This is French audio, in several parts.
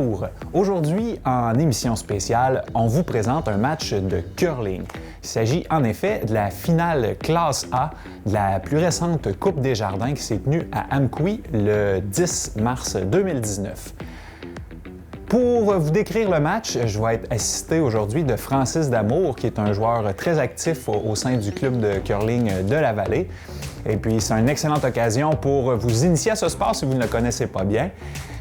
Bonjour! Aujourd'hui, en émission spéciale, on vous présente un match de curling. Il s'agit en effet de la finale classe A de la plus récente Coupe des Jardins qui s'est tenue à Amqui le 10 mars 2019. Pour vous décrire le match, je vais être assisté aujourd'hui de Francis Damour, qui est un joueur très actif au sein du club de curling de la Vallée. Et puis, c'est une excellente occasion pour vous initier à ce sport si vous ne le connaissez pas bien.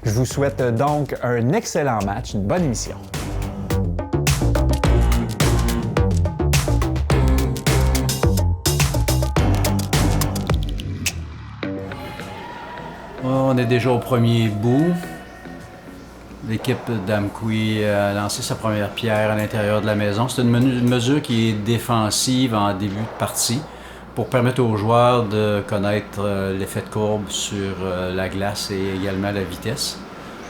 Je vous souhaite donc un excellent match, une bonne émission. On est déjà au premier bout. L'équipe d'Amqui a lancé sa première pierre à l'intérieur de la maison. C'est une mesure qui est défensive en début de partie pour permettre aux joueurs de connaître l'effet de courbe sur la glace et également la vitesse.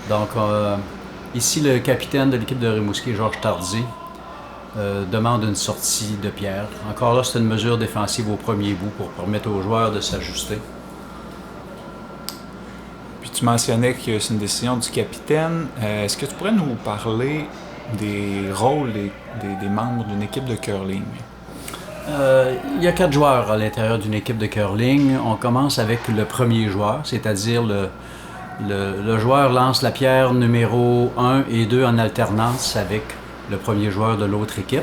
Donc ici, le capitaine de l'équipe de Rimouski, Georges Tardy, demande une sortie de pierre. Encore là, c'est une mesure défensive au premier bout pour permettre aux joueurs de s'ajuster. Tu mentionnais que c'est une décision du capitaine. Est-ce que tu pourrais nous parler des rôles des membres d'une équipe de curling? Il y a 4 joueurs à l'intérieur d'une équipe de curling. On commence avec le premier joueur, c'est-à-dire le joueur lance la pierre numéro 1 et 2 en alternance avec le premier joueur de l'autre équipe.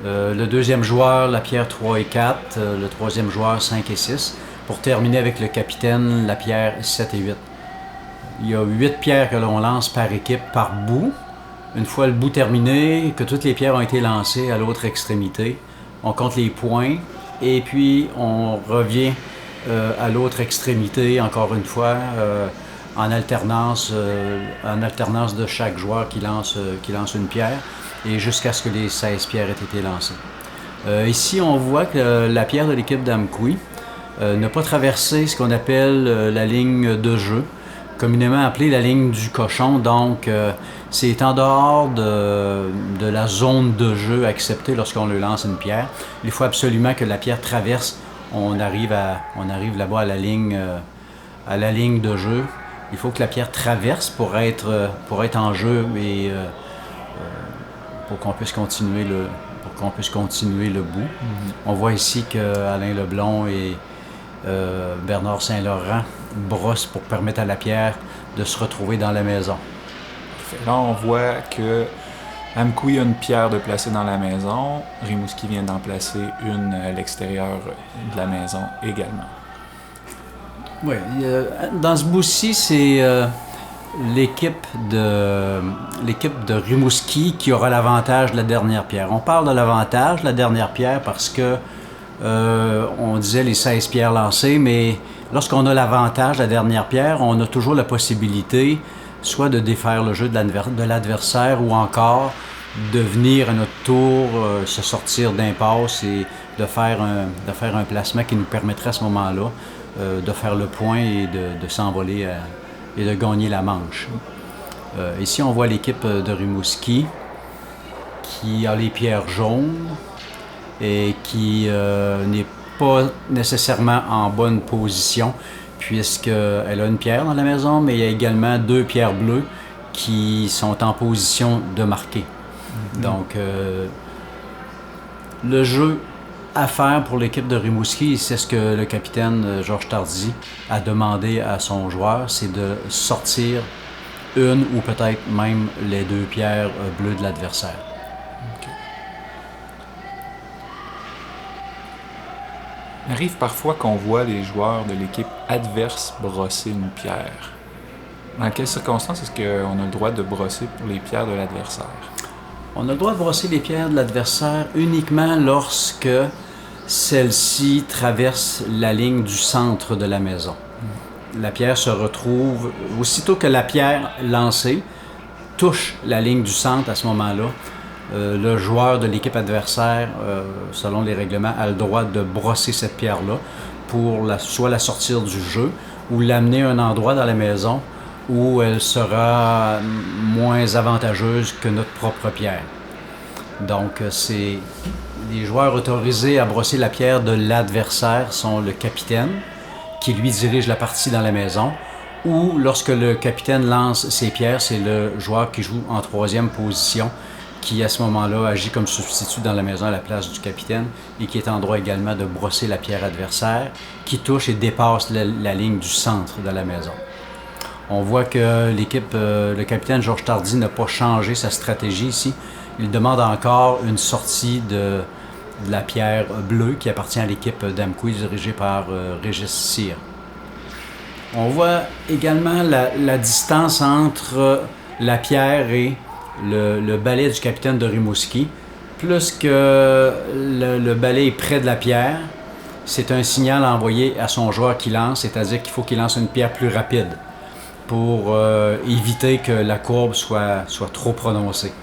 Le deuxième joueur, la pierre 3 et 4. Le troisième joueur, 5 et 6. Pour terminer avec le capitaine, la pierre 7 et 8. Il y a 8 pierres que l'on lance par équipe, par bout. Une fois le bout terminé, que toutes les pierres ont été lancées à l'autre extrémité, on compte les points et puis on revient à l'autre extrémité, encore une fois, en alternance de chaque joueur qui lance une pierre et jusqu'à ce que les 16 pierres aient été lancées. Ici, on voit que la pierre de l'équipe d'Amqui n'a pas traversé ce qu'on appelle la ligne de jeu, communément appelée la ligne du cochon. Donc, c'est en dehors de la zone de jeu acceptée lorsqu'on lui lance une pierre. Il faut absolument que la pierre traverse. On arrive là-bas à la ligne de jeu. Il faut que la pierre traverse pour être en jeu et pour qu'on puisse continuer le bout. Mm-hmm. On voit ici qu'Alain Leblond et Bernard Saint-Laurent brossent pour permettre à la pierre de se retrouver dans la maison. Là, on voit que Amqui a une pierre de placer dans la maison. Rimouski vient d'en placer une à l'extérieur de la maison également. Oui, dans ce bout-ci, c'est l'équipe de Rimouski qui aura l'avantage de la dernière pierre. On parle de l'avantage de la dernière pierre parce que on disait les 16 pierres lancées, mais lorsqu'on a l'avantage de la dernière pierre, on a toujours la possibilité soit de défaire le jeu de l'adversaire ou encore de venir à notre tour se sortir d'impasse et de faire un placement qui nous permettrait à ce moment-là de faire le point et de s'envoler et de gagner la manche. Ici, on voit l'équipe de Rimouski qui a les pierres jaunes et qui n'est pas nécessairement en bonne position puisqu'elle a une pierre dans la maison, mais il y a également 2 pierres bleues qui sont en position de marquer. Mm-hmm. Donc, le jeu à faire pour l'équipe de Rimouski, c'est ce que le capitaine Georges Tardy a demandé à son joueur, c'est de sortir une ou peut-être même les 2 pierres bleues de l'adversaire. Okay. Il arrive parfois qu'on voit les joueurs de l'équipe adverse brosser une pierre. Dans quelles circonstances est-ce qu'on a le droit de brosser pour les pierres de l'adversaire? On a le droit de brosser les pierres de l'adversaire uniquement lorsque celle-ci traverse la ligne du centre de la maison. La pierre se retrouve, aussitôt que la pierre lancée touche la ligne du centre à ce moment-là, le joueur de l'équipe adversaire, selon les règlements, a le droit de brosser cette pierre-là pour soit la sortir du jeu ou l'amener à un endroit dans la maison où elle sera moins avantageuse que notre propre pierre. Donc, c'est les joueurs autorisés à brosser la pierre de l'adversaire sont le capitaine, qui lui dirige la partie dans la maison, ou lorsque le capitaine lance ses pierres, c'est le joueur qui joue en troisième position qui, à ce moment-là, agit comme substitut dans la maison à la place du capitaine et qui est en droit également de brosser la pierre adversaire qui touche et dépasse la ligne du centre de la maison. On voit que l'équipe, le capitaine Georges Tardy n'a pas changé sa stratégie ici. Il demande encore une sortie de la pierre bleue qui appartient à l'équipe d'Amkoui dirigée par Régis Cyr. On voit également la distance entre la pierre et le balai du capitaine de Rimouski. Plus que le balai est près de la pierre, c'est un signal envoyé à son joueur qui lance, c'est-à-dire qu'il faut qu'il lance une pierre plus rapide pour éviter que la courbe soit trop prononcée.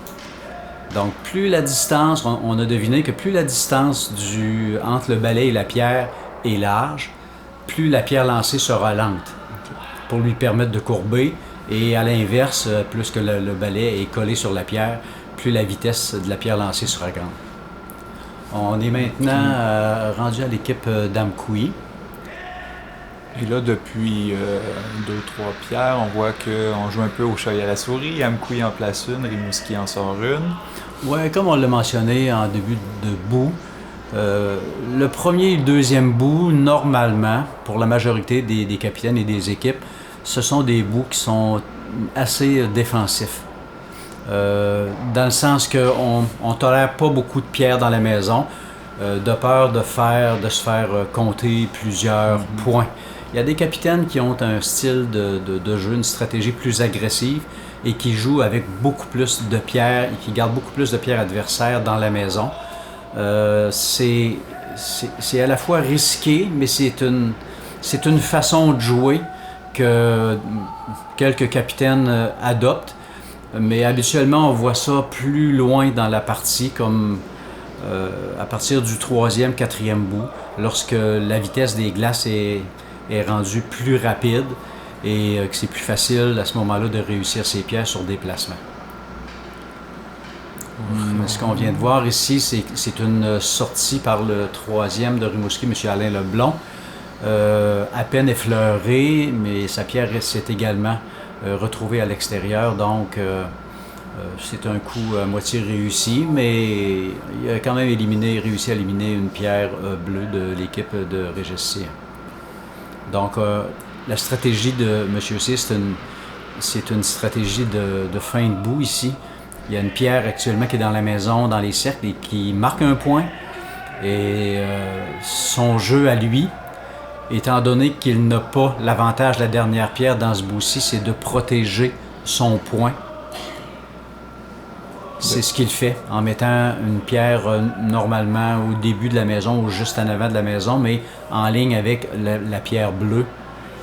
Donc, plus la distance, on a deviné que plus la distance entre le balai et la pierre est large, plus la pierre lancée sera lente pour lui permettre de courber. Et à l'inverse, plus que le balai est collé sur la pierre, plus la vitesse de la pierre lancée sera grande. On est maintenant rendu à l'équipe d'Amkoui. Et là, depuis 2-3 pierres, on voit qu'on joue un peu au chat et à la souris. Amkoui en place une, Rimouski en sort une. Oui, comme on l'a mentionné en début de bout, le premier et le deuxième bout, normalement, pour la majorité des capitaines et des équipes, ce sont des bouts qui sont assez défensifs. Dans le sens qu'on ne tolère pas beaucoup de pierres dans la maison, de peur de se faire compter plusieurs points. Il y a des capitaines qui ont un style de jeu, une stratégie plus agressive et qui jouent avec beaucoup plus de pierres et qui gardent beaucoup plus de pierres adversaires dans la maison. C'est à la fois risqué, mais c'est une façon de jouer que quelques capitaines adoptent. Mais habituellement, on voit ça plus loin dans la partie, comme à partir du 3e, 4e bout, lorsque la vitesse des glaces est rendue plus rapide et que c'est plus facile à ce moment-là de réussir ses pierres sur déplacement. Ce qu'on vient de voir ici, c'est une sortie par le 3e de Rimouski, M. Alain Leblond, à peine effleurée, mais sa pierre s'est également retrouvée à l'extérieur, donc c'est un coup à moitié réussi, mais il a quand même réussi à éliminer une pierre bleue de l'équipe de Régis Cyr. Donc la stratégie de M. Cyr, c'est une stratégie de fin de bout ici. Il y a une pierre actuellement qui est dans la maison, dans les cercles, et qui marque un point. Et son jeu à lui, étant donné qu'il n'a pas l'avantage de la dernière pierre dans ce bout-ci, c'est de protéger son point. C'est ce qu'il fait en mettant une pierre normalement au début de la maison ou juste en avant de la maison, mais en ligne avec la pierre bleue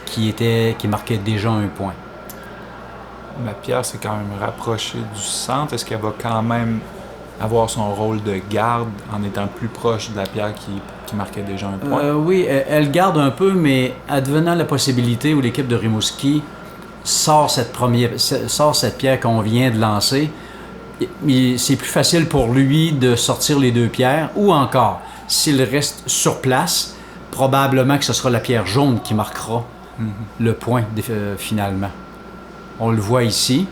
qui marquait déjà un point. La pierre s'est quand même rapprochée du centre. Est-ce qu'elle va quand même avoir son rôle de garde en étant plus proche de la pierre qui marquait déjà un point? Oui, elle garde un peu, mais advenant la possibilité où l'équipe de Rimouski sort cette pierre qu'on vient de lancer, c'est plus facile pour lui de sortir les deux pierres, ou encore, s'il reste sur place, probablement que ce sera la pierre jaune qui marquera le point finalement. On le voit ici.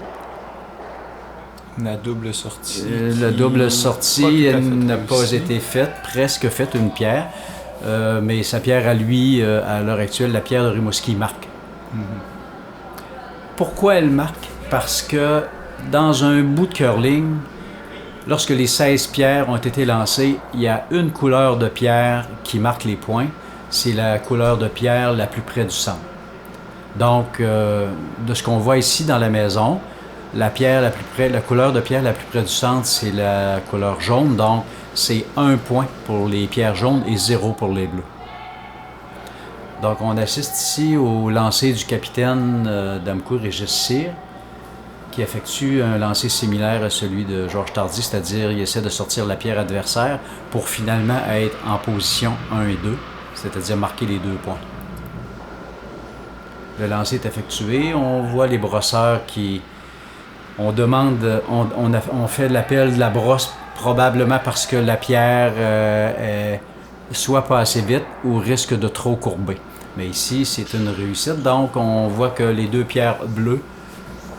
La double sortie. La double sortie n'a pas été faite, presque faite une pierre, mais sa pierre à lui, à l'heure actuelle, la pierre de Rimouski marque. Pourquoi elle marque? Parce que dans un bout de curling, lorsque les 16 pierres ont été lancées, il y a une couleur de pierre qui marque les points. C'est la couleur de pierre la plus près du centre. Donc, de ce qu'on voit ici dans la maison, la couleur de pierre la plus près du centre, c'est la couleur jaune. Donc, c'est 1 point pour les pierres jaunes et 0 pour les bleus. Donc, on assiste ici au lancer du capitaine d'Amkoui, Régis Cyr, qui effectue un lancer similaire à celui de Georges Tardy, c'est-à-dire il essaie de sortir la pierre adversaire pour finalement être en position 1 et 2, c'est-à-dire marquer les 2 points. Le lancer est effectué, on voit les brosseurs qui... On fait l'appel de la brosse probablement parce que la pierre est soit pas assez vite ou risque de trop courber. Mais ici, c'est une réussite. Donc, on voit que les deux pierres bleues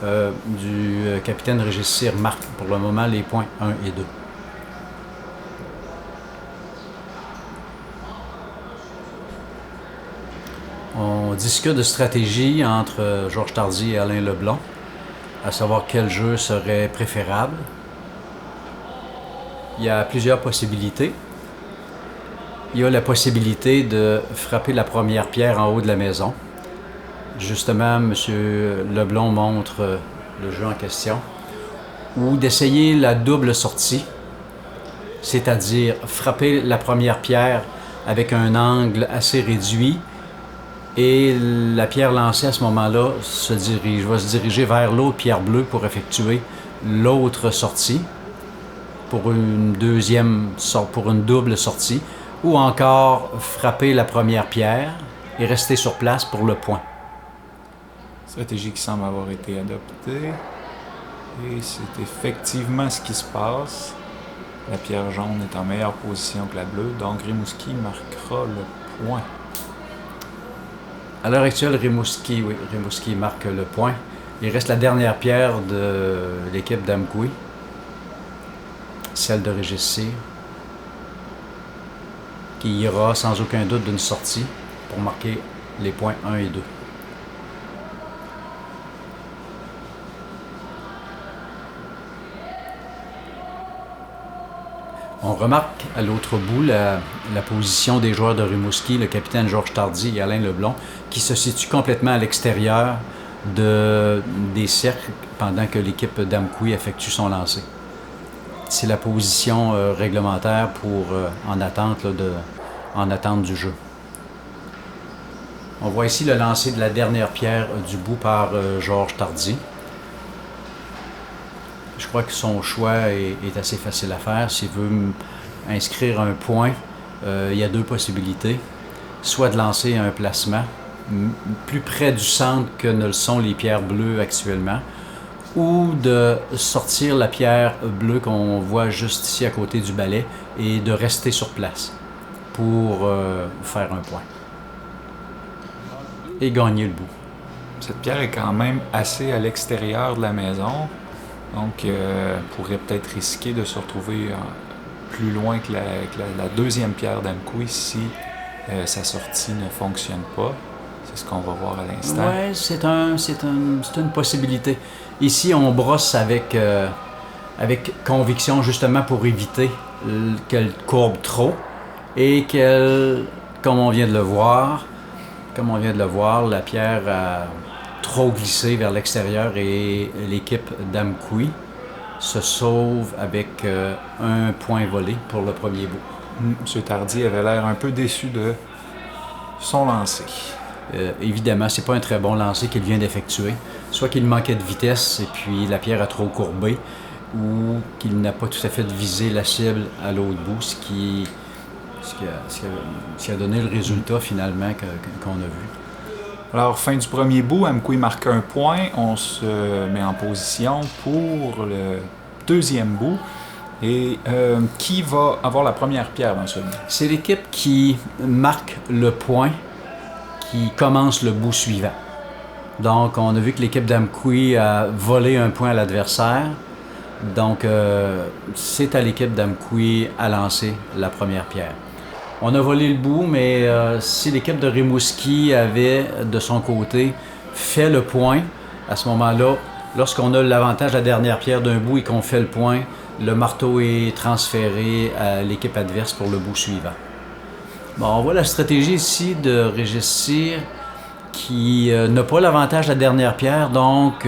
du capitaine Régis Cyr marquent pour le moment les points 1 et 2. On discute de stratégie entre Georges Tardy et Alain Leblond, à savoir quel jeu serait préférable. Il y a plusieurs possibilités. Il y a la possibilité de frapper la première pierre en haut de la maison. Justement, M. Leblond montre le jeu en question. Ou d'essayer la double sortie, c'est-à-dire frapper la première pierre avec un angle assez réduit et la pierre lancée à ce moment-là va se diriger vers l'autre pierre bleue pour effectuer l'autre sortie pour une double sortie, ou encore frapper la première pierre et rester sur place pour le point. Stratégie qui semble avoir été adoptée. Et c'est effectivement ce qui se passe. La pierre jaune est en meilleure position que la bleue, donc Rimouski marquera le point. À l'heure actuelle, Rimouski marque le point. Il reste la dernière pierre de l'équipe d'Amkoui, celle de Régis Cyr, qui ira sans aucun doute d'une sortie pour marquer les points 1 et 2. On remarque à l'autre bout la position des joueurs de Rimouski, le capitaine Georges Tardy et Alain Leblond, qui se situent complètement à l'extérieur des cercles pendant que l'équipe d'Amkoui effectue son lancer. C'est la position réglementaire en attente du jeu. On voit ici le lancer de la dernière pierre du bout par Georges Tardy. Je crois que son choix est assez facile à faire. S'il veut inscrire un point, il y a deux possibilités. Soit de lancer un placement plus près du centre que ne le sont les pierres bleues actuellement, ou de sortir la pierre bleue qu'on voit juste ici à côté du balai et de rester sur place pour faire un point et gagner le bout. Cette pierre est quand même assez à l'extérieur de la maison, donc pourrait peut-être risquer de se retrouver plus loin que la deuxième pierre d'Amkoui si sa sortie ne fonctionne pas. C'est ce qu'on va voir à l'instant. Oui, c'est une possibilité. Ici, on brosse avec conviction, justement pour éviter qu'elle courbe trop et qu'elle, comme on vient de le voir, la pierre a trop glissé vers l'extérieur et l'équipe d'Amkoui se sauve avec un point volé pour le premier bout. M. Tardy avait l'air un peu déçu de son lancer. Évidemment, c'est pas un très bon lancer qu'il vient d'effectuer. Soit qu'il manquait de vitesse et puis la pierre a trop courbé, ou qu'il n'a pas tout à fait visé la cible à l'autre bout, ce qui a donné le résultat finalement qu'on a vu. Alors, fin du premier bout, Amkoui marque un point. On se met en position pour le deuxième bout. Et qui va avoir la première pierre dans ce bout? C'est l'équipe qui marque le point qui commence le bout suivant. Donc, on a vu que l'équipe d'Amkoui a volé un point à l'adversaire. Donc, c'est à l'équipe d'Amkoui à lancer la première pierre. On a volé le bout, mais si l'équipe de Rimouski avait, de son côté, fait le point, à ce moment-là, lorsqu'on a l'avantage de la dernière pierre d'un bout et qu'on fait le point, le marteau est transféré à l'équipe adverse pour le bout suivant. Bon, on voit la stratégie ici de Régis Cyr qui n'a pas l'avantage de la dernière pierre, donc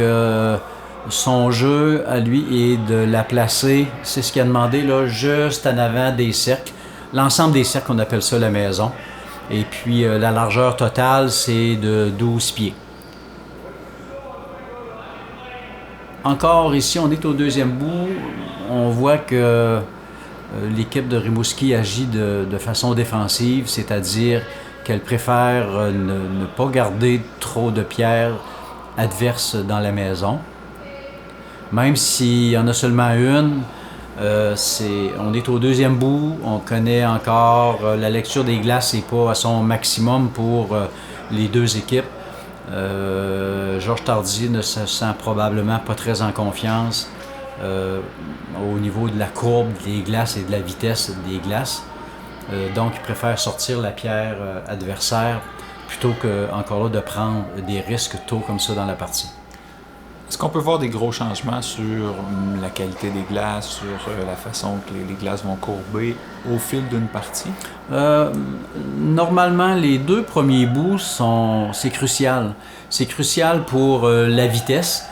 son jeu à lui est de la placer, c'est ce qu'il a demandé, là, juste en avant des cercles. L'ensemble des cercles, on appelle ça la maison. Et puis la largeur totale, c'est de 12 pieds. Encore ici, on est au deuxième bout. On voit que l'équipe de Rimouski agit de façon défensive, c'est-à-dire qu'elle préfère ne pas garder trop de pierres adverses dans la maison. Même s'il y en a seulement une, on est au deuxième bout, on connaît encore, la lecture des glaces n'est pas à son maximum pour les deux équipes. Georges Tardy ne se sent probablement pas très en confiance au niveau de la courbe des glaces et de la vitesse des glaces. Donc, il préfère sortir la pierre adversaire plutôt que, encore là, de prendre des risques tôt comme ça dans la partie. Est-ce qu'on peut voir des gros changements sur la qualité des glaces, sur la façon que les glaces vont courber au fil d'une partie? Normalement, les deux premiers bouts, c'est crucial. C'est crucial pour la vitesse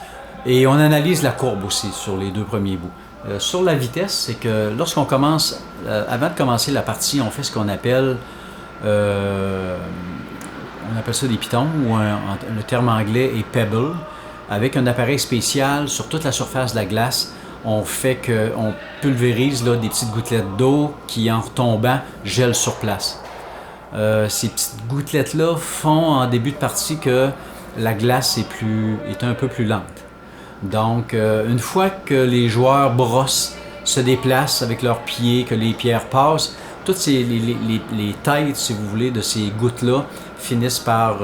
et on analyse la courbe aussi sur les deux premiers bouts. Sur la vitesse, c'est que lorsqu'on commence, avant de commencer la partie, on fait ce qu'on appelle ça des pitons, ou le terme anglais est pebble. Avec un appareil spécial sur toute la surface de la glace, on pulvérise là, des petites gouttelettes d'eau qui, en retombant, gèlent sur place. Ces petites gouttelettes-là font en début de partie que la glace est un peu plus lente. Donc, une fois que les joueurs brossent, se déplacent avec leurs pieds, que les pierres passent, toutes les têtes, si vous voulez, de ces gouttes-là finissent par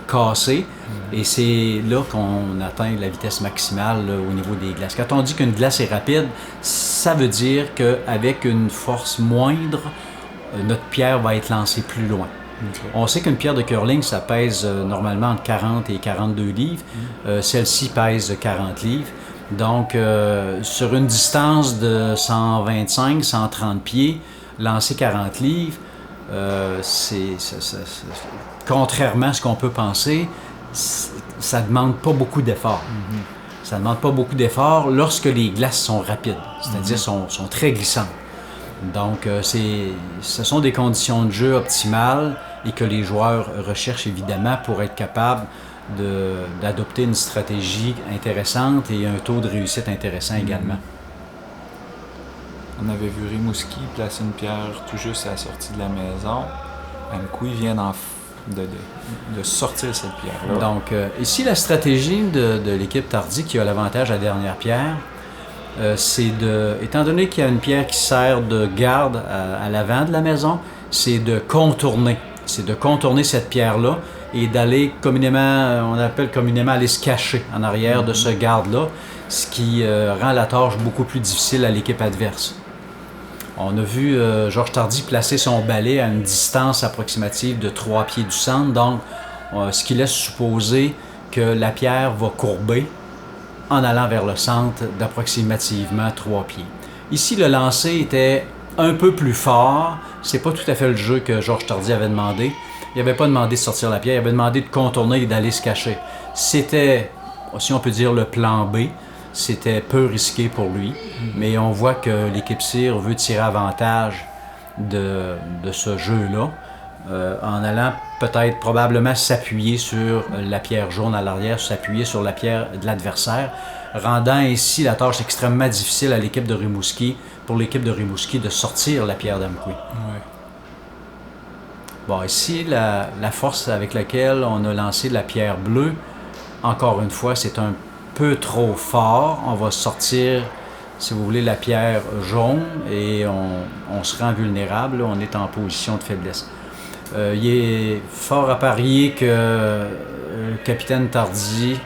casser. Et c'est là qu'on atteint la vitesse maximale là, au niveau des glaces. Quand on dit qu'une glace est rapide, ça veut dire qu'avec une force moindre, notre pierre va être lancée plus loin. Okay. On sait qu'une pierre de curling, ça pèse normalement entre 40 et 42 livres. Celle-ci pèse 40 livres. Donc, sur une distance de 125, 130 pieds, lancer 40 livres, contrairement à ce qu'on peut penser, ça ne demande pas beaucoup d'efforts. Ça ne demande pas beaucoup d'efforts lorsque les glaces sont rapides, c'est-à-dire sont très glissantes. Donc, ce sont des conditions de jeu optimales et que les joueurs recherchent évidemment pour être capables d'adopter une stratégie intéressante et un taux de réussite intéressant également. On avait vu Rimouski placer une pierre tout juste à la sortie de la maison. Amkoui vient de sortir cette pierre-là. Donc, ici, la stratégie de l'équipe Tardy qui a l'avantage à la dernière pierre, étant donné qu'il y a une pierre qui sert de garde à l'avant de la maison, c'est de contourner. C'est de contourner cette pierre-là et d'aller on appelle communément aller se cacher en arrière de ce garde-là, ce qui rend la tâche beaucoup plus difficile à l'équipe adverse. On a vu Georges Tardy placer son balai à une distance approximative de 3 pieds du centre, donc ce qui laisse supposer que la pierre va courber en allant vers le centre d'approximativement 3 pieds. Ici, le lancer était un peu plus fort. C'est pas tout à fait le jeu que Georges Tardy avait demandé. Il n'avait pas demandé de sortir la pierre, il avait demandé de contourner et d'aller se cacher. C'était, si on peut dire, le plan B. C'était peu risqué pour lui, mais on voit que l'équipe Cyr veut tirer avantage de ce jeu-là en allant peut-être probablement s'appuyer sur la pierre jaune à l'arrière, s'appuyer sur la pierre de l'adversaire, rendant ainsi la tâche extrêmement difficile à l'équipe de Rimouski, pour l'équipe de Rimouski de sortir la pierre d'Amkoui. Ouais. Bon, ici, la force avec laquelle on a lancé la pierre bleue, encore une fois, c'est un peu trop fort. On va sortir, si vous voulez, la pierre jaune et on se rend vulnérable. On est en position de faiblesse. Il est fort à parier que le capitaine Tardy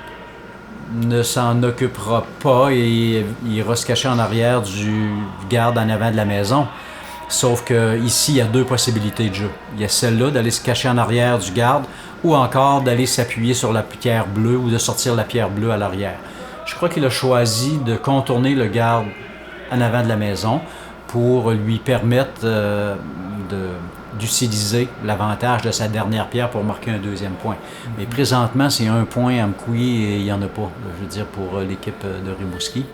ne s'en occupera pas et il ira se cacher en arrière du garde en avant de la maison. Sauf qu'ici, il y a deux possibilités de jeu. Il y a celle-là d'aller se cacher en arrière du garde ou encore d'aller s'appuyer sur la pierre bleue ou de sortir la pierre bleue à l'arrière. Je crois qu'il a choisi de contourner le garde en avant de la maison pour lui permettre d'utiliser l'avantage de sa dernière pierre pour marquer un deuxième point. Mais présentement, c'est un point à Amkoui et il n'y en a pas, je veux dire, pour l'équipe de Rimouski.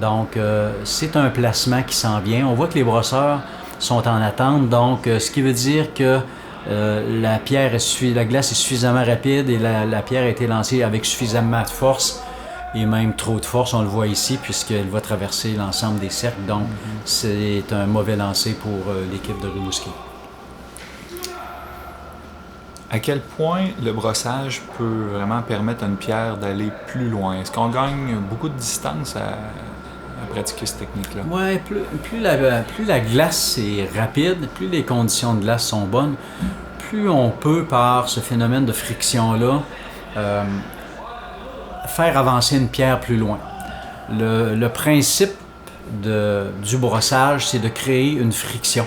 Donc, c'est un placement qui s'en vient. On voit que les brosseurs sont en attente, donc ce qui veut dire que la glace est suffisamment rapide et la pierre a été lancée avec suffisamment de force et même trop de force, on le voit ici, puisqu'elle va traverser l'ensemble des cercles. Donc, c'est un mauvais lancer pour l'équipe de Rimouski. À quel point le brossage peut vraiment permettre à une pierre d'aller plus loin? Est-ce qu'on gagne beaucoup de distance à pratiquer cette technique-là? Oui, plus la glace est rapide, plus les conditions de glace sont bonnes, plus on peut, par ce phénomène de friction-là, faire avancer une pierre plus loin. Le principe du brossage, c'est de créer une friction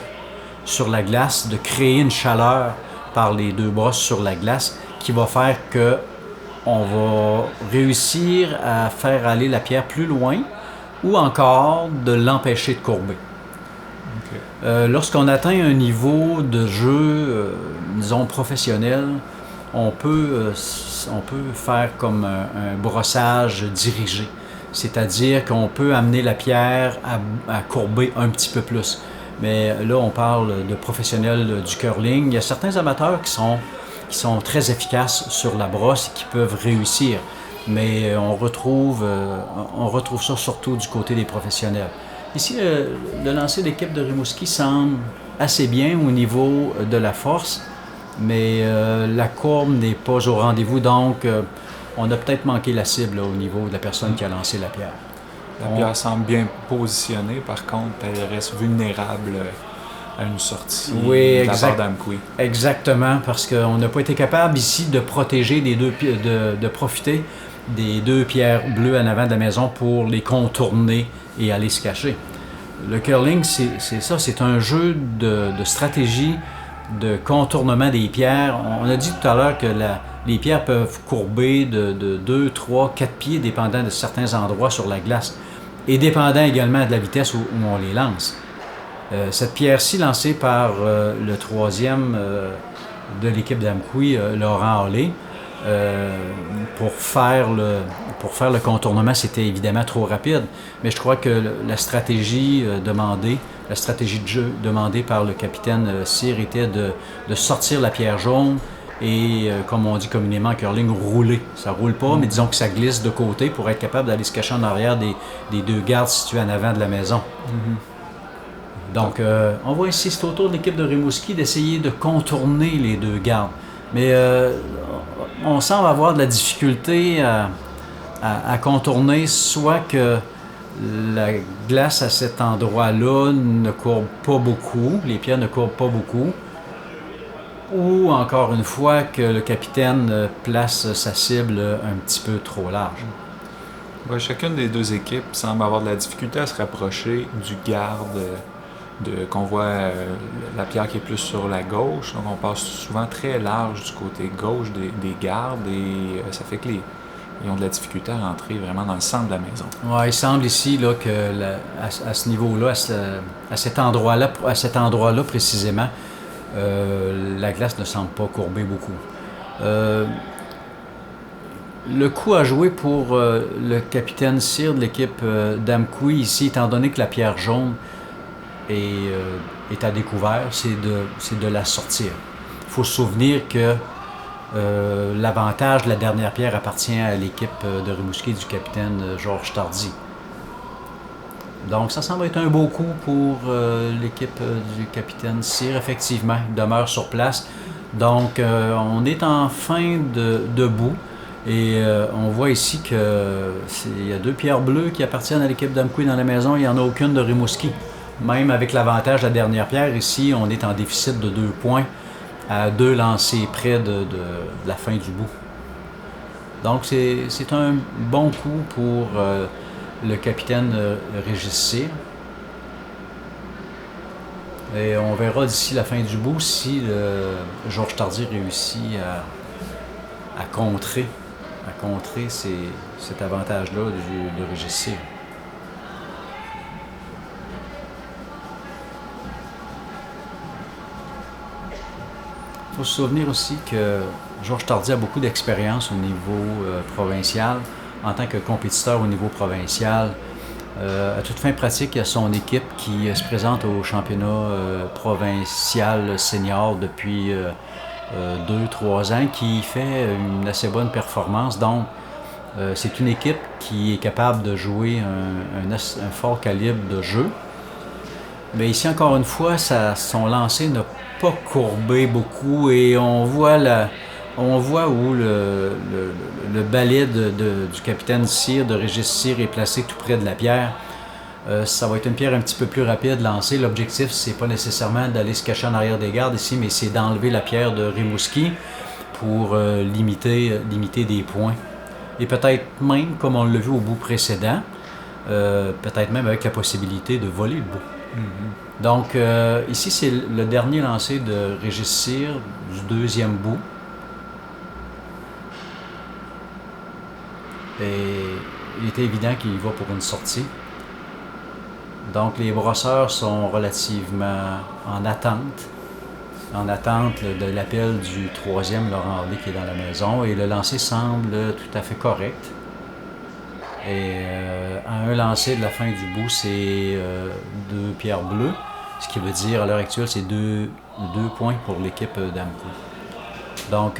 sur la glace, de créer une chaleur par les deux brosses sur la glace qui va faire que on va réussir à faire aller la pierre plus loin ou encore de l'empêcher de courber. Okay. Lorsqu'on atteint un niveau de jeu, disons professionnel, on peut faire comme un brossage dirigé. C'est-à-dire qu'on peut amener la pierre à courber un petit peu plus. Mais là, on parle de professionnels du curling. Il y a certains amateurs qui sont très efficaces sur la brosse et qui peuvent réussir. Mais on retrouve ça surtout du côté des professionnels. Ici, le lancer d'équipe de Rimouski semble assez bien au niveau de la force, mais la courbe n'est pas au rendez-vous, donc on a peut-être manqué la cible là, au niveau de la personne qui a lancé la pierre. La pierre semble bien positionnée, par contre, elle reste vulnérable à une sortie de la part d'Amqui. Exactement, parce qu'on n'a pas été capable ici de protéger de profiter des deux pierres bleues en avant de la maison pour les contourner et aller se cacher. Le curling, c'est ça, c'est un jeu de stratégie, de contournement des pierres. On a dit tout à l'heure que les pierres peuvent courber de 2, 3, 4 pieds, dépendant de certains endroits sur la glace, et dépendant également de la vitesse où on les lance. Cette pierre-ci, lancée par le troisième de l'équipe d'Amqui, Laurent Hollé, pour faire le contournement, c'était évidemment trop rapide. Mais je crois que la stratégie de jeu demandée par le capitaine Cyr était de sortir la pierre jaune et, comme on dit communément en curling, rouler. Ça roule pas, mais disons que ça glisse de côté pour être capable d'aller se cacher en arrière des deux gardes situés en avant de la maison. Donc, on voit ici, c'est au tour de l'équipe de Rimouski d'essayer de contourner les deux gardes. Mais on semble avoir de la difficulté à contourner, soit que la glace à cet endroit-là ne courbe pas beaucoup, les pierres ne courbent pas beaucoup, ou encore une fois que le capitaine place sa cible un petit peu trop large. Ouais, chacune des deux équipes semble avoir de la difficulté à se rapprocher du garde qu'on voit la pierre qui est plus sur la gauche. Donc on passe souvent très large du côté gauche des gardes et ça fait qu'ils ont de la difficulté à rentrer vraiment dans le centre de la maison. Ouais, il semble ici là, que à ce niveau-là, à cet endroit-là précisément, la glace ne semble pas courber beaucoup. Le coup à jouer pour le capitaine Cyr de l'équipe d'Amqui ici, étant donné que la pierre jaune est à découvert, c'est de la sortir. Il faut se souvenir que l'avantage de la dernière pierre appartient à l'équipe de Rimouski du capitaine Georges Tardy. Donc ça semble être un beau coup pour l'équipe du capitaine Cyr. Effectivement, il demeure sur place. Donc on est en fin de bout. Et on voit ici qu'il y a deux pierres bleues qui appartiennent à l'équipe d'Amqui dans la maison. Il n'y en a aucune de Rimouski. Même avec l'avantage de la dernière pierre, ici, on est en déficit de 2 points à 2 lancers près de la fin du bout. Donc, c'est un bon coup pour le capitaine Régis Cyr. Et on verra d'ici la fin du bout si Georges Tardy réussit à contrer cet avantage-là de Régis Cyr. Il faut se souvenir aussi que Georges Tardy a beaucoup d'expérience au niveau provincial. En tant que compétiteur au niveau provincial, à toute fin pratique, il y a son équipe qui se présente au championnat provincial senior depuis 2-3 ans, qui fait une assez bonne performance. Donc, c'est une équipe qui est capable de jouer un fort calibre de jeu. Mais ici, encore une fois, son lancer n'a pas courbé beaucoup et on voit où le balai du capitaine Cyr, de Régis Cyr, est placé tout près de la pierre. Ça va être une pierre un petit peu plus rapide lancée. L'objectif, c'est pas nécessairement d'aller se cacher en arrière des gardes ici, mais c'est d'enlever la pierre de Rimouski pour limiter des points. Et peut-être même, comme on l'a vu au bout précédent, peut-être même avec la possibilité de voler le bout. Mm-hmm. Donc, ici, c'est le dernier lancé de Régis Cyr du deuxième bout. Et il était évident qu'il y va pour une sortie. Donc, les brosseurs sont relativement en attente de l'appel du troisième Laurent Hardy qui est dans la maison. Et le lancer semble tout à fait correct. Et à un lancer de la fin du bout, c'est 2 pierres bleues. Ce qui veut dire, à l'heure actuelle, c'est 2 points pour l'équipe d'Amco. Donc,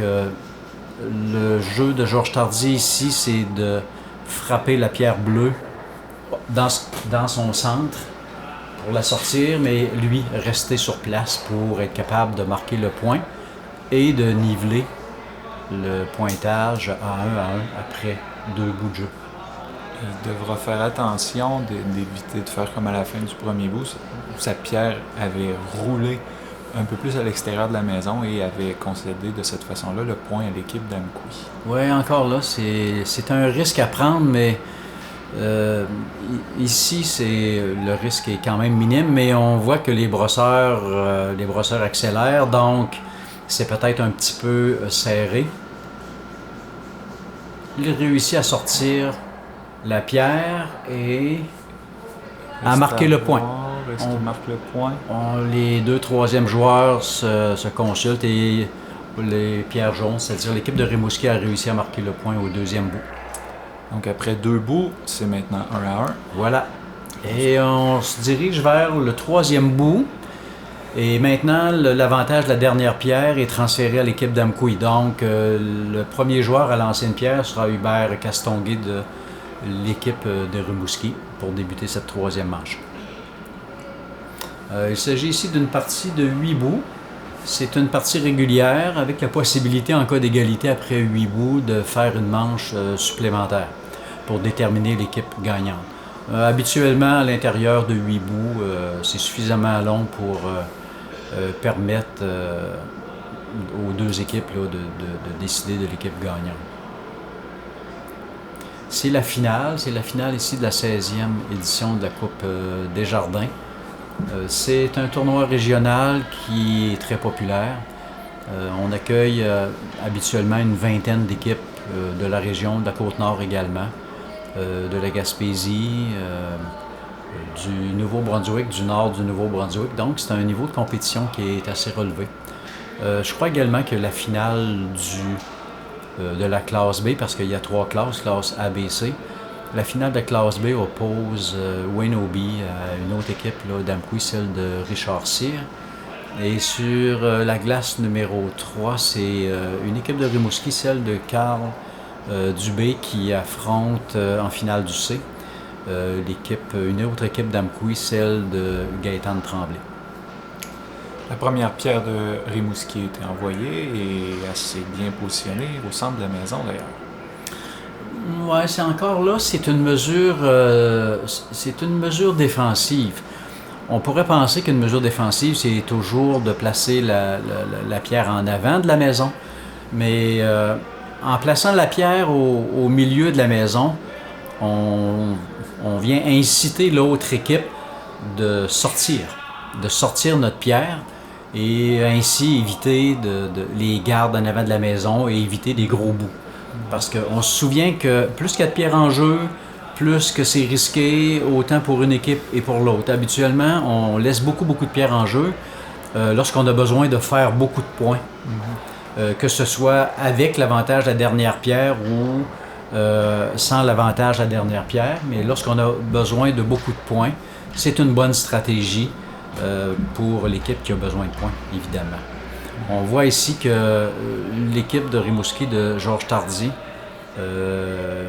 le jeu de Georges Tardy ici, c'est de frapper la pierre bleue dans son centre pour la sortir, mais lui rester sur place pour être capable de marquer le point et de niveler le pointage à 1 après 2 bouts de jeu. Il devra faire attention d'éviter de faire comme à la fin du premier bout, où sa pierre avait roulé un peu plus à l'extérieur de la maison et avait concédé de cette façon-là le point à l'équipe d'Amkoui. Oui, encore là, c'est un risque à prendre, mais ici, le risque est quand même minime, mais on voit que les brosseurs accélèrent, donc c'est peut-être un petit peu serré. Il réussit à sortir la pierre et à marquer le point. On marque le point. Les 2 troisièmes joueurs se consultent et les pierres jaunes, c'est-à-dire l'équipe de Rimouski a réussi à marquer le point au deuxième bout. Donc après 2 bouts, c'est maintenant 1-1. Voilà. Et on se dirige vers le troisième bout. Et maintenant, l'avantage de la dernière pierre est transféré à l'équipe d'Amkoui. Donc, le premier joueur à lancer une pierre sera Hubert Castonguay de l'équipe de Rimouski pour débuter cette troisième manche. Il s'agit ici d'une partie de 8 bouts. C'est une partie régulière avec la possibilité, en cas d'égalité après 8 bouts, de faire une manche supplémentaire pour déterminer l'équipe gagnante. Habituellement, à l'intérieur de 8 bouts, c'est suffisamment long pour permettre aux 2 équipes là, de décider de l'équipe gagnante. C'est la finale ici de la 16e édition de la Coupe Desjardins. C'est un tournoi régional qui est très populaire. On accueille habituellement une vingtaine d'équipes de la région, de la Côte-Nord également, de la Gaspésie, du Nouveau-Brunswick, du nord du Nouveau-Brunswick. Donc, c'est un niveau de compétition qui est assez relevé. Je crois également que la finale de la classe B, parce qu'il y a 3 classes, classe A, B, C, la finale de classe B oppose Wayne-Obi à une autre équipe d'Amkoui, celle de Richard Cyr. Et sur la glace numéro 3, c'est une équipe de Rimouski, celle de Carl Dubé, qui affronte en finale du C une autre équipe d'Amkoui, celle de Gaétan Tremblay. La première pierre de Rimouski a été envoyée et assez bien positionnée au centre de la maison d'ailleurs. Oui, c'est encore là, c'est une mesure défensive. On pourrait penser qu'une mesure défensive, c'est toujours de placer la pierre en avant de la maison. Mais en plaçant la pierre au milieu de la maison, on vient inciter l'autre équipe de sortir notre pierre et ainsi éviter les gardes en avant de la maison et éviter des gros bouts. Parce qu'on se souvient que plus qu'il y a de pierres en jeu, plus que c'est risqué, autant pour une équipe et pour l'autre. Habituellement, on laisse beaucoup de pierres en jeu lorsqu'on a besoin de faire beaucoup de points. Que ce soit avec l'avantage de la dernière pierre ou sans l'avantage de la dernière pierre. Mais lorsqu'on a besoin de beaucoup de points, c'est une bonne stratégie pour l'équipe qui a besoin de points, évidemment. On voit ici que l'équipe de Rimouski de Georges Tardy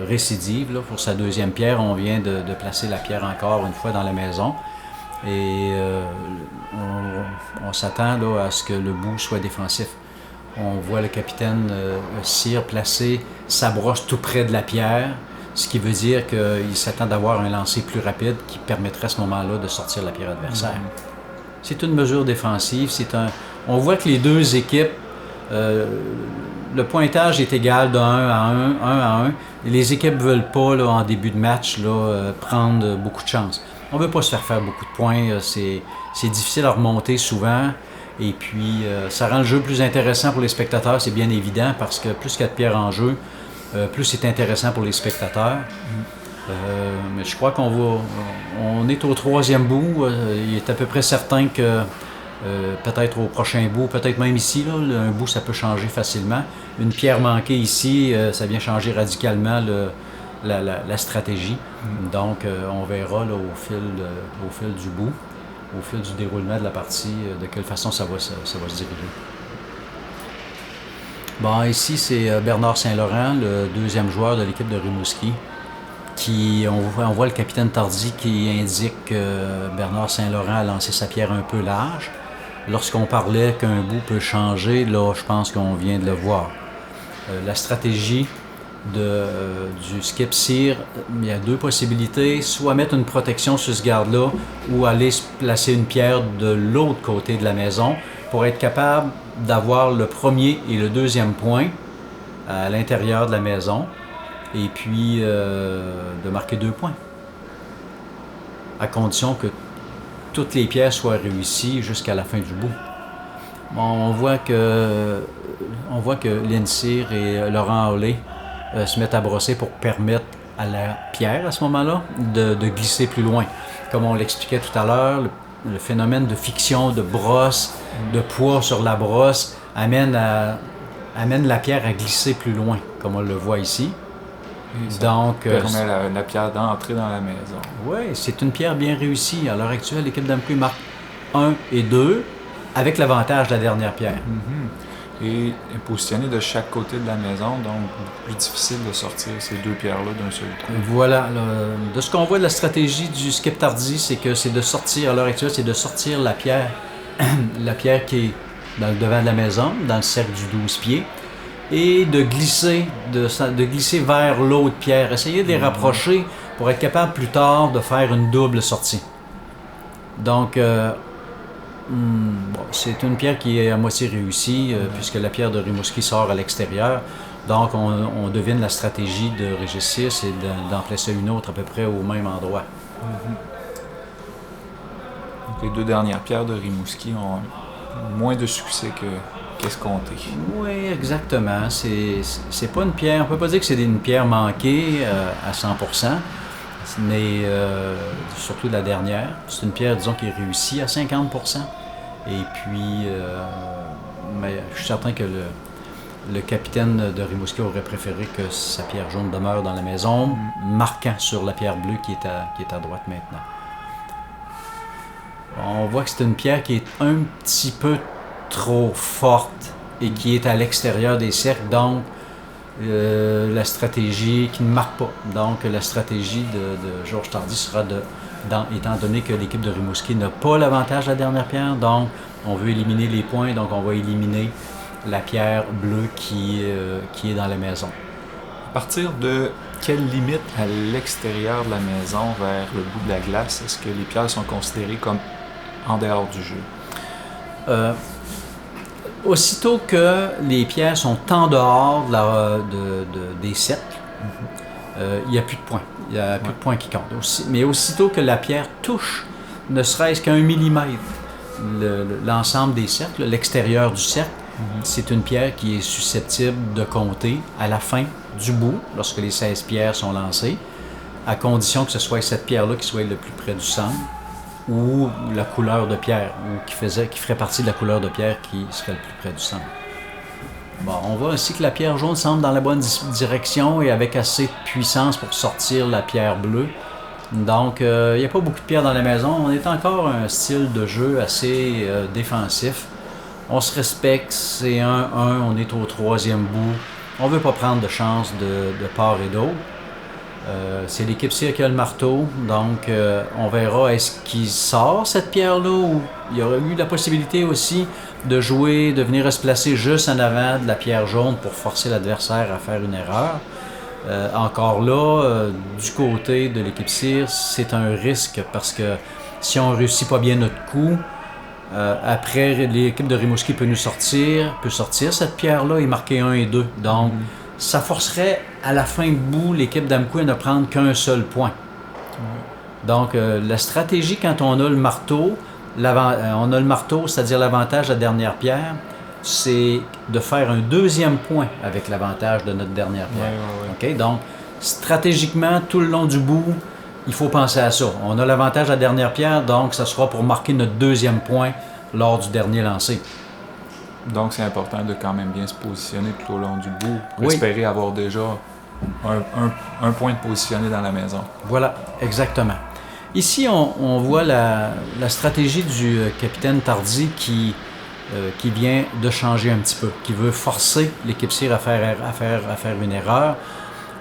récidive là, pour sa deuxième pierre. On vient de placer la pierre encore une fois dans la maison. Et on s'attend là, à ce que le bout soit défensif. On voit le capitaine Cyr placer sa brosse tout près de la pierre, ce qui veut dire qu'il s'attend d'avoir un lancer plus rapide qui permettrait à ce moment-là de sortir la pierre adversaire. C'est une mesure défensive. On voit que les deux équipes, le pointage est égal de 1 à 1. Les équipes ne veulent pas, là, en début de match, là, prendre beaucoup de chance. On ne veut pas se faire beaucoup de points. C'est difficile à remonter souvent. Et puis, ça rend le jeu plus intéressant pour les spectateurs, c'est bien évident, parce que plus il y a de pierres en jeu, plus c'est intéressant pour les spectateurs. Mais je crois on est au 3e bout. Il est à peu près certain que peut-être au prochain bout, peut-être même ici, là, un bout, ça peut changer facilement. Une pierre manquée ici, ça vient changer radicalement la stratégie. Donc, on verra là, au fil du bout, au fil du déroulement de la partie, de quelle façon ça va se diriger. Bon, ici, c'est Bernard Saint-Laurent, le 2e joueur de l'équipe de Rimouski. On voit le capitaine Tardy qui indique que Bernard Saint-Laurent a lancé sa pierre un peu large. Lorsqu'on parlait qu'un bout peut changer, là, je pense qu'on vient de le voir. La stratégie du skip sear, il y a 2 possibilités. Soit mettre une protection sur ce garde-là ou aller placer une pierre de l'autre côté de la maison pour être capable d'avoir le premier et le 2e point à l'intérieur de la maison. Et puis de marquer 2 points. À condition que toutes les pierres soient réussies jusqu'à la fin du bout. Bon, on voit que Lindsay et Laurent Hawley se mettent à brosser pour permettre à la pierre, à ce moment-là, de glisser plus loin. Comme on l'expliquait tout à l'heure, le phénomène de fiction, de brosse, de poids sur la brosse, amène la pierre à glisser plus loin, comme on le voit ici. Donc, permet la pierre d'entrer dans la maison. Oui, c'est une pierre bien réussie. À l'heure actuelle, l'équipe d'Amqui marque 1 et 2 avec l'avantage de la dernière pierre. Et est positionné de chaque côté de la maison, donc plus difficile de sortir ces 2 pierres-là d'un seul coup. Voilà. De ce qu'on voit de la stratégie du skip Tardy, c'est que c'est de sortir, à l'heure actuelle, c'est de sortir la pierre, la pierre qui est dans le devant de la maison, dans le cercle du 12 pieds, et de glisser vers l'autre pierre. Essayer de les rapprocher pour être capable plus tard de faire une double sortie. Donc, c'est une pierre qui est à moitié réussie, puisque la pierre de Rimouski sort à l'extérieur. Donc, on devine la stratégie de Régis 6 et d'en placer une autre à peu près au même endroit. Donc, les 2 dernières pierres de Rimouski ont moins de succès qu'escompté. Oui, exactement. C'est pas une pierre, on peut pas dire que c'est une pierre manquée à 100%, mais surtout la dernière. C'est une pierre, disons, qui est réussie à 50%. Et puis, mais je suis certain que le capitaine de Rimouski aurait préféré que sa pierre jaune demeure dans la maison, marquant sur la pierre bleue qui est à droite maintenant. On voit que c'est une pierre qui est un petit peu trop forte et qui est à l'extérieur des cercles, donc la stratégie qui ne marque pas. Donc la stratégie de Georges Tardy sera étant donné que l'équipe de Rimouski n'a pas l'avantage de la dernière pierre, donc on veut éliminer les points, donc on va éliminer la pierre bleue qui est dans la maison. À partir de quelle limite à l'extérieur de la maison vers le bout de la glace est-ce que les pierres sont considérées comme en dehors du jeu? Aussitôt que les pierres sont en dehors des cercles, il n'y a plus de points. Il n'y a plus de points qui comptent. Mais aussitôt que la pierre touche, ne serait-ce qu'un millimètre, l'ensemble des cercles, l'extérieur du cercle, c'est une pierre qui est susceptible de compter à la fin du bout, lorsque les 16 pierres sont lancées, à condition que ce soit cette pierre-là qui soit le plus près du centre, ou la couleur de pierre, ou qui ferait partie de la couleur de pierre qui serait le plus près du centre. Bon, on voit aussi que la pierre jaune semble dans la bonne direction et avec assez de puissance pour sortir la pierre bleue. Donc, il n'y a pas beaucoup de pierres dans la maison. On est encore un style de jeu assez défensif. On se respecte, c'est 1-1, on est au 3e bout. On ne veut pas prendre de chance de part et d'autre. C'est l'équipe CIR qui a le marteau, donc on verra est-ce qu'il sort cette pierre-là ou il y aurait eu la possibilité aussi de jouer, de venir se placer juste en avant de la pierre jaune pour forcer l'adversaire à faire une erreur. Encore là, du côté de l'équipe Cyr, c'est un risque parce que si on ne réussit pas bien notre coup, après l'équipe de Rimouski peut sortir cette pierre-là et marquer 1 et 2. Donc, ça forcerait à la fin de bout l'équipe d'Amkoui à ne prendre qu'un seul point. Donc, la stratégie quand on a le marteau, c'est-à-dire l'avantage de la dernière pierre, c'est de faire un deuxième point avec l'avantage de notre dernière pierre. Okay? Donc, stratégiquement, tout le long du bout, il faut penser à ça. On a l'avantage de la dernière pierre, donc ça sera pour marquer notre deuxième point lors du dernier lancer. Donc, c'est important de quand même bien se positionner tout au long du bout pour espérer avoir déjà un point de positionné dans la maison. Voilà, exactement. Ici, on voit la stratégie du capitaine Tardy qui vient de changer un petit peu, qui veut forcer l'équipe Cyr à faire une erreur.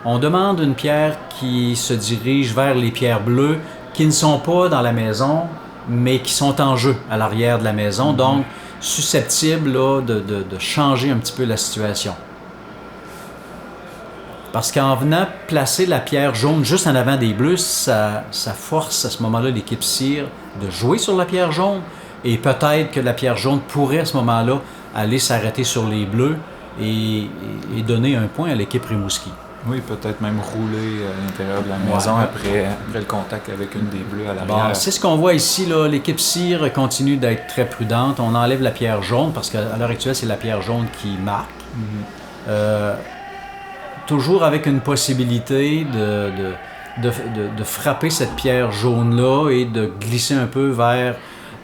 On demande une pierre qui se dirige vers les pierres bleues qui ne sont pas dans la maison, mais qui sont en jeu à l'arrière de la maison, donc susceptibles là, de changer un petit peu la situation. Parce qu'en venant placer la pierre jaune juste en avant des bleus, ça force à ce moment-là l'équipe Cyr de jouer sur la pierre jaune. Et peut-être que la pierre jaune pourrait à ce moment-là aller s'arrêter sur les bleus et donner un point à l'équipe Rimouski. Oui, peut-être même rouler à l'intérieur de la maison après le contact avec une des bleus à l'arrière. Bon, c'est ce qu'on voit ici. Là. L'équipe Cyr continue d'être très prudente. On enlève la pierre jaune parce qu'à l'heure actuelle, c'est la pierre jaune qui marque. Toujours avec une possibilité de frapper cette pierre jaune-là et de glisser un peu vers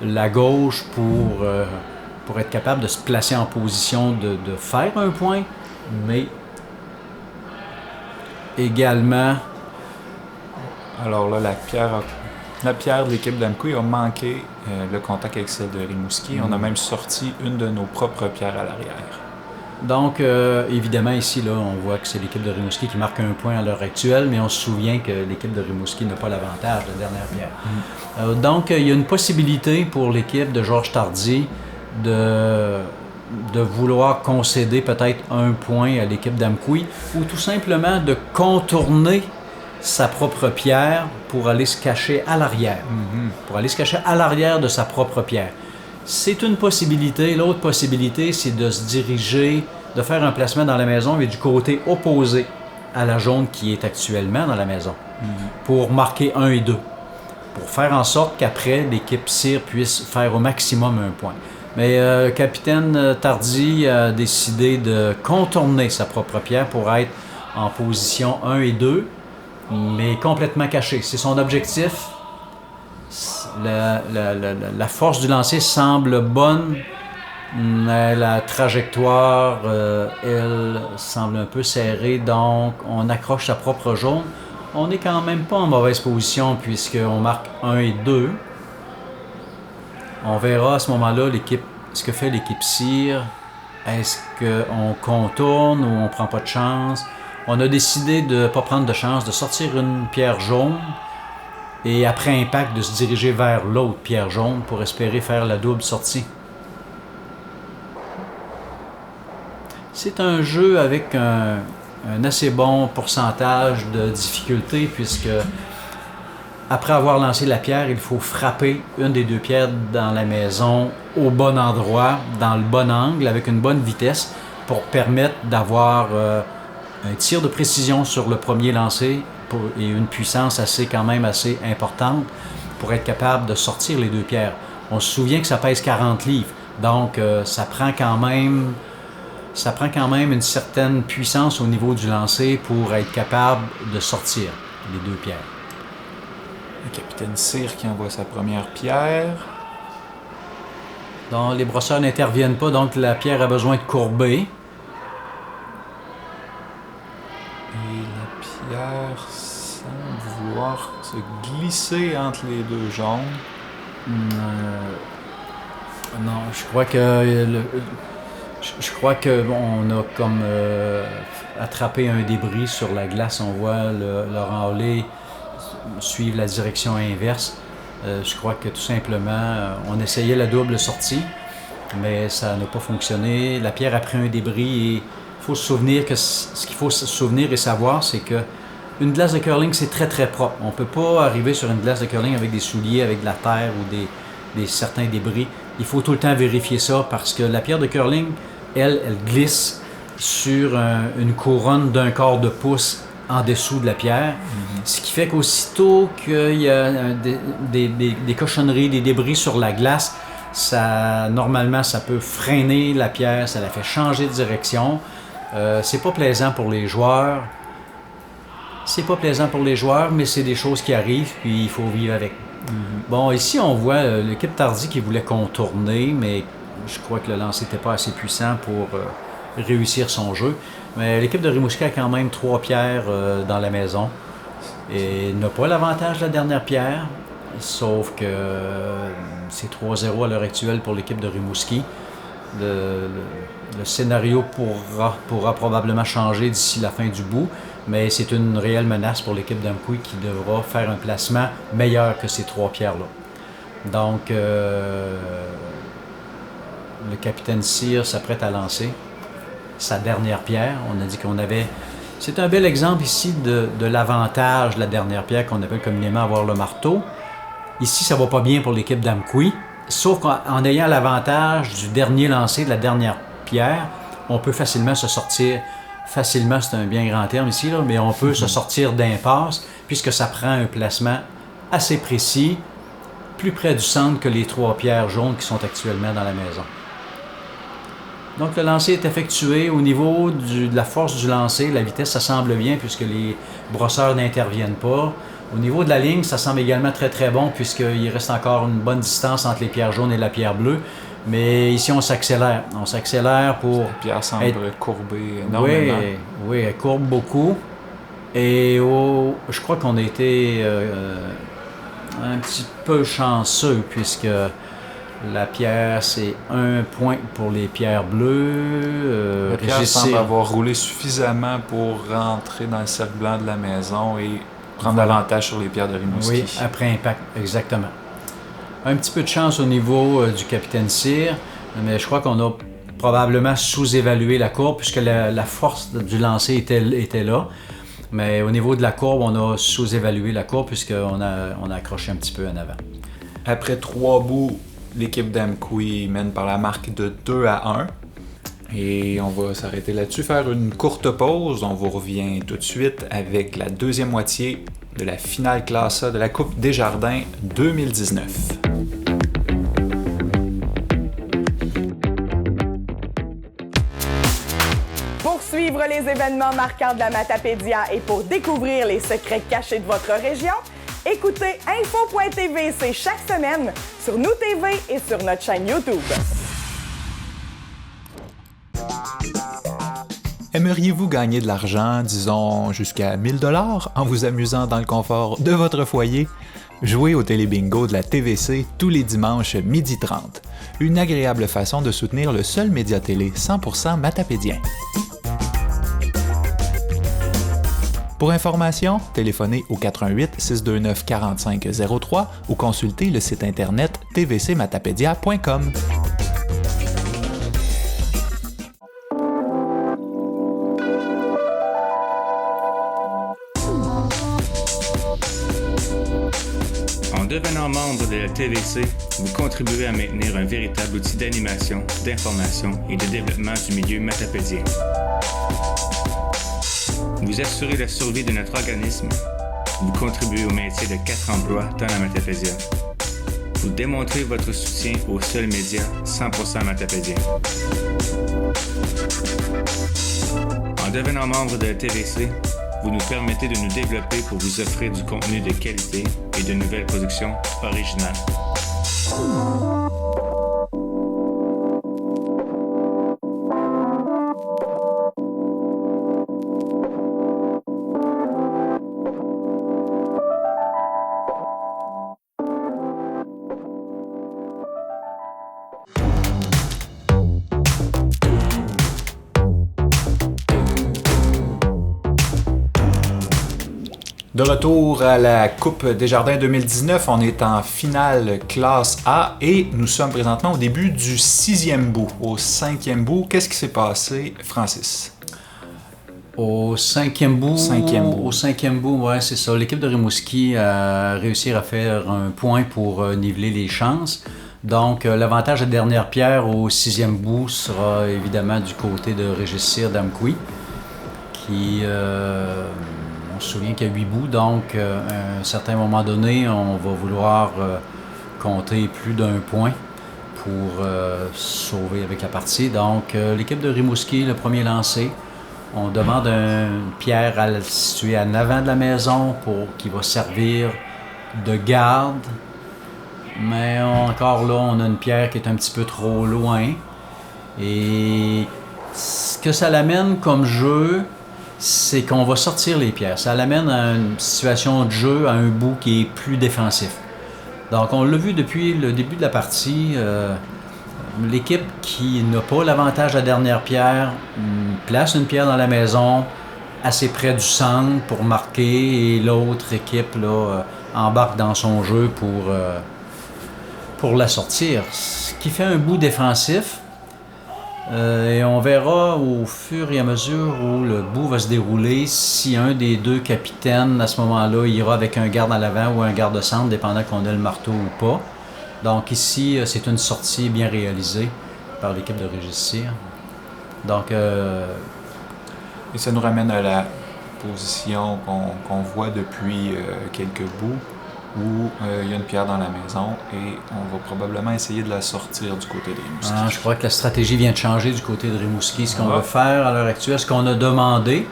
la gauche pour être capable de se placer en position de faire un point, mais également... Alors là, la pierre de l'équipe d'Amkoui a manqué le contact avec celle de Rimouski. On a même sorti une de nos propres pierres à l'arrière. Donc, évidemment, ici, là, on voit que c'est l'équipe de Rimouski qui marque un point à l'heure actuelle, mais on se souvient que l'équipe de Rimouski n'a pas l'avantage de la dernière pierre. Donc, il y a une possibilité pour l'équipe de Georges Tardy de vouloir concéder peut-être un point à l'équipe d'Amkoui ou tout simplement de contourner sa propre pierre pour aller se cacher à l'arrière. Pour aller se cacher à l'arrière de sa propre pierre. C'est une possibilité. L'autre possibilité, c'est de se diriger, de faire un placement dans la maison, mais du côté opposé à la jaune qui est actuellement dans la maison, pour marquer 1 et 2, pour faire en sorte qu'après, l'équipe Cyr puisse faire au maximum un point. Mais capitaine Tardy a décidé de contourner sa propre pierre pour être en position 1 et 2, mais complètement caché. C'est son objectif. La force du lancer semble bonne, mais la trajectoire, elle, semble un peu serrée, donc on accroche sa propre jaune. On n'est quand même pas en mauvaise position puisqu'on marque 1 et 2. On verra à ce moment-là ce que fait l'équipe Cyr. Est-ce qu'on contourne ou on ne prend pas de chance? On a décidé de ne pas prendre de chance, de sortir une pierre jaune et après impact de se diriger vers l'autre pierre jaune pour espérer faire la double sortie. C'est un jeu avec un assez bon pourcentage de difficulté puisque après avoir lancé la pierre, il faut frapper une des deux pierres dans la maison au bon endroit, dans le bon angle, avec une bonne vitesse pour permettre d'avoir un tir de précision sur le premier lancé et une puissance quand même assez importante pour être capable de sortir les deux pierres. On se souvient que ça pèse 40 livres, donc ça prend quand même une certaine puissance au niveau du lancer pour être capable de sortir les deux pierres. Le capitaine Cyr qui envoie sa première pierre. Donc les brosseurs n'interviennent pas, donc la pierre a besoin de courber. Et la pierre semble vouloir se glisser entre les deux jaunes. Non, je crois que on a comme attrapé un débris sur la glace. On voit Laurent Hollé suivre la direction inverse. Je crois que tout simplement, on essayait la double sortie, mais ça n'a pas fonctionné. La pierre a pris un débris et il faut se souvenir ce qu'il faut se souvenir et savoir, c'est que une glace de curling, c'est très très propre. On ne peut pas arriver sur une glace de curling avec des souliers, avec de la terre ou certains débris. Il faut tout le temps vérifier ça parce que la pierre de curling, elle glisse sur une couronne d'un quart de pouce en dessous de la pierre. Ce qui fait qu'aussitôt qu'il y a des cochonneries, des débris sur la glace, normalement, ça peut freiner la pierre, ça la fait changer de direction. C'est pas plaisant pour les joueurs. C'est pas plaisant pour les joueurs, mais c'est des choses qui arrivent, puis il faut vivre avec. Bon, ici, on voit l'équipe Tardy qui voulait contourner, mais je crois que le lancer n'était pas assez puissant pour réussir son jeu. Mais l'équipe de Rimouski a quand même 3 pierres dans la maison et n'a pas l'avantage de la dernière pierre, sauf que c'est 3-0 à l'heure actuelle pour l'équipe de Rimouski. Le scénario pourra probablement changer d'ici la fin du bout, mais c'est une réelle menace pour l'équipe d'Amqui qui devra faire un placement meilleur que ces 3 pierres-là. Donc, le capitaine Cyr s'apprête à lancer sa dernière pierre. On a dit qu'on avait... C'est un bel exemple ici de l'avantage de la dernière pierre qu'on appelle communément avoir le marteau. Ici, ça va pas bien pour l'équipe d'Amqui, sauf qu'en ayant l'avantage du dernier lancer, de la dernière pierre, on peut facilement se sortir. Facilement, c'est un bien grand terme ici, là, mais on peut se sortir d'impasse puisque ça prend un placement assez précis, plus près du centre que les 3 pierres jaunes qui sont actuellement dans la maison. Donc le lancer est effectué. Au niveau de la force du lancer, la vitesse, ça semble bien puisque les brosseurs n'interviennent pas. Au niveau de la ligne, ça semble également très très bon puisqu'il reste encore une bonne distance entre les pierres jaunes et la pierre bleue. Mais ici, on s'accélère. On s'accélère pour... La pierre semble courber énormément. Oui, elle courbe beaucoup. Et je crois qu'on a été un petit peu chanceux puisque la pierre, c'est 1 point pour les pierres bleues. La pierre semble avoir roulé suffisamment pour rentrer dans le cercle blanc de la maison et prendre l'avantage sur les pierres de Rimouski. Oui, après impact, exactement. Un petit peu de chance au niveau du capitaine Cyr, mais je crois qu'on a probablement sous-évalué la courbe puisque la force du lancer était là. Mais au niveau de la courbe, on a sous-évalué la courbe puisqu'on a accroché un petit peu en avant. Après 3 bouts, l'équipe d'Amqui mène par la marque de 2-1. Et on va s'arrêter là-dessus, faire une courte pause. On vous revient tout de suite avec la deuxième moitié de la finale classe A de la Coupe Desjardins 2019. Pour suivre les événements marquants de la Matapédia et pour découvrir les secrets cachés de votre région, écoutez Info.tv, c'est chaque semaine sur Nous TV et sur notre chaîne YouTube. Aimeriez-vous gagner de l'argent, disons jusqu'à 1000 $, en vous amusant dans le confort de votre foyer? Jouez au Télébingo de la TVC tous les dimanches 12h30. Une agréable façon de soutenir le seul média télé 100% matapédien. Pour information, téléphonez au 88 629 4503 ou consultez le site internet tvcmatapedia.com. En devenant membre de la TVC, vous contribuez à maintenir un véritable outil d'animation, d'information et de développement du milieu matapédien. Vous assurez la survie de notre organisme. Vous contribuez au maintien de 4 emplois dans la Matapédia. Vous démontrez votre soutien au seul média 100% matapédien. En devenant membre de la TVC, vous nous permettez de nous développer pour vous offrir du contenu de qualité et de nouvelles productions originales. De retour à la Coupe Desjardins 2019, on est en finale classe A et nous sommes présentement au début du 6e bout. Au 5e bout, qu'est-ce qui s'est passé, Francis? Au cinquième bout, ouais, c'est ça. L'équipe de Rimouski a réussi à faire un point pour niveler les chances. Donc, l'avantage de dernière pierre au sixième bout sera évidemment du côté de Régis Cyr d'Amqui, qui, on se souvient qu'il y a 8 bouts, donc à un certain moment donné, on va vouloir compter plus d'un point pour sauver avec la partie. Donc, l'équipe de Rimouski, le premier lancé, on demande une pierre à situer en avant de la maison qui va servir de garde. Mais encore là, on a une pierre qui est un petit peu trop loin. Et ce que ça l'amène comme jeu, c'est qu'on va sortir les pierres. Ça l'amène à une situation de jeu, à un bout qui est plus défensif. Donc on l'a vu depuis le début de la partie, l'équipe qui n'a pas l'avantage de la dernière pierre place une pierre dans la maison assez près du centre pour marquer et l'autre équipe là, embarque dans son jeu pour la sortir. Ce qui fait un bout défensif. Et on verra au fur et à mesure où le bout va se dérouler si un des deux capitaines à ce moment-là ira avec un garde à l'avant ou un garde de centre, dépendant qu'on ait le marteau ou pas. Donc ici, c'est une sortie bien réalisée par l'équipe de Régis Cyr. Donc, et ça nous ramène à la position qu'on voit depuis quelques bouts, où il y a une pierre dans la maison et on va probablement essayer de la sortir du côté de Rimouski. Je crois que la stratégie vient de changer du côté de Rimouski. Ce qu'on va faire à l'heure actuelle, ce qu'on a demandé,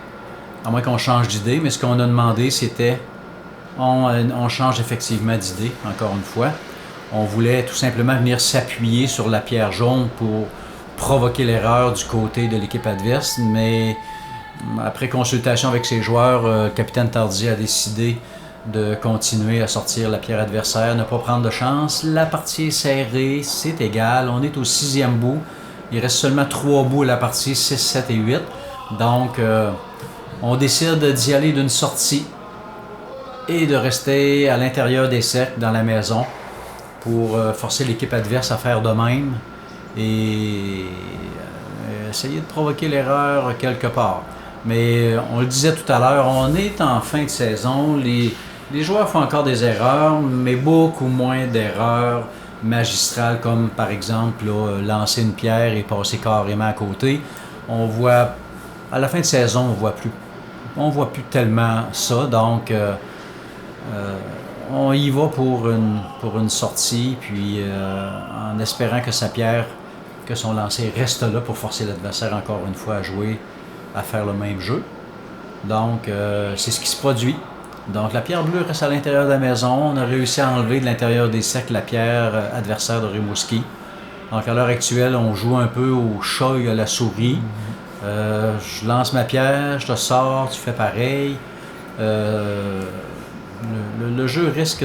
à moins qu'on change d'idée, mais ce qu'on a demandé, c'était on change effectivement d'idée, encore une fois. On voulait tout simplement venir s'appuyer sur la pierre jaune pour provoquer l'erreur du côté de l'équipe adverse, mais après consultation avec ses joueurs, le capitaine Tardy a décidé de continuer à sortir la pierre adversaire, ne pas prendre de chance. La partie est serrée, c'est égal. On est au sixième bout. Il reste seulement 3 bouts à la partie, 6, 7 et 8. Donc, on décide d'y aller d'une sortie et de rester à l'intérieur des cercles dans la maison pour forcer l'équipe adverse à faire de même et essayer de provoquer l'erreur quelque part. Mais on le disait tout à l'heure, on est en fin de saison. Les joueurs font encore des erreurs, mais beaucoup moins d'erreurs magistrales, comme par exemple là, lancer une pierre et passer carrément à côté. On voit, à la fin de saison, on voit plus tellement ça. Donc, on y va pour une sortie, puis en espérant que sa pierre, que son lancer reste là pour forcer l'adversaire encore une fois à jouer, à faire le même jeu. Donc, c'est ce qui se produit. Donc, la pierre bleue reste à l'intérieur de la maison. On a réussi à enlever de l'intérieur des cercles la pierre adversaire de Rimouski. Donc, à l'heure actuelle, on joue un peu au chat et à la souris. Je lance ma pierre, je te sors, tu fais pareil. Le jeu risque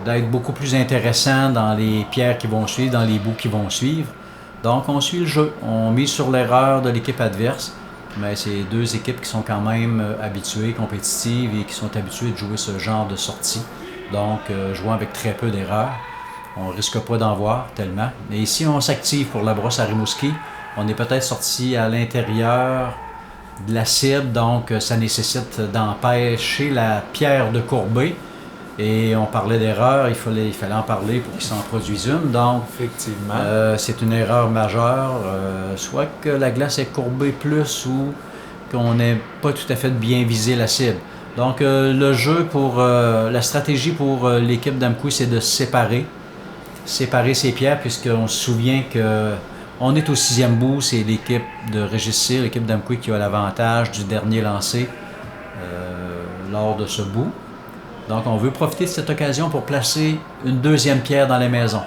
d'être beaucoup plus intéressant dans les pierres qui vont suivre, dans les bouts qui vont suivre. Donc, on suit le jeu. On mise sur l'erreur de l'équipe adverse. Mais c'est deux équipes qui sont quand même habituées, compétitives et qui sont habituées de jouer ce genre de sortie. Donc, jouant avec très peu d'erreurs, on ne risque pas d'en voir tellement. Mais ici, on s'active pour la brosse à Rimouski. On est peut-être sorti à l'intérieur de la cible, donc ça nécessite d'empêcher la pierre de courber. Et on parlait d'erreur, il fallait en parler pour qu'il s'en produise une. Donc, effectivement, c'est une erreur majeure, soit que la glace est courbée plus ou qu'on n'ait pas tout à fait bien visé la cible. Donc, le jeu la stratégie pour l'équipe d'Amqui, c'est de séparer ses pierres, puisqu'on se souvient qu'on est au sixième bout, c'est l'équipe de Régis Cyr, l'équipe d'Amqui qui a l'avantage du dernier lancé lors de ce bout. Donc, on veut profiter de cette occasion pour placer une deuxième pierre dans la maison.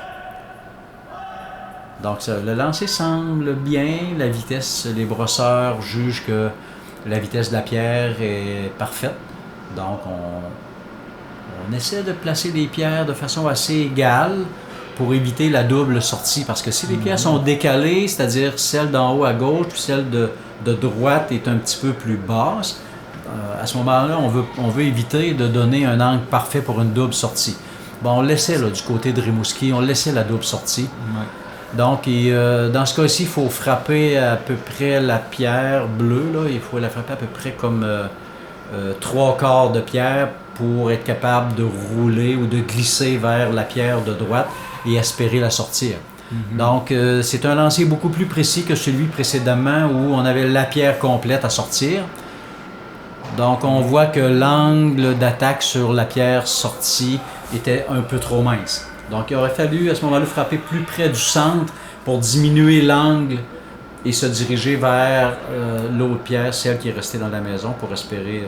Donc, le lancer semble bien. La vitesse, les brosseurs jugent que la vitesse de la pierre est parfaite. Donc, on essaie de placer les pierres de façon assez égale pour éviter la double sortie. Parce que si les pierres sont décalées, c'est-à-dire celle d'en haut à gauche puis celle de droite est un petit peu plus basse, à ce moment-là, on veut éviter de donner un angle parfait pour une double sortie. Bon, on laissait là, du côté de Rimouski, on laissait la double sortie. Ouais. Donc, dans ce cas-ci, il faut frapper à peu près la pierre bleue. Là. Il faut la frapper à peu près comme 3/4 de pierre pour être capable de rouler ou de glisser vers la pierre de droite et espérer la sortir. Donc, c'est un lancer beaucoup plus précis que celui précédemment où on avait la pierre complète à sortir. Donc, on voit que l'angle d'attaque sur la pierre sortie était un peu trop mince. Donc, il aurait fallu à ce moment-là frapper plus près du centre pour diminuer l'angle et se diriger vers l'autre pierre, celle qui est restée dans la maison, pour espérer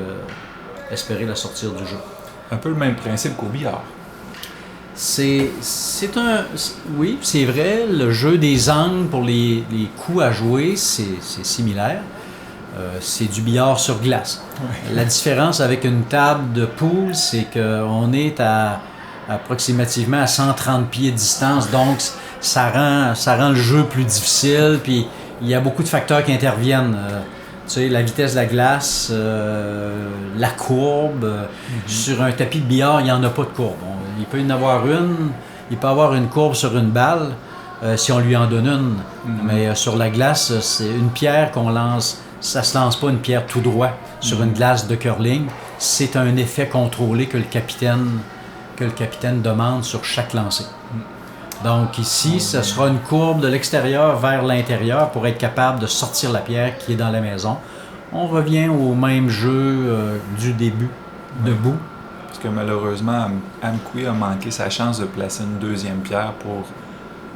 la sortir du jeu. Un peu le même principe qu'au billard. Oui, c'est vrai, le jeu des angles pour les coups à jouer, c'est similaire. C'est du billard sur glace. Ouais. La différence avec une table de poule, c'est qu'on est approximativement à 130 pieds de distance, donc ça rend le jeu plus difficile, puis il y a beaucoup de facteurs qui interviennent. Tu sais, la vitesse de la glace, la courbe. Sur un tapis de billard, il n'y en a pas de courbe. Il peut y en avoir une, il peut avoir une courbe sur une balle si on lui en donne une. Mais sur la glace, c'est une pierre qu'on lance. Ça ne se lance pas une pierre tout droit sur une glace de curling. C'est un effet contrôlé que le capitaine demande sur chaque lancer. Donc ici, ce sera une courbe de l'extérieur vers l'intérieur pour être capable de sortir la pierre qui est dans la maison. On revient au même jeu du début, debout. Parce que malheureusement, Amkoui a manqué sa chance de placer une deuxième pierre pour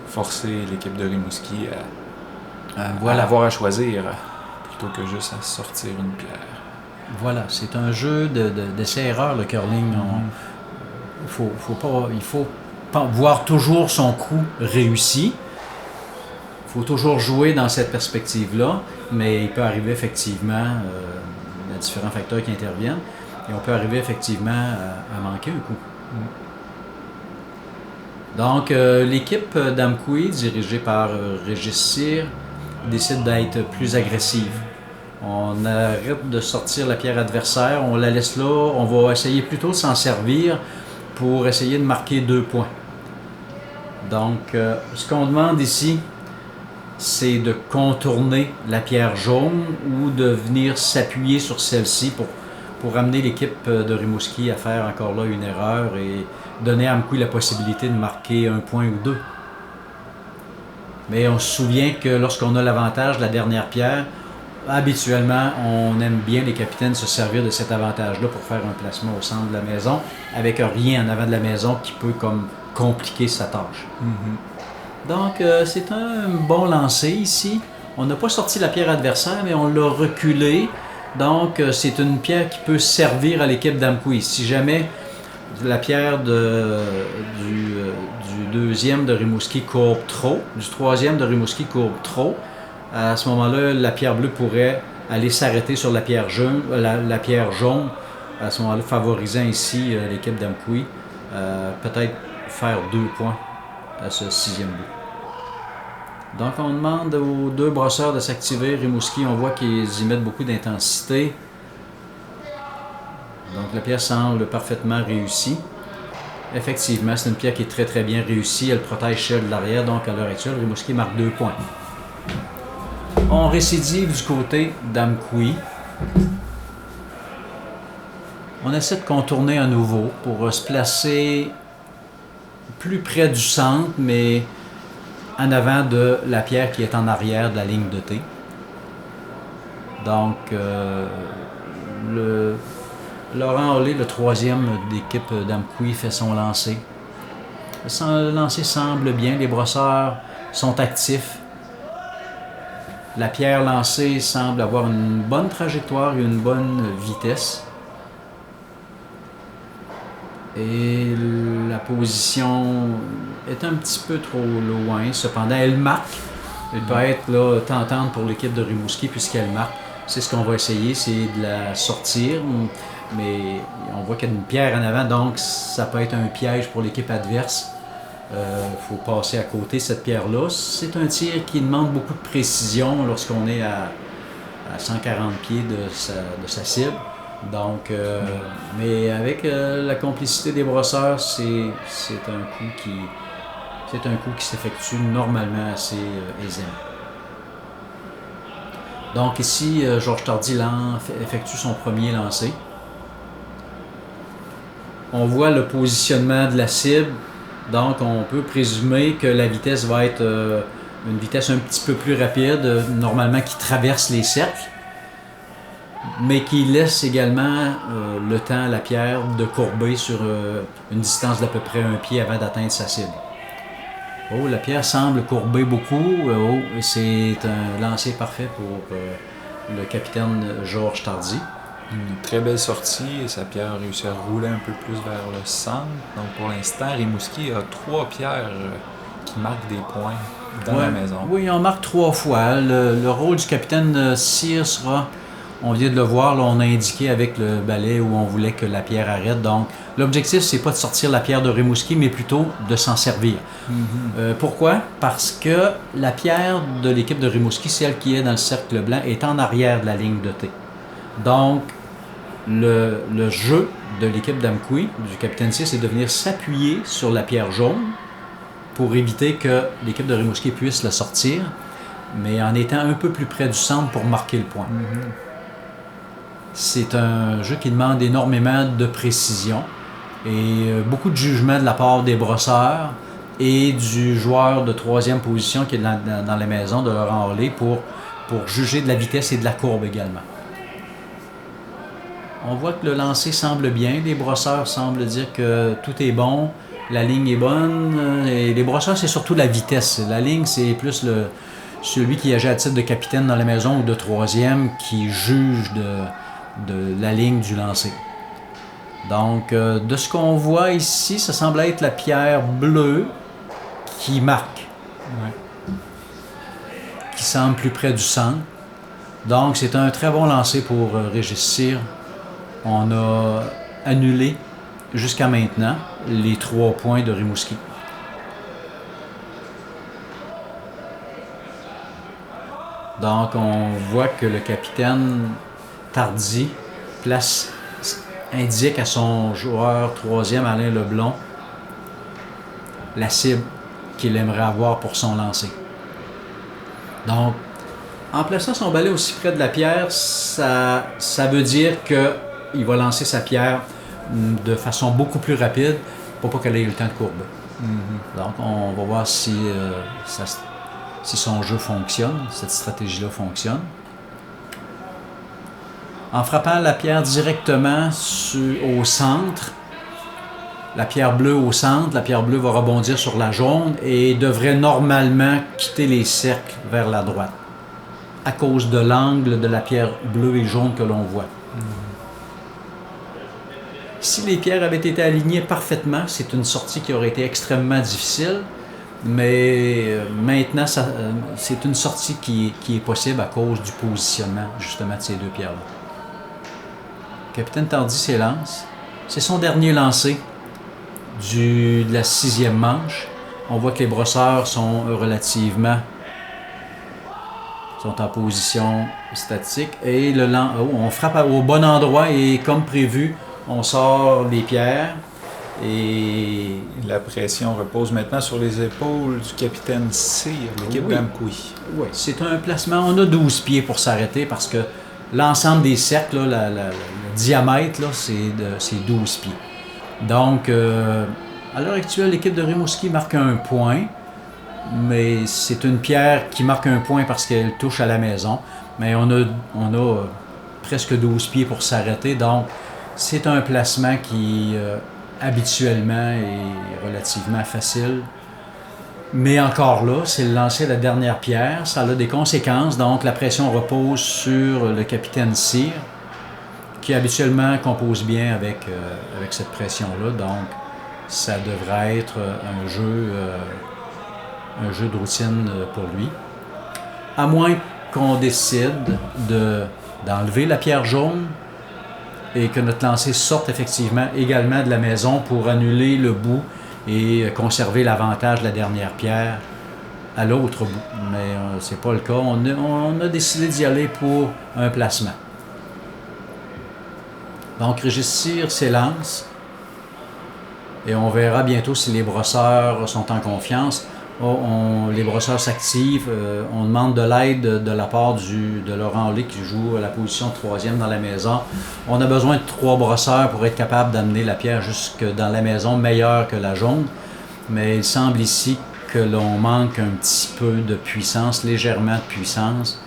forcer l'équipe de Rimouski à avoir à choisir plutôt que juste à sortir une pierre. Voilà, c'est un jeu d'essai-erreur, le curling. Il faut voir toujours son coup réussi. Il faut toujours jouer dans cette perspective-là, mais il peut arriver effectivement, il y a différents facteurs qui interviennent, et on peut arriver effectivement à manquer un coup. Donc, l'équipe d'Amkoui, dirigée par Régis Cyr, décide d'être plus agressive. On arrête de sortir la pierre adversaire, on la laisse là, on va essayer plutôt de s'en servir pour essayer de marquer 2 points. Donc, ce qu'on demande ici, c'est de contourner la pierre jaune ou de venir s'appuyer sur celle-ci pour amener l'équipe de Rimouski à faire encore là une erreur et donner à Amkoui la possibilité de marquer 1 point ou 2. Mais on se souvient que lorsqu'on a l'avantage de la dernière pierre, habituellement, on aime bien les capitaines se servir de cet avantage-là pour faire un placement au centre de la maison, avec rien en avant de la maison qui peut comme compliquer sa tâche. Donc, c'est un bon lancer ici. On n'a pas sorti la pierre adversaire, mais on l'a reculée. Donc, c'est une pierre qui peut servir à l'équipe d'Amkoui. Si jamais la pierre du deuxième de Rimouski courbe trop, du troisième de Rimouski courbe trop, à ce moment-là, la pierre bleue pourrait aller s'arrêter sur la pierre jaune, à ce moment-là, favorisant ici l'équipe d'Amkoui, peut-être faire 2 points à ce 6e but. Donc, on demande aux 2 brosseurs de s'activer. Rimouski, on voit qu'ils y mettent beaucoup d'intensité. Donc, la pierre semble parfaitement réussie. Effectivement, c'est une pierre qui est très très bien réussie. Elle protège celle de l'arrière. Donc, à l'heure actuelle, Rimouski marque 2 points. On récidive du côté d'Amkoui. On essaie de contourner à nouveau pour se placer plus près du centre, mais en avant de la pierre qui est en arrière de la ligne de T. Donc, Laurent Hollé, le 3e d'équipe d'Amkoui, fait son lancer. Le lancer semble bien, les brosseurs sont actifs. La pierre lancée semble avoir une bonne trajectoire et une bonne vitesse. Et la position est un petit peu trop loin. Cependant, elle marque. Elle peut être là, tentante pour l'équipe de Rimouski puisqu'elle marque. C'est ce qu'on va essayer, c'est de la sortir. Mais on voit qu'il y a une pierre en avant, donc ça peut être un piège pour l'équipe adverse. Faut passer à côté de cette pierre-là. C'est un tir qui demande beaucoup de précision lorsqu'on est à 140 pieds de sa cible. Donc, mais avec la complicité des brosseurs, c'est un coup C'est un coup qui s'effectue normalement assez aisément. Donc ici, Georges Tardy effectue son premier lancer. On voit le positionnement de la cible, donc on peut présumer que la vitesse va être une vitesse un petit peu plus rapide, normalement qui traverse les cercles, mais qui laisse également le temps à la pierre de courber sur une distance d'à peu près 1 pied avant d'atteindre sa cible. Oh, la pierre semble courber beaucoup. C'est un lancer parfait pour le capitaine Georges Tardy. Une très belle sortie et sa pierre a réussi à rouler un peu plus vers le centre. Donc pour l'instant, Rimouski a 3 pierres qui marquent des points dans la maison. Oui, on marque 3 fois. Le rôle du capitaine Cyr sera, on vient de le voir, là, on a indiqué avec le balai où on voulait que la pierre arrête. Donc l'objectif, c'est pas de sortir la pierre de Rimouski, mais plutôt de s'en servir. Pourquoi? Parce que la pierre de l'équipe de Rimouski, celle qui est dans le cercle blanc, est en arrière de la ligne de T. Donc, le jeu de l'équipe d'Amqui, du capitaine Cyr, c'est de venir s'appuyer sur la pierre jaune pour éviter que l'équipe de Rimouski puisse la sortir, mais en étant un peu plus près du centre pour marquer le point. C'est un jeu qui demande énormément de précision et beaucoup de jugement de la part des brosseurs et du joueur de 3e position qui est dans la maison de Laurent Orlé pour juger de la vitesse et de la courbe également. On voit que le lancer semble bien, les brosseurs semblent dire que tout est bon, la ligne est bonne, et les brosseurs c'est surtout la vitesse. La ligne c'est plus celui qui agit à titre de capitaine dans la maison ou de 3e qui juge de la ligne du lancer. Donc de ce qu'on voit ici, ça semble être la pierre bleue qui marque, qui semble plus près du centre. Donc c'est un très bon lancer pour Régis Cyr. On a annulé jusqu'à maintenant les 3 points de Rimouski. Donc on voit que le capitaine Tardy indique à son joueur 3e, Alain Leblond, la cible qu'il aimerait avoir pour son lancer. Donc, en plaçant son balai aussi près de la pierre, ça veut dire qu'il va lancer sa pierre de façon beaucoup plus rapide pour pas qu'elle ait eu le temps de courber. Donc, on va voir si son jeu fonctionne, cette stratégie-là fonctionne. En frappant la pierre directement au centre, la pierre bleue au centre, la pierre bleue va rebondir sur la jaune et devrait normalement quitter les cercles vers la droite à cause de l'angle de la pierre bleue et jaune que l'on voit. Si les pierres avaient été alignées parfaitement, c'est une sortie qui aurait été extrêmement difficile, mais maintenant, c'est une sortie qui est possible à cause du positionnement justement de ces 2 pierres-là. Capitaine Tardy s'élance. C'est son dernier lancer de la 6e manche. On voit que les brosseurs sont en position statique et on frappe au bon endroit et comme prévu, on sort les pierres et la pression repose maintenant sur les épaules du capitaine Cyr, l'équipe d'Amqui. Oui, c'est un placement. On a 12 pieds pour s'arrêter parce que l'ensemble des cercles, là, le diamètre, là, c'est 12 pieds. Donc, à l'heure actuelle, l'équipe de Rimouski marque un point, mais c'est une pierre qui marque un point parce qu'elle touche à la maison. Mais on a presque 12 pieds pour s'arrêter, donc c'est un placement qui, habituellement, est relativement facile. Mais encore là, c'est le lancer de la dernière pierre, ça a des conséquences, donc la pression repose sur le capitaine Cyr, qui habituellement compose bien avec cette pression-là, donc ça devrait être un jeu de routine pour lui. À moins qu'on décide d'enlever la pierre jaune et que notre lancer sorte effectivement également de la maison pour annuler le bout et conserver l'avantage de la dernière pierre à l'autre bout. Mais c'est pas le cas. On a décidé d'y aller pour un placement. Donc Régis Cyr s'élance. Et on verra bientôt si les brosseurs sont en confiance. Les brosseurs s'activent. On demande de l'aide de la part de Laurent Olé qui joue à la position de 3e dans la maison. On a besoin de 3 brosseurs pour être capable d'amener la pierre jusque dans la maison, meilleure que la jaune. Mais il semble ici que l'on manque un petit peu de puissance, légèrement de puissance.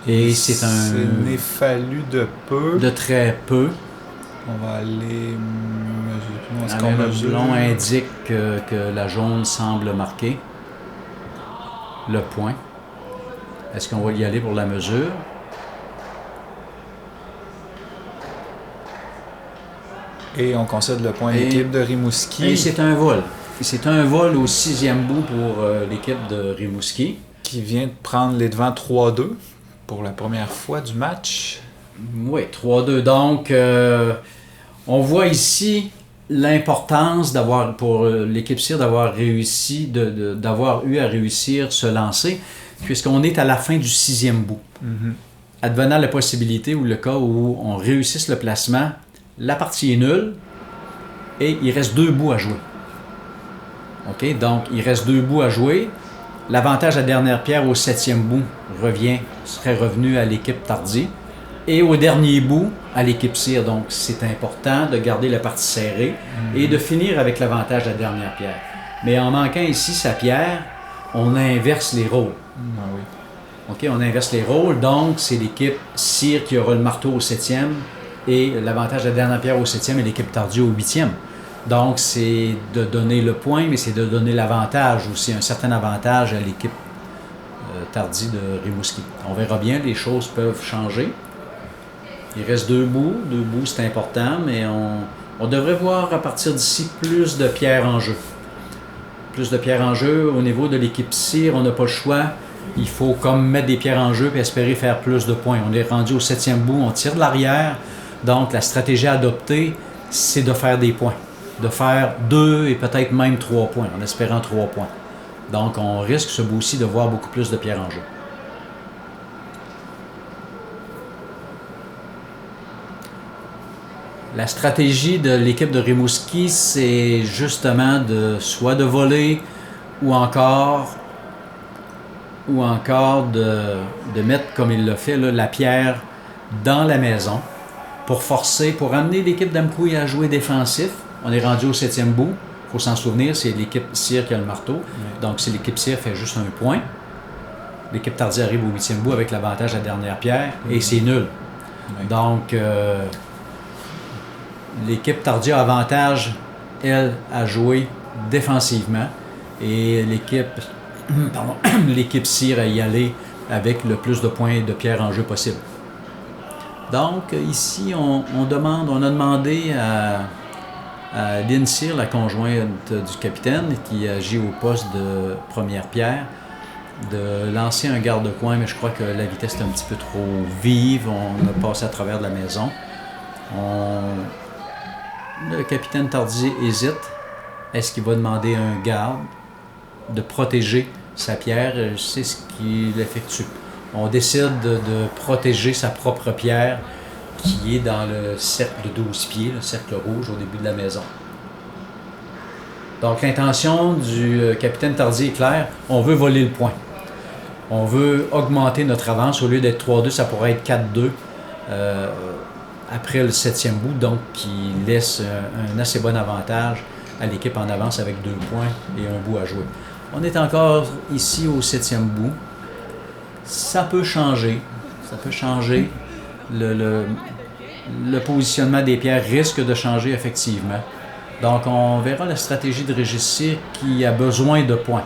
Et c'est un... Ce n'est fallu de peu. De très peu. On va aller mesurer. Le blond indique que la jaune semble marquer le point. Est-ce qu'on va y aller pour la mesure? Et on concède le point à l'équipe de Rimouski. Et c'est un vol. C'est un vol au 6e bout pour l'équipe de Rimouski. Qui vient de prendre les devants 3-2 pour la première fois du match. Oui, 3-2. Donc, on voit ici l'importance pour l'équipe CIR d'avoir réussi, d'avoir eu à réussir ce lancer, puisqu'on est à la fin du 6e bout. Mm-hmm. Advenant la possibilité ou le cas où on réussisse le placement, la partie est nulle et il reste 2 bouts à jouer. OK? Donc, il reste 2 bouts à jouer. L'avantage à dernière pierre au 7e bout serait revenu à l'équipe Tardy. Et au dernier bout, à l'équipe CIR. Donc, c'est important de garder la partie serrée et de finir avec l'avantage de la dernière pierre. Mais en manquant ici sa pierre, on inverse les rôles. Ah oui. OK, on inverse les rôles. Donc, c'est l'équipe CIR qui aura le marteau au 7e et l'avantage de la dernière pierre au 7e et l'équipe Tardy au 8e. Donc, c'est de donner le point, mais c'est de donner l'avantage aussi, un certain avantage à l'équipe Tardy de Rimouski. On verra bien, les choses peuvent changer. Il reste 2 bouts. 2 bouts, c'est important, mais on devrait voir à partir d'ici plus de pierres en jeu. Plus de pierres en jeu. Au niveau de l'équipe CIR, on n'a pas le choix. Il faut comme mettre des pierres en jeu et espérer faire plus de points. On est rendu au 7e bout, on tire de l'arrière. Donc, la stratégie à adopter, c'est de faire des points. De faire 2 et peut-être même 3 points, en espérant 3 points. Donc, on risque ce bout-ci de voir beaucoup plus de pierres en jeu. La stratégie de l'équipe de Rimouski, c'est justement soit de voler ou encore de mettre, comme il l'a fait, là, la pierre dans la maison pour amener l'équipe d'Amkoui à jouer défensif. On est rendu au 7e bout. Il faut s'en souvenir, c'est l'équipe CIR qui a le marteau. Oui. Donc, si l'équipe CIR fait juste un point, l'équipe Tardy arrive au 8e bout avec l'avantage à la dernière pierre et c'est nul. Oui. Donc, l'équipe Tardy a avantage, elle, à jouer défensivement et l'équipe CIR à y aller avec le plus de points de pierre en jeu possible. Donc, ici, on a demandé à Lynn CIR, la conjointe du capitaine, qui agit au poste de première pierre, de lancer un garde-coin, mais je crois que la vitesse est un petit peu trop vive. On a passé à travers de la maison. Le capitaine Tardy hésite. Est-ce qu'il va demander à un garde de protéger sa pierre? C'est ce qu'il effectue. On décide de protéger sa propre pierre qui est dans le cercle de 12 pieds, le cercle rouge au début de la maison. Donc l'intention du capitaine Tardy est claire, on veut voler le point. On veut augmenter notre avance, au lieu d'être 3-2, ça pourrait être 4-2 après le 7e bout, donc qui laisse un assez bon avantage à l'équipe en avance avec 2 points et un bout à jouer. On est encore ici au 7e bout. Ça peut changer. Le positionnement des pierres risque de changer effectivement. Donc, on verra la stratégie de Régis CIR qui a besoin de points.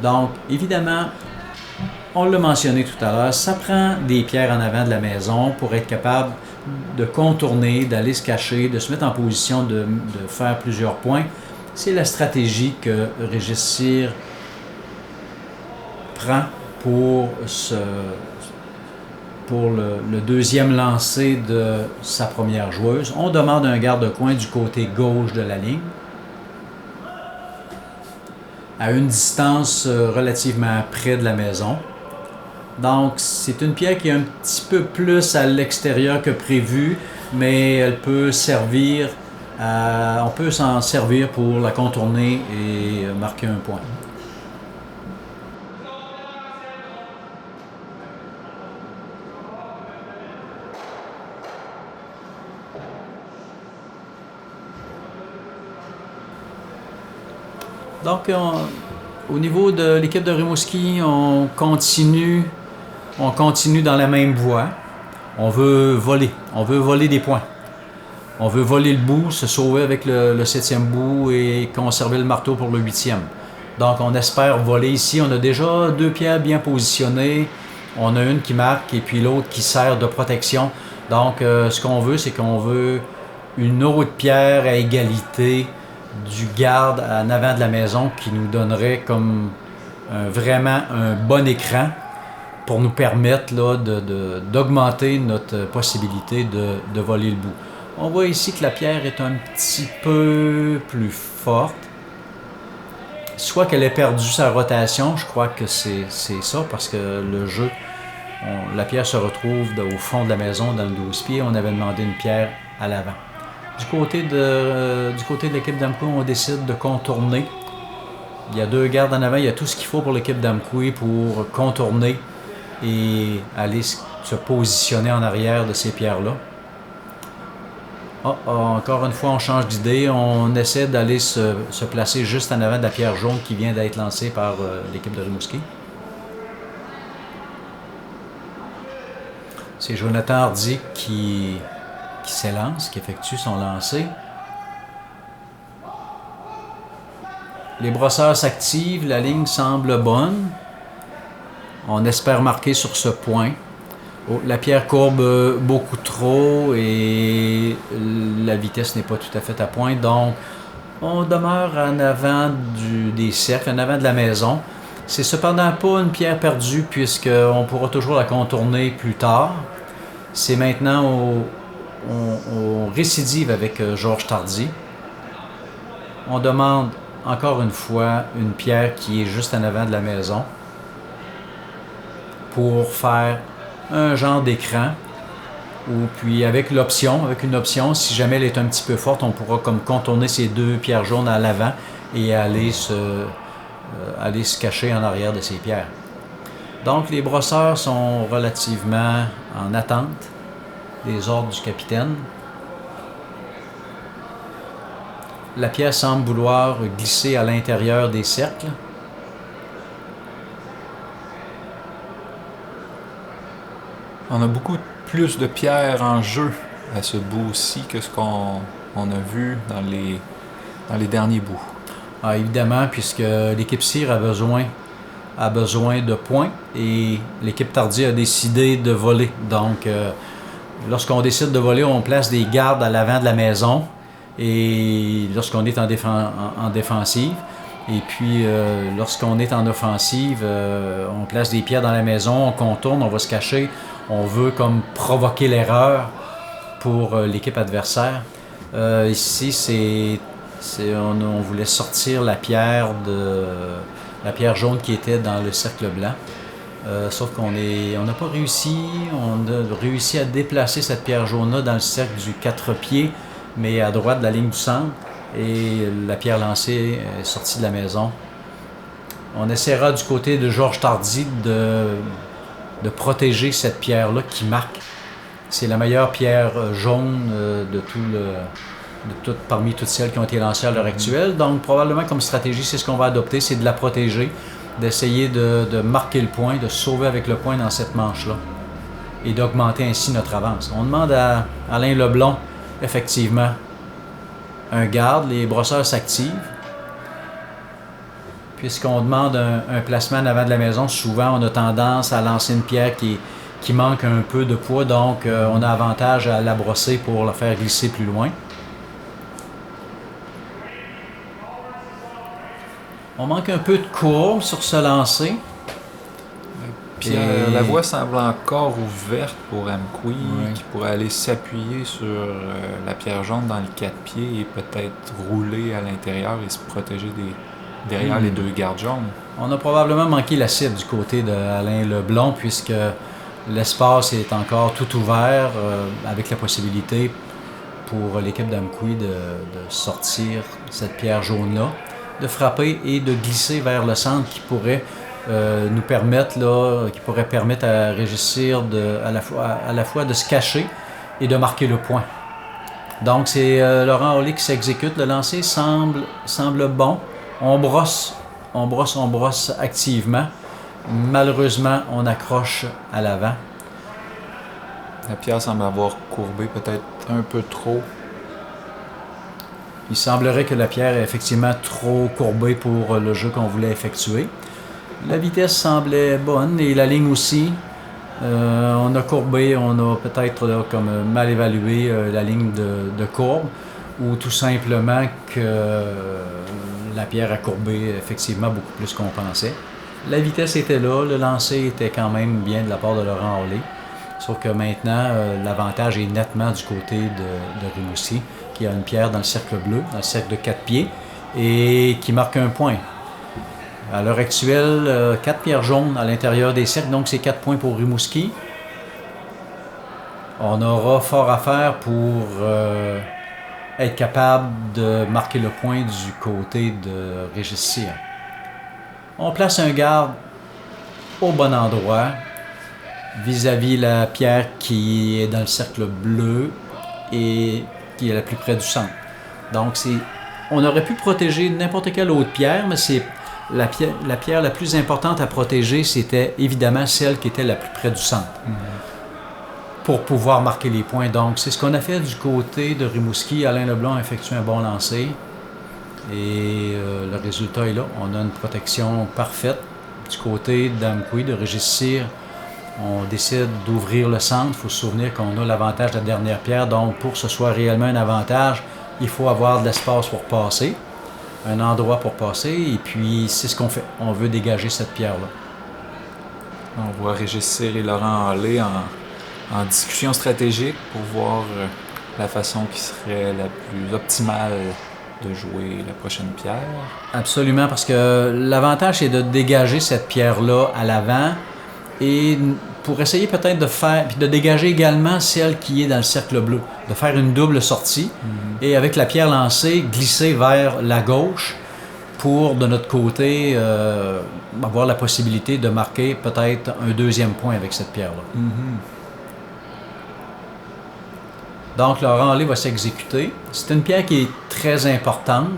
Donc, évidemment, on l'a mentionné tout à l'heure, ça prend des pierres en avant de la maison pour être capable de contourner, d'aller se cacher, de se mettre en position de faire plusieurs points. C'est la stratégie que Régis CIR prend pour le deuxième lancer de sa première joueuse. On demande un garde-coin du côté gauche de la ligne, à une distance relativement près de la maison. Donc, c'est une pierre qui est un petit peu plus à l'extérieur que prévu, mais elle peut servir on peut s'en servir pour la contourner et marquer un point. Donc, au niveau de l'équipe de Rimouski, on continue dans la même voie. On veut voler des points. On veut voler le bout, se sauver avec le 7e bout et conserver le marteau pour le 8e. Donc, on espère voler ici. On a déjà 2 pierres bien positionnées. On a une qui marque et puis l'autre qui sert de protection. Donc, ce qu'on veut, c'est qu'on veut une autre pierre à égalité du garde en avant de la maison qui nous donnerait comme vraiment un bon écran pour nous permettre là, d'augmenter notre possibilité de voler le bout. On voit ici que la pierre est un petit peu plus forte. Soit qu'elle ait perdu sa rotation, je crois que c'est ça, parce que le jeu, la pierre se retrouve au fond de la maison, dans le 12 pieds. On avait demandé une pierre à l'avant. Du côté de l'équipe d'Amkoui, on décide de contourner. Il y a 2 gardes en avant, il y a tout ce qu'il faut pour l'équipe d'Amkoui pour contourner et aller se positionner en arrière de ces pierres-là. Encore une fois, on change d'idée. On essaie d'aller se placer juste en avant de la pierre jaune qui vient d'être lancée par l'équipe de Rimouski. C'est Jonathan Hardy qui s'élance, qui effectue son lancer. Les brosseurs s'activent, la ligne semble bonne. On espère marquer sur ce point. La pierre courbe beaucoup trop et la vitesse n'est pas tout à fait à point. Donc, on demeure en avant des cercles, en avant de la maison. C'est cependant pas une pierre perdue puisqu'on pourra toujours la contourner plus tard. C'est maintenant on récidive avec Georges Tardy. On demande encore une fois une pierre qui est juste en avant de la maison pour faire un genre d'écran ou puis avec une option, si jamais elle est un petit peu forte, on pourra comme contourner ces 2 pierres jaunes à l'avant et aller se cacher en arrière de ces pierres. Donc les brosseurs sont relativement en attente des ordres du capitaine. La pierre semble vouloir glisser à l'intérieur des cercles. On a beaucoup plus de pierres en jeu à ce bout-ci que ce qu'on a vu dans les derniers bouts. Évidemment, puisque l'équipe Cyr a besoin de points et l'équipe Tardy a décidé de voler. Donc, lorsqu'on décide de voler, on place des gardes à l'avant de la maison et lorsqu'on est en défensive. Et puis, lorsqu'on est en offensive, on place des pierres dans la maison, on contourne, on va se cacher. On veut comme provoquer l'erreur pour l'équipe adversaire. Ici, on voulait sortir la pierre jaune qui était dans le cercle blanc. Sauf qu'on n'a pas réussi. On a réussi à déplacer cette pierre jaune-là dans le cercle du 4 pieds, mais à droite de la ligne du centre. Et la pierre lancée est sortie de la maison. On essaiera du côté de Georges Tardy de protéger cette pierre-là qui marque. C'est la meilleure pierre jaune parmi toutes celles qui ont été lancées à l'heure actuelle. Donc, probablement, comme stratégie, c'est ce qu'on va adopter, c'est de la protéger, d'essayer de marquer le point, de se sauver avec le point dans cette manche-là et d'augmenter ainsi notre avance. On demande à Alain Leblond, effectivement, un garde. Les brosseurs s'activent. Puisqu'on demande un placement en avant de la maison, souvent on a tendance à lancer une pierre qui manque un peu de poids, donc on a avantage à la brosser pour la faire glisser plus loin. On manque un peu de courbe sur ce lancer. Pierre, la voie semble encore ouverte pour Amkoui, qui pourrait aller s'appuyer sur la pierre jaune dans le 4 pieds et peut-être rouler à l'intérieur et se protéger derrière les 2 gardes jaunes. On a probablement manqué la cible du côté d'Alain Leblond puisque l'espace est encore tout ouvert avec la possibilité pour l'équipe d'Amkoui de sortir cette pierre jaune-là, de frapper et de glisser vers le centre qui pourrait nous permettre, à Régis à la fois de se cacher et de marquer le point. Donc c'est Laurent Aulé qui s'exécute. Le lancer semble bon. On brosse activement. Malheureusement, on accroche à l'avant. La pierre semble avoir courbé peut-être un peu trop. Il semblerait que la pierre est effectivement trop courbée pour le jeu qu'on voulait effectuer. La vitesse semblait bonne et la ligne aussi. On a courbé, on a peut-être mal évalué la ligne de courbe ou tout simplement que la pierre a courbé effectivement beaucoup plus qu'on pensait. La vitesse était là, le lancer était quand même bien de la part de Laurent Aulé. Sauf que maintenant, l'avantage est nettement du côté de Rimouski, qui a une pierre dans le cercle bleu, dans le cercle de 4 pieds, et qui marque un point. À l'heure actuelle, 4 pierres jaunes à l'intérieur des cercles, donc c'est 4 points pour Rimouski. On aura fort à faire pour être capable de marquer le point du côté de Régis Cyr. On place un garde au bon endroit, vis-à-vis la pierre qui est dans le cercle bleu et qui est la plus près du centre. Donc, on aurait pu protéger n'importe quelle autre pierre, mais c'est la pierre la plus importante à protéger, c'était évidemment celle qui était la plus près du centre. Pour pouvoir marquer les points. Donc, c'est ce qu'on a fait du côté de Rimouski. Alain Leblanc a effectué un bon lancer. Et le résultat est là. On a une protection parfaite. Du côté d'Amkoui, de Régis Cyr, on décide d'ouvrir le centre. Il faut se souvenir qu'on a l'avantage de la dernière pierre. Donc, pour que ce soit réellement un avantage, il faut avoir de l'espace pour passer, un endroit pour passer. Et puis, c'est ce qu'on fait. On veut dégager cette pierre-là. On voit Régis Cyr et Laurent Aulé en discussion stratégique pour voir la façon qui serait la plus optimale de jouer la prochaine pierre. Absolument, parce que l'avantage, c'est de dégager cette pierre-là à l'avant et pour essayer peut-être puis de dégager également celle qui est dans le cercle bleu, de faire une double sortie et avec la pierre lancée, glisser vers la gauche pour, de notre côté, avoir la possibilité de marquer peut-être un deuxième point avec cette pierre-là. Donc, Laurent Aulé va s'exécuter. C'est une pierre qui est très importante,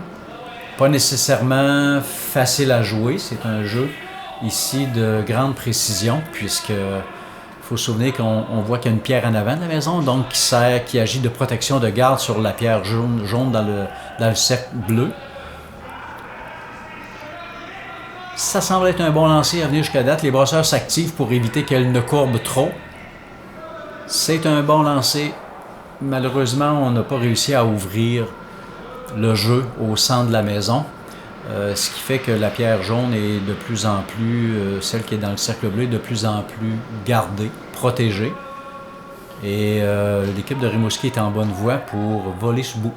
pas nécessairement facile à jouer. C'est un jeu ici de grande précision, puisque faut se souvenir qu'on voit qu'il y a une pierre en avant de la maison, donc qui agit de protection de garde sur la pierre jaune dans le cercle bleu. Ça semble être un bon lancer à venir jusqu'à date. Les brasseurs s'activent pour éviter qu'elle ne courbe trop. C'est un bon lancer. Malheureusement, on n'a pas réussi à ouvrir le jeu au centre de la maison, ce qui fait que la pierre jaune est de plus en plus, celle qui est dans le cercle bleu, est de plus en plus gardée, protégée. Et l'équipe de Rimouski est en bonne voie pour voler ce bout.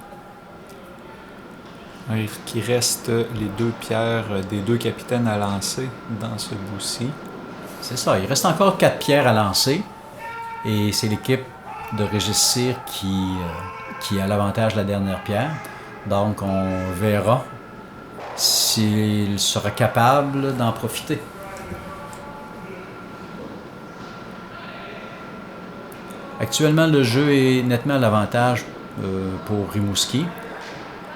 Il reste les 2 pierres des 2 capitaines à lancer dans ce bout-ci. C'est ça, il reste encore 4 pierres à lancer. Et c'est l'équipe de Régis Cyr qui a l'avantage de la dernière pierre. Donc, on verra s'il sera capable d'en profiter. Actuellement, le jeu est nettement à l'avantage pour Rimouski.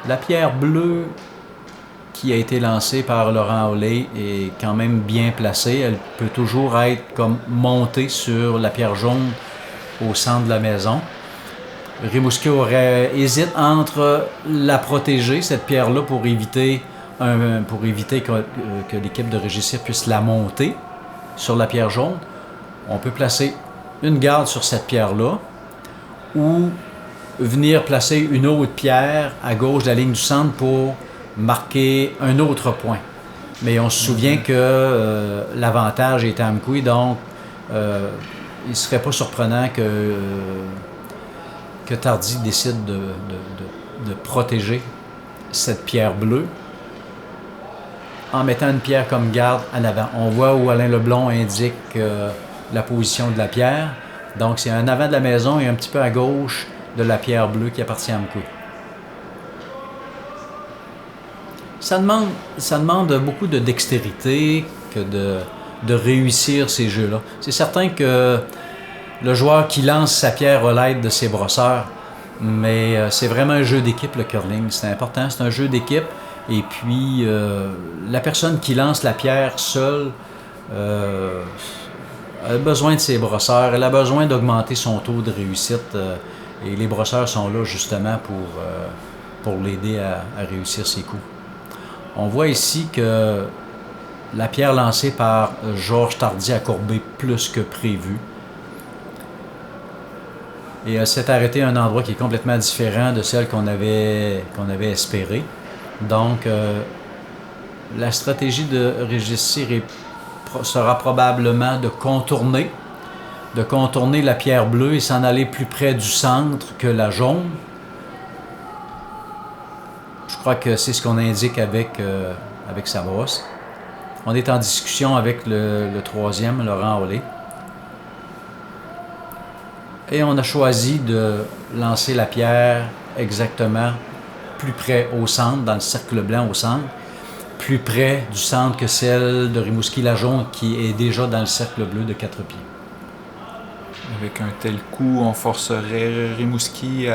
La pierre bleue qui a été lancée par Laurent Aulé est quand même bien placée. Elle peut toujours être comme montée sur la pierre jaune au centre de la maison. Rimouski hésite entre la protéger, cette pierre-là, pour éviter que l'équipe de Régis Cyr puisse la monter sur la pierre jaune. On peut placer une garde sur cette pierre-là ou venir placer une autre pierre à gauche de la ligne du centre pour marquer un autre point. Mais on se souvient que l'avantage est à Amkoui, donc il ne serait pas surprenant que Tardy décide de protéger cette pierre bleue en mettant une pierre comme garde en avant. On voit où Alain Leblanc indique la position de la pierre. Donc, c'est en avant de la maison et un petit peu à gauche de la pierre bleue qui appartient à Amkoui. Ça demande beaucoup de dextérité que de réussir ces jeux-là. C'est certain que le joueur qui lance sa pierre a l'aide de ses brosseurs, mais c'est vraiment un jeu d'équipe, le curling. C'est important, c'est un jeu d'équipe. Et puis, la personne qui lance la pierre seule a besoin de ses brosseurs. Elle a besoin d'augmenter son taux de réussite. Et les brosseurs sont là justement pour l'aider à réussir ses coups. On voit ici que la pierre lancée par Georges Tardy a courbé plus que prévu. Et elle s'est arrêtée à un endroit qui est complètement différent de celle qu'on avait espéré. Donc, la stratégie de Régis Cyr sera probablement de contourner la pierre bleue et s'en aller plus près du centre que la jaune. Je crois que c'est ce qu'on indique avec sa brosse. On est en discussion avec le troisième, Laurent Olé. Et on a choisi de lancer la pierre exactement plus près au centre, dans le cercle blanc au centre, plus près du centre que celle de Rimouski-la Jaune qui est déjà dans le cercle bleu de 4 pieds. Avec un tel coup, on forcerait Rimouski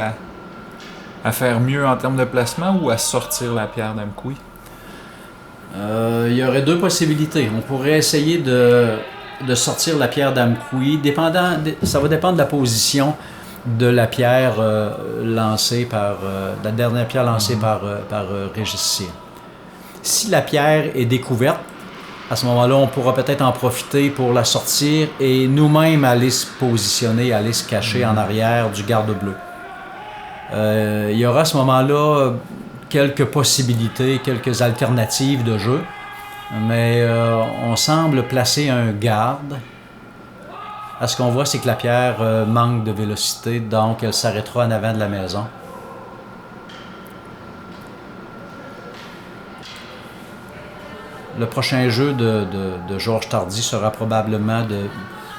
à faire mieux en termes de placement ou à sortir la pierre d'Amkoui? Il y aurait deux possibilités. On pourrait essayer de sortir la pierre d'Amkoui. Ça va dépendre de la position de la pierre lancée par la dernière pierre lancée par Régis Cyr. Si la pierre est découverte, à ce moment-là, on pourra peut-être en profiter pour la sortir et nous-mêmes aller se positionner, aller se cacher en arrière du garde bleu. Il y aura à ce moment-là quelques possibilités, quelques alternatives de jeu, mais on semble placer un garde. À ce qu'on voit, c'est que la pierre manque de vélocité, donc elle s'arrêtera en avant de la maison. Le prochain jeu de Georges Tardy sera probablement de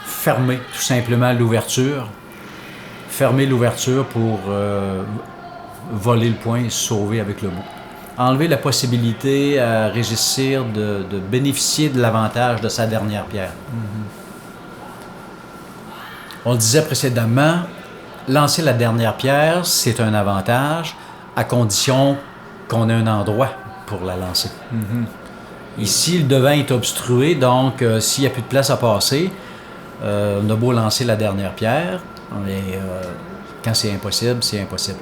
fermer tout simplement l'ouverture. Fermer l'ouverture pour voler le point et se sauver avec le bout. Enlever la possibilité à Régis Cyr de bénéficier de l'avantage de sa dernière pierre. On le disait précédemment, lancer la dernière pierre, c'est un avantage à condition qu'on ait un endroit pour la lancer. Ici, le devant est obstrué, donc s'il n'y a plus de place à passer, on a beau lancer la dernière pierre, mais quand c'est impossible, c'est impossible.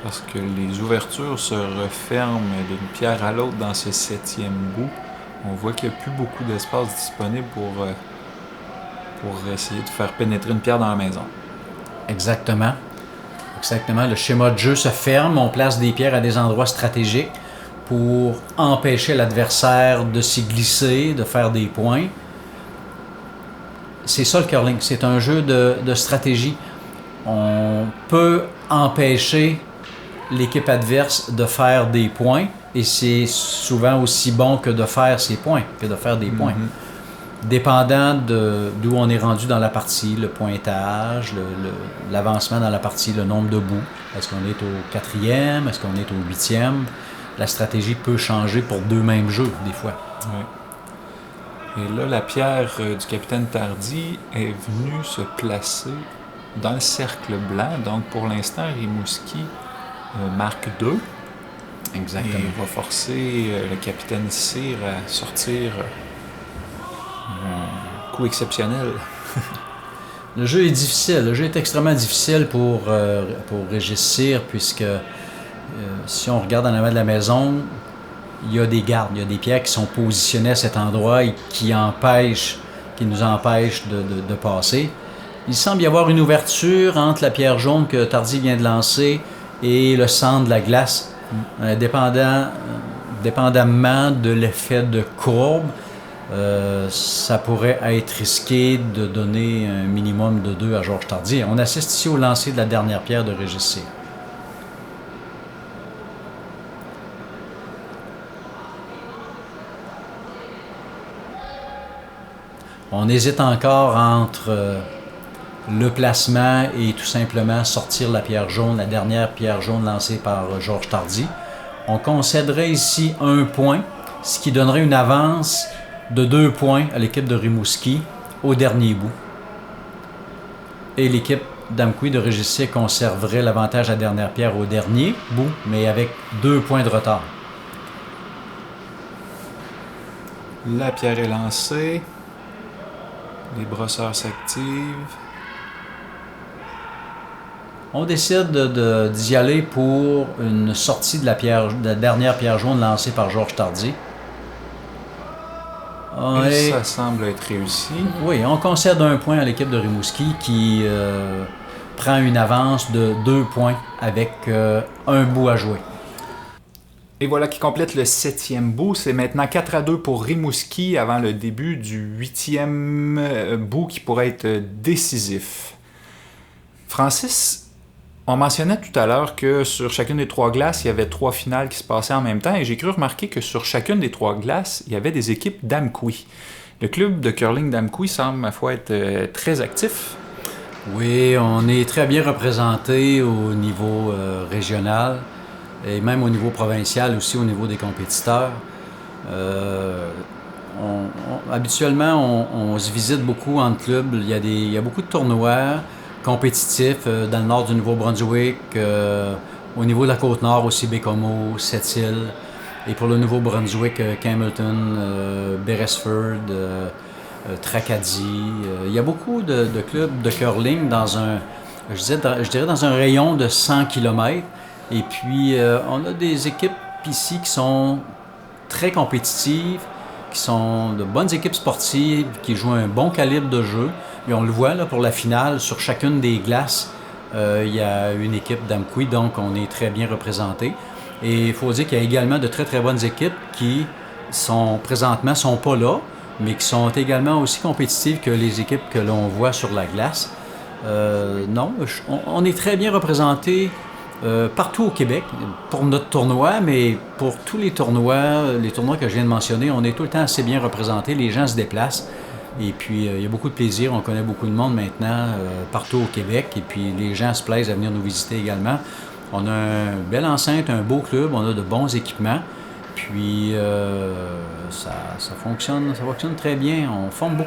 Parce que les ouvertures se referment d'une pierre à l'autre dans ce 7e bout. On voit qu'il n'y a plus beaucoup d'espace disponible pour essayer de faire pénétrer une pierre dans la maison. Exactement. Exactement. Le schéma de jeu se ferme. On place des pierres à des endroits stratégiques pour empêcher l'adversaire de s'y glisser, de faire des points. C'est ça le curling. C'est un jeu de stratégie. On peut empêcher l'équipe adverse de faire des points et c'est souvent aussi bon que de faire ses points, que de faire des points. Dépendant d'où on est rendu dans la partie, le pointage, l'avancement dans la partie, le nombre de bouts. Est-ce qu'on est au 4e? Est-ce qu'on est au 8e? La stratégie peut changer pour deux mêmes jeux, des fois. Oui. Et là, la pierre du capitaine Tardy est venue se placer dans le cercle blanc. Donc, pour l'instant, Rimouski marque 2. Exactement. Et il va forcer le capitaine Cyr à sortir un coup exceptionnel. Le jeu est difficile. Le jeu est extrêmement difficile pour Régis Cyr, puisque si on regarde en avant de la maison, il y a des gardes, il y a des pierres qui sont positionnées à cet endroit et qui nous empêchent de passer. Il semble y avoir une ouverture entre la pierre jaune que Tardy vient de lancer et le centre de la glace, dépendamment de l'effet de courbe. Ça pourrait être risqué de donner un minimum de 2 à Georges Tardy. On assiste ici au lancer de la dernière pierre de Régis Cyr. On hésite encore entre le placement et tout simplement sortir la pierre jaune, la dernière pierre jaune lancée par Georges Tardy. On concéderait ici 1 point, ce qui donnerait une avance de 2 points à l'équipe de Rimouski au dernier bout. Et l'équipe d'Amqui de Régis Cyr conserverait l'avantage à la dernière pierre au dernier bout, mais avec 2 points de retard. La pierre est lancée. Les brosseurs s'activent. On décide d'y aller pour une sortie de la dernière pierre jaune lancée par Georges Tardy. Et ça semble être réussi. Oui, on concède 1 point à l'équipe de Rimouski qui prend une avance de 2 points avec 1 bout à jouer. Et voilà qui complète le 7e bout. C'est maintenant 4-2 pour Rimouski avant le début du 8e bout qui pourrait être décisif. Francis, on mentionnait tout à l'heure que sur chacune des 3 glaces, il y avait 3 finales qui se passaient en même temps et j'ai cru remarquer que sur chacune des 3 glaces, il y avait des équipes d'Amqui. Le club de curling d'Amqui semble, ma foi, être très actif. Oui, on est très bien représenté au niveau régional et même au niveau provincial aussi, au niveau des compétiteurs. Habituellement, on se visite beaucoup entre clubs. Il y a beaucoup de tournois compétitifs dans le nord du Nouveau-Brunswick, au niveau de la Côte-Nord aussi, Bécomo, Sept-Îles, et pour le Nouveau-Brunswick, Campbellton, Beresford, Tracadie. Il y a beaucoup de clubs de curling je dirais dans un rayon de 100 km. Et puis, on a des équipes ici qui sont très compétitives, qui sont de bonnes équipes sportives, qui jouent un bon calibre de jeu. Et on le voit là, pour la finale, sur chacune des glaces, il y a une équipe d'Amqui, donc on est très bien représenté. Et il faut dire qu'il y a également de très très bonnes équipes qui présentement sont pas là, mais qui sont également aussi compétitives que les équipes que l'on voit sur la glace. On est très bien représenté partout au Québec pour notre tournoi, mais pour tous les tournois que je viens de mentionner, on est tout le temps assez bien représenté. Les gens se déplacent. Et puis, il y a beaucoup de plaisir. On connaît beaucoup de monde maintenant partout au Québec. Et puis, les gens se plaisent à venir nous visiter également. On a une belle enceinte, un beau club. On a de bons équipements. Puis, ça fonctionne très bien. On forme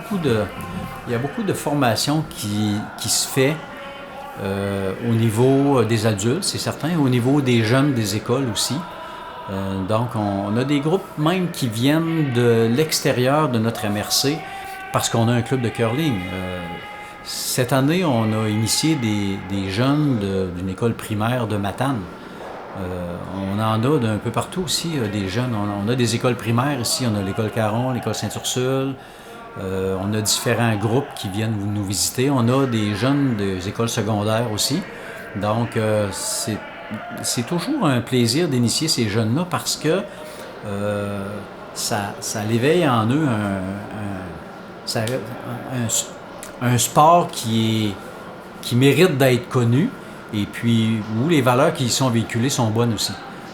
il y a beaucoup de formation qui se fait au niveau des adultes, c'est certain, au niveau des jeunes des écoles aussi. Donc, on a des groupes même qui viennent de l'extérieur de notre MRC parce qu'on a un club de curling. Cette année, on a initié des jeunes d'une école primaire de Matane. On en a d'un peu partout aussi, des jeunes. On a des écoles primaires ici, on a l'école Caron, l'école Sainte-Ursule. On a différents groupes qui viennent nous visiter. On a des jeunes des écoles secondaires aussi. Donc, c'est toujours un plaisir d'initier ces jeunes-là parce que ça l'éveille en eux un sport qui mérite d'être connu et puis où les valeurs qui y sont véhiculées sont bonnes aussi.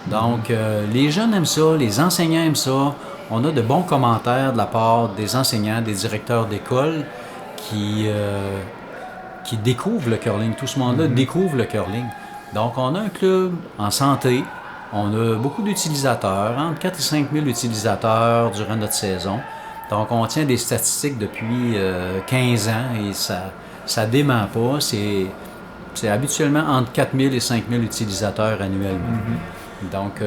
Donc, les jeunes aiment ça, les enseignants aiment ça. On a de bons commentaires de la part des enseignants, des directeurs d'école qui découvrent le curling. Tout ce monde-là découvre le curling. Donc, on a un club en santé. On a beaucoup d'utilisateurs, entre 4 et 5 000 utilisateurs durant notre saison. Donc, on tient des statistiques depuis 15 ans et ça dément pas. C'est habituellement entre 4 000 et 5 000 utilisateurs annuellement. Donc,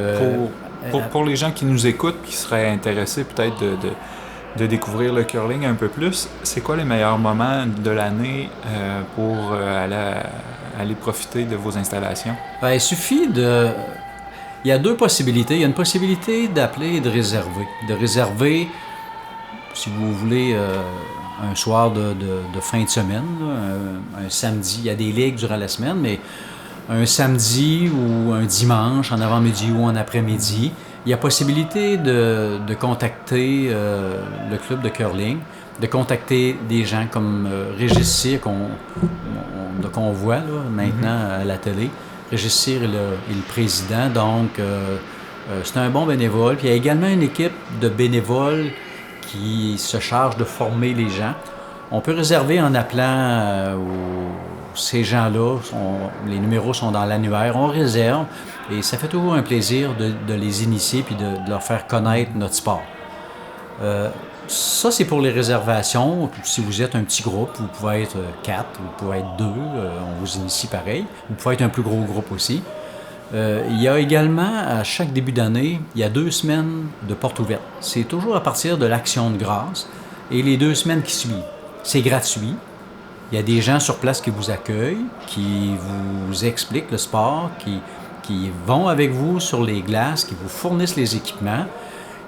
pour les gens qui nous écoutent qui seraient intéressés peut-être de découvrir le curling un peu plus, c'est quoi les meilleurs moments de l'année pour aller profiter de vos installations? Ben, il suffit il y a 2 possibilités. Il y a une possibilité d'appeler et de réserver. De réserver, si vous voulez, un soir de fin de semaine, là, un samedi. Il y a des ligues durant la semaine, mais un samedi ou un dimanche, en avant-midi ou en après-midi, il y a possibilité de contacter le club de curling, de contacter des gens comme Régis Cyr qu'on voit là, maintenant à la télé. Régis Cyr est le président, donc c'est un bon bénévole. Puis il y a également une équipe de bénévoles qui se charge de former les gens. On peut réserver en appelant ces gens-là. Les numéros sont dans l'annuaire. On réserve et ça fait toujours un plaisir de les initier puis de leur faire connaître notre sport. Ça, c'est pour les réservations. Si vous êtes un petit groupe, vous pouvez être 4, vous pouvez être 2, on vous initie pareil. Vous pouvez être un plus gros groupe aussi. Il y a également, à chaque début d'année, il y a 2 semaines de porte ouverte. C'est toujours à partir de l'Action de grâce et les 2 semaines qui suivent. C'est gratuit. Il y a des gens sur place qui vous accueillent, qui vous expliquent le sport, qui vont avec vous sur les glaces, qui vous fournissent les équipements.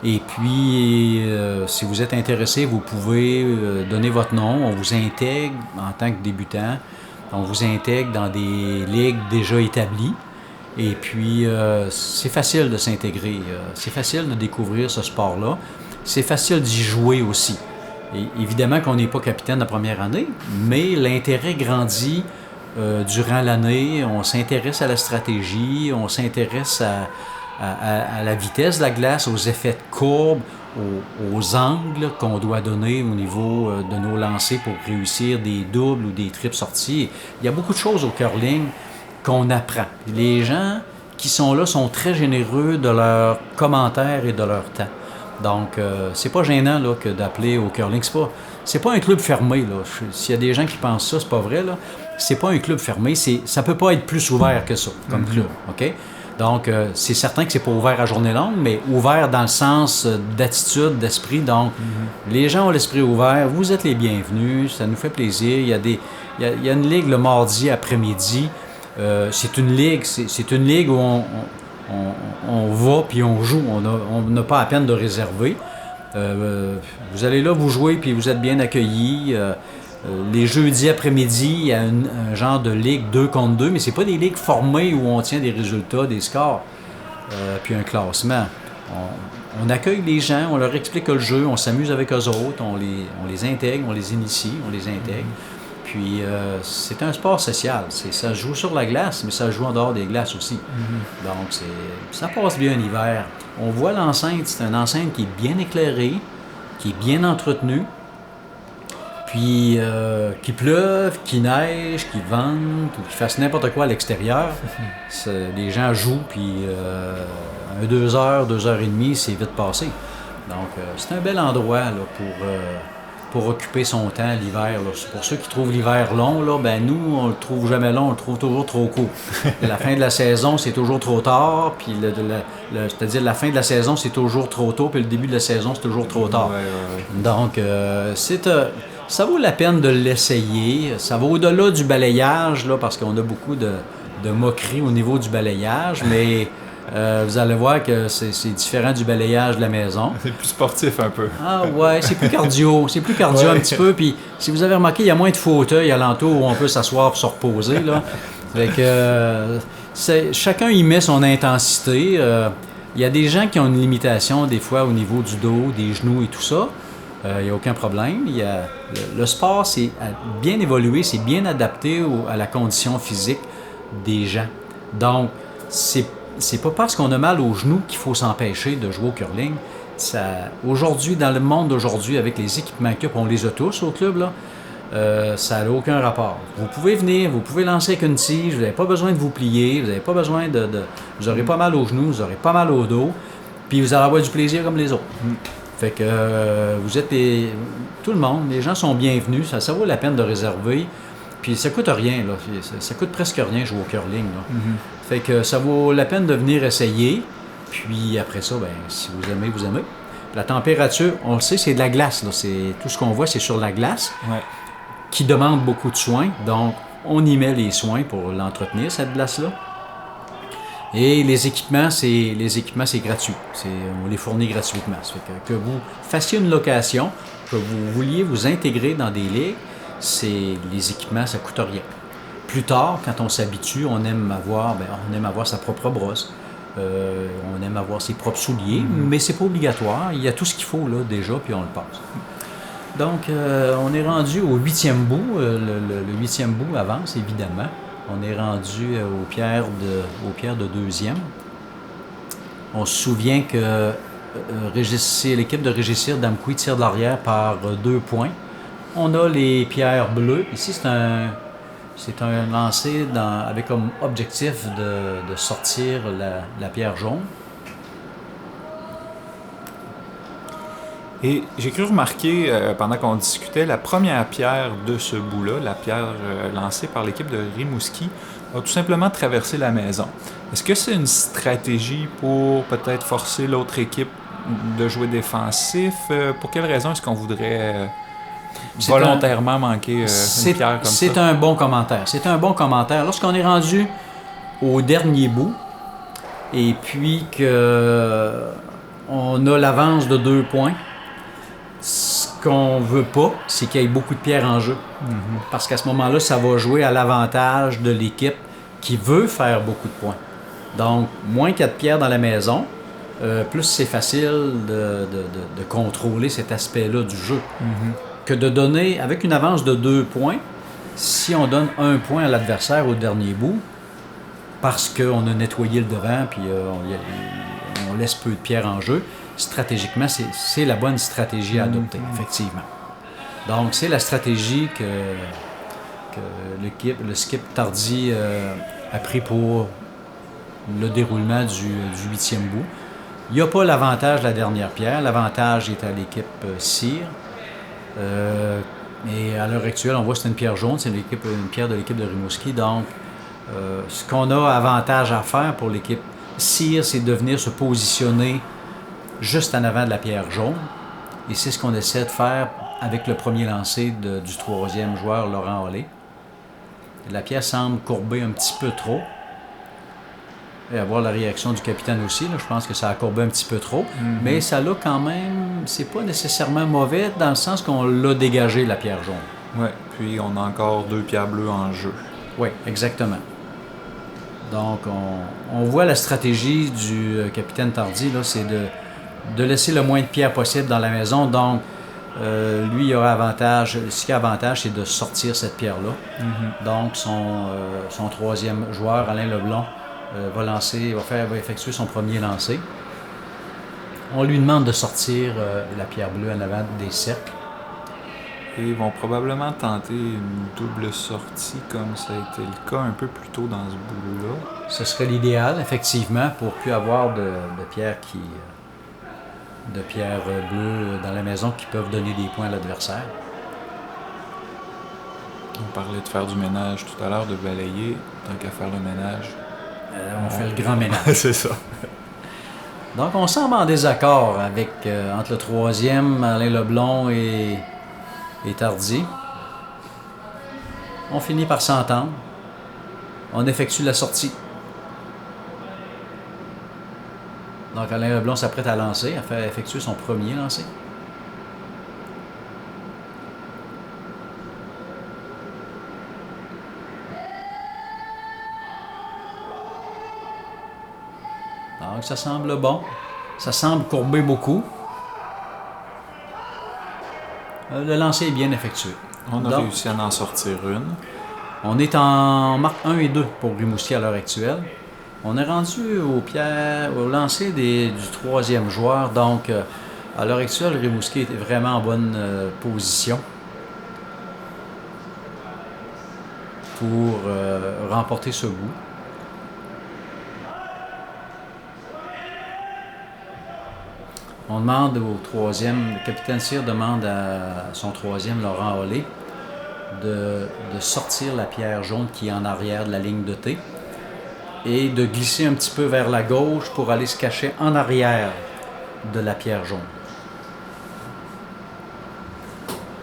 Et puis, si vous êtes intéressé, vous pouvez donner votre nom. On vous intègre en tant que débutant. On vous intègre dans des ligues déjà établies. Et puis, c'est facile de s'intégrer. C'est facile de découvrir ce sport-là. C'est facile d'y jouer aussi. Et évidemment qu'on n'est pas capitaine la première année, mais l'intérêt grandit durant l'année. On s'intéresse à la stratégie, on s'intéresse à la vitesse de la glace, aux effets de courbe, aux angles qu'on doit donner au niveau de nos lancers pour réussir des doubles ou des triples sorties. Il y a beaucoup de choses au curling qu'on apprend. Les gens qui sont là sont très généreux de leurs commentaires et de leur temps. Donc, c'est pas gênant là, que d'appeler au curling. C'est pas un club fermé. Là. S'il y a des gens qui pensent ça, c'est pas vrai. Là. C'est pas un club fermé. Ça peut pas être plus ouvert que ça, comme club. OK? Donc, c'est certain que c'est pas ouvert à journée longue, mais ouvert dans le sens d'attitude, d'esprit. Donc, les gens ont l'esprit ouvert. Vous êtes les bienvenus. Ça nous fait plaisir. Il y a une ligue le mardi après-midi. C'est une ligue où on va puis on joue. On n'a pas à peine de réserver. Vous allez là, vous jouez puis vous êtes bien accueillis. Les jeudis après-midi, il y a un genre de ligue 2 contre 2, mais c'est pas des ligues formées où on tient des résultats, des scores, puis un classement. On accueille les gens, on leur explique le jeu, on s'amuse avec eux autres, on les intègre, on les initie, on les intègre. Puis c'est un sport social. Ça se joue sur la glace, mais ça se joue en dehors des glaces aussi. Donc ça passe bien l'hiver. On voit l'enceinte, c'est une enceinte qui est bien éclairée, qui est bien entretenue. Puis qu'il pleuve, qu'il neige, qu'il vente ou qu'il fasse n'importe quoi à l'extérieur, les gens jouent, puis 2 heures, 2 heures et demie, c'est vite passé. Donc c'est un bel endroit là, pour occuper son temps l'hiver. Là. Pour ceux qui trouvent l'hiver long, là, ben nous, on le trouve jamais long, on le trouve toujours trop court. La fin de la saison, c'est toujours trop tard, puis c'est-à-dire la fin de la saison, c'est toujours trop tôt, puis le début de la saison, c'est toujours trop tard. Ouais. Donc, ça vaut la peine de l'essayer. Ça va au-delà du balayage, là, parce qu'on a beaucoup de moqueries au niveau du balayage, mais vous allez voir que c'est différent du balayage de la maison. C'est plus sportif un peu. Ah ouais, c'est plus cardio. C'est plus cardio un petit peu. Puis si vous avez remarqué, il y a moins de fauteuils alentour où on peut s'asseoir pour se reposer. Là. Fait que, chacun y met son intensité. Il y a des gens qui ont une limitation des fois au niveau du dos, des genoux et tout ça. Il n'y a aucun problème. Le sport, c'est bien évolué, c'est bien adapté à la condition physique des gens. Donc, c'est pas parce qu'on a mal aux genoux qu'il faut s'empêcher de jouer au curling. Aujourd'hui, dans le monde d'aujourd'hui, avec les équipements qu'il y a, on les a tous au club, là, ça n'a aucun rapport. Vous pouvez venir, vous pouvez lancer avec une tige, vous n'avez pas besoin de vous plier, vous n'avez pas besoin vous n'aurez pas mal aux genoux, vous n'aurez pas mal au dos, puis vous allez avoir du plaisir comme les autres. Fait que vous êtes tout le monde, les gens sont bienvenus, ça vaut la peine de réserver. Puis ça coûte rien, là. Ça coûte presque rien jouer au curling, là. Fait que ça vaut la peine de venir essayer. Puis après ça, ben si vous aimez, vous aimez. La température, on le sait, c'est de la glace, là. Tout ce qu'on voit, c'est sur la glace, qui demande beaucoup de soins. Donc, on y met les soins pour l'entretenir, cette glace-là. Et les équipements, c'est gratuit. On les fournit gratuitement. Ça fait que vous fassiez une location, que vous vouliez vous intégrer dans des ligues, les équipements, ça ne coûte rien. Plus tard, quand on s'habitue, on aime avoir sa propre brosse. On aime avoir ses propres souliers, mais c'est pas obligatoire. Il y a tout ce qu'il faut là déjà, puis on le passe. Donc, on est rendu au 8e bout. Le 8e bout avance, évidemment. On est rendu aux pierres de 2e. On se souvient que l'équipe de Régis Cyr d'Amqui tire de l'arrière par 2 points. On a les pierres bleues. Ici, c'est un lancer avec comme objectif de sortir la pierre jaune. Et j'ai cru remarquer, pendant qu'on discutait, la première pierre de ce bout-là, la pierre lancée par l'équipe de Rimouski, a tout simplement traversé la maison. Est-ce que c'est une stratégie pour peut-être forcer l'autre équipe de jouer défensif? Pour quelle raison est-ce qu'on voudrait volontairement manquer une pierre comme ça? C'est un bon commentaire. C'est un bon commentaire. Lorsqu'on est rendu au dernier bout, et puis qu'on a l'avance de 2 points, ce qu'on veut pas, c'est qu'il y ait beaucoup de pierres en jeu. Parce qu'à ce moment-là, ça va jouer à l'avantage de l'équipe qui veut faire beaucoup de points. Donc, moins qu'il y a de pierres dans la maison, plus c'est facile de contrôler cet aspect-là du jeu. Que de donner, avec une avance de 2 points, si on donne 1 point à l'adversaire au dernier bout, parce qu'on a nettoyé le devant puis on laisse peu de pierres en jeu, stratégiquement, c'est la bonne stratégie à adopter, effectivement. Donc, c'est la stratégie que le skip Tardy a pris pour le déroulement du 8e bout. Il n'y a pas l'avantage de la dernière pierre. L'avantage est à l'équipe Cyr. Et à l'heure actuelle, on voit que c'est une pierre jaune, c'est une pierre de l'équipe de Rimouski. Donc, ce qu'on a avantage à faire pour l'équipe Cyr, c'est de venir se positionner juste en avant de la pierre jaune. Et c'est ce qu'on essaie de faire avec le premier lancer du 3e joueur, Laurent Hollé. La pierre semble courber un petit peu trop. Et à voir la réaction du capitaine aussi, là, je pense que ça a courbé un petit peu trop. Mais ça l'a quand même... C'est pas nécessairement mauvais dans le sens qu'on l'a dégagé, la pierre jaune. Oui, puis on a encore 2 pierres bleues en jeu. Oui, exactement. Donc, on voit la stratégie du capitaine Tardy, là, c'est de laisser le moins de pierres possible dans la maison. Donc, lui, il aura avantage. Ce qui a avantage, c'est de sortir cette pierre-là. Donc, son 3e joueur, Alain Leblanc, va effectuer son premier lancer. On lui demande de sortir la pierre bleue en avant des cercles. Et ils vont probablement tenter une double sortie, comme ça a été le cas un peu plus tôt dans ce bout-là. Ce serait l'idéal, effectivement, pour plus avoir de pierres bleues dans la maison qui peuvent donner des points à l'adversaire. On parlait de faire du ménage tout à l'heure, de balayer. Tant qu'à faire le ménage, on fait le grand ménage. c'est ça. Donc, on semble en désaccord entre le 3e, Alain Leblond et Tardy. On finit par s'entendre. On effectue la sortie. Donc, Alain Leblond s'apprête à lancer, à faire effectuer son premier lancer. Donc, ça semble bon. Ça semble courber beaucoup. Le lancer est bien effectué. On a réussi à en sortir une. On est en marque 1 et 2 pour Rimouski à l'heure actuelle. On est rendu au lancer du 3e joueur. Donc, à l'heure actuelle, Rimouski est vraiment en bonne position pour remporter ce bout. On demande au 3e, le capitaine Cyr demande à son 3e, Laurent Hollé, de sortir la pierre jaune qui est en arrière de la ligne de T et de glisser un petit peu vers la gauche pour aller se cacher en arrière de la pierre jaune.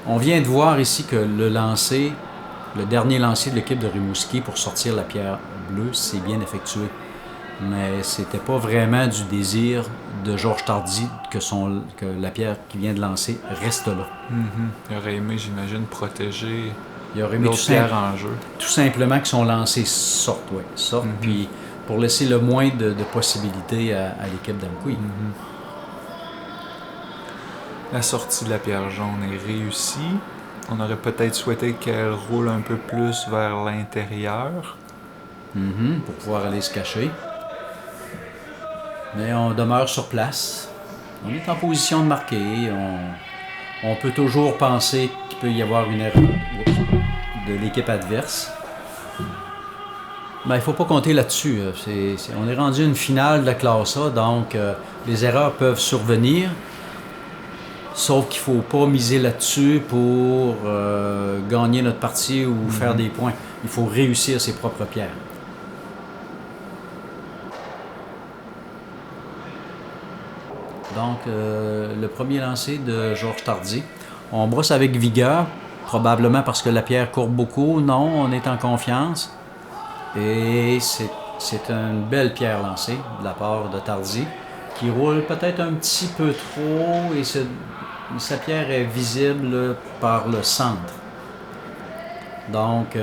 On vient de voir ici que le dernier lancer de l'équipe de Rimouski pour sortir la pierre bleue, c'est bien effectué. Mais c'était pas vraiment du désir de Georges Tardy que la pierre qu'il vient de lancer reste là. Il aurait aimé, j'imagine, protéger l'autre pierre en jeu. Tout simplement que son lancer sorte, puis pour laisser le moins de possibilités à l'équipe d'Amkoui. La sortie de la pierre jaune est réussie. On aurait peut-être souhaité qu'elle roule un peu plus vers l'intérieur. Pour pouvoir aller se cacher. Mais on demeure sur place. On est en position de marquer. On peut toujours penser qu'il peut y avoir une erreur de l'équipe adverse. Mais il ne faut pas compter là-dessus. On est rendu à une finale de la classe A, donc les erreurs peuvent survenir. Sauf qu'il ne faut pas miser là-dessus pour gagner notre partie ou faire des points. Il faut réussir ses propres pierres. Donc, le premier lancer de Georges Tardy. On brosse avec vigueur, probablement parce que la pierre courbe beaucoup. Non, on est en confiance. Et c'est une belle pierre lancée de la part de Tardy, qui roule peut-être un petit peu trop et sa pierre est visible par le centre. Donc,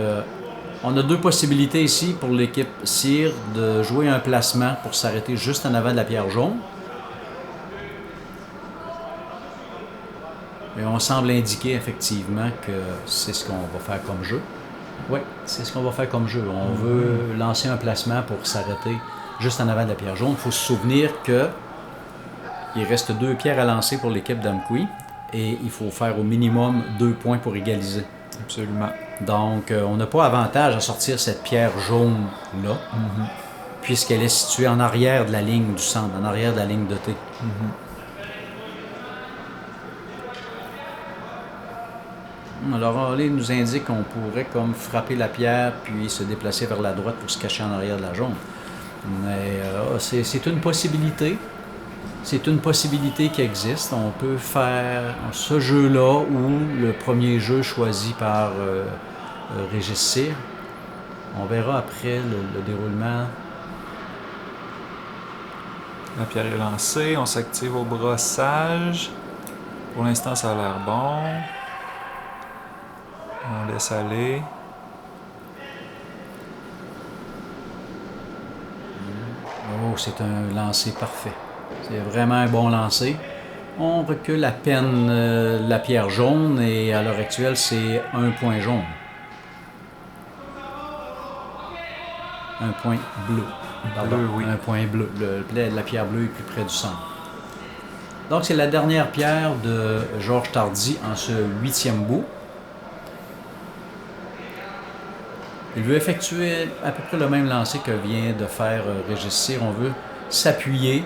on a deux possibilités ici pour l'équipe Cyr de jouer un placement pour s'arrêter juste en avant de la pierre jaune. Et on semble indiquer effectivement que c'est ce qu'on va faire comme jeu. Oui, c'est ce qu'on va faire comme jeu. On veut lancer un placement pour s'arrêter juste en avant de la pierre jaune. Il faut se souvenir qu'il reste 2 pierres à lancer pour l'équipe d'Amqui et il faut faire au minimum 2 points pour égaliser. Absolument. Donc, on n'a pas avantage à sortir cette pierre jaune-là, puisqu'elle est située en arrière de la ligne du centre, en arrière de la ligne de T. Alors, Olé nous indique qu'on pourrait comme frapper la pierre puis se déplacer vers la droite pour se cacher en arrière de la jaune. Mais c'est une possibilité. C'est une possibilité qui existe. On peut faire ce jeu-là ou le premier jeu choisi par Régis Cyr. On verra après le déroulement. La pierre est lancée, on s'active au brossage. Pour l'instant, ça a l'air bon. On laisse aller. Oh, c'est un lancer parfait. C'est vraiment un bon lancer. On recule à peine la pierre jaune et à l'heure actuelle, c'est un point jaune. Un point bleu. Pardon, Bleu, oui. Un point bleu. La pierre bleue est plus près du centre. Donc, c'est la dernière pierre de Georges Tardy en ce 8e bout. Il veut effectuer à peu près le même lancer que vient de faire Régis Cyr. On veut s'appuyer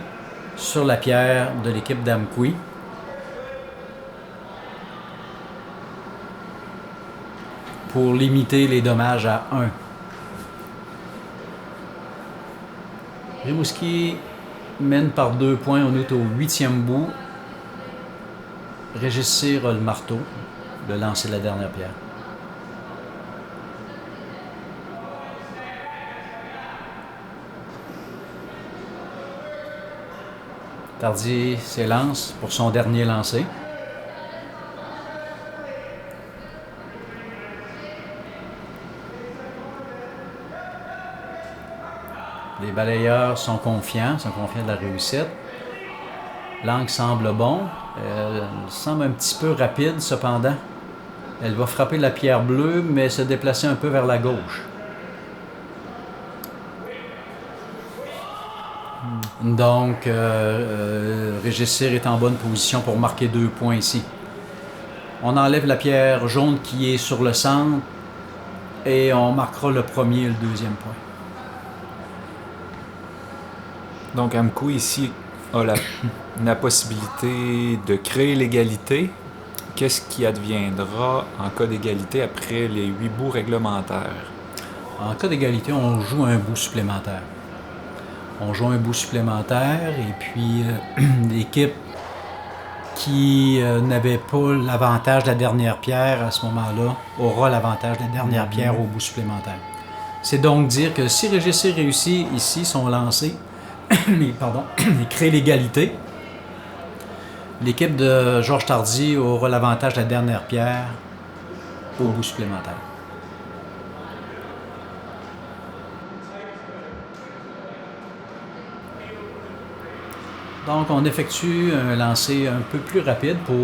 sur la pierre de l'équipe d'Amqui. Pour limiter les dommages à 1. Rimouski mène par 2 points. On est au 8e bout. Régis Cyr a le marteau, le lancer de la dernière pierre. Tardy s'élance pour son dernier lancer. Les balayeurs sont confiants de la réussite. L'angle semble bon. Elle semble un petit peu rapide cependant. Elle va frapper la pierre bleue, mais se déplacer un peu vers la gauche. Donc, Régis Cyr est en bonne position pour marquer 2 points ici. On enlève la pierre jaune qui est sur le centre et on marquera le premier et le deuxième point. Donc, Amqui ici a la possibilité de créer l'égalité. Qu'est-ce qui adviendra en cas d'égalité après les 8 bouts réglementaires? En cas d'égalité, on joue un bout supplémentaire. On joue un bout supplémentaire et puis l'équipe qui n'avait pas l'avantage de la dernière pierre à ce moment-là aura l'avantage de la dernière pierre au bout supplémentaire. C'est donc dire que si Régis Cyr réussit ici son lancer, il crée l'égalité, l'équipe de Georges Tardy aura l'avantage de la dernière pierre au bout supplémentaire. Donc, on effectue un lancer un peu plus rapide pour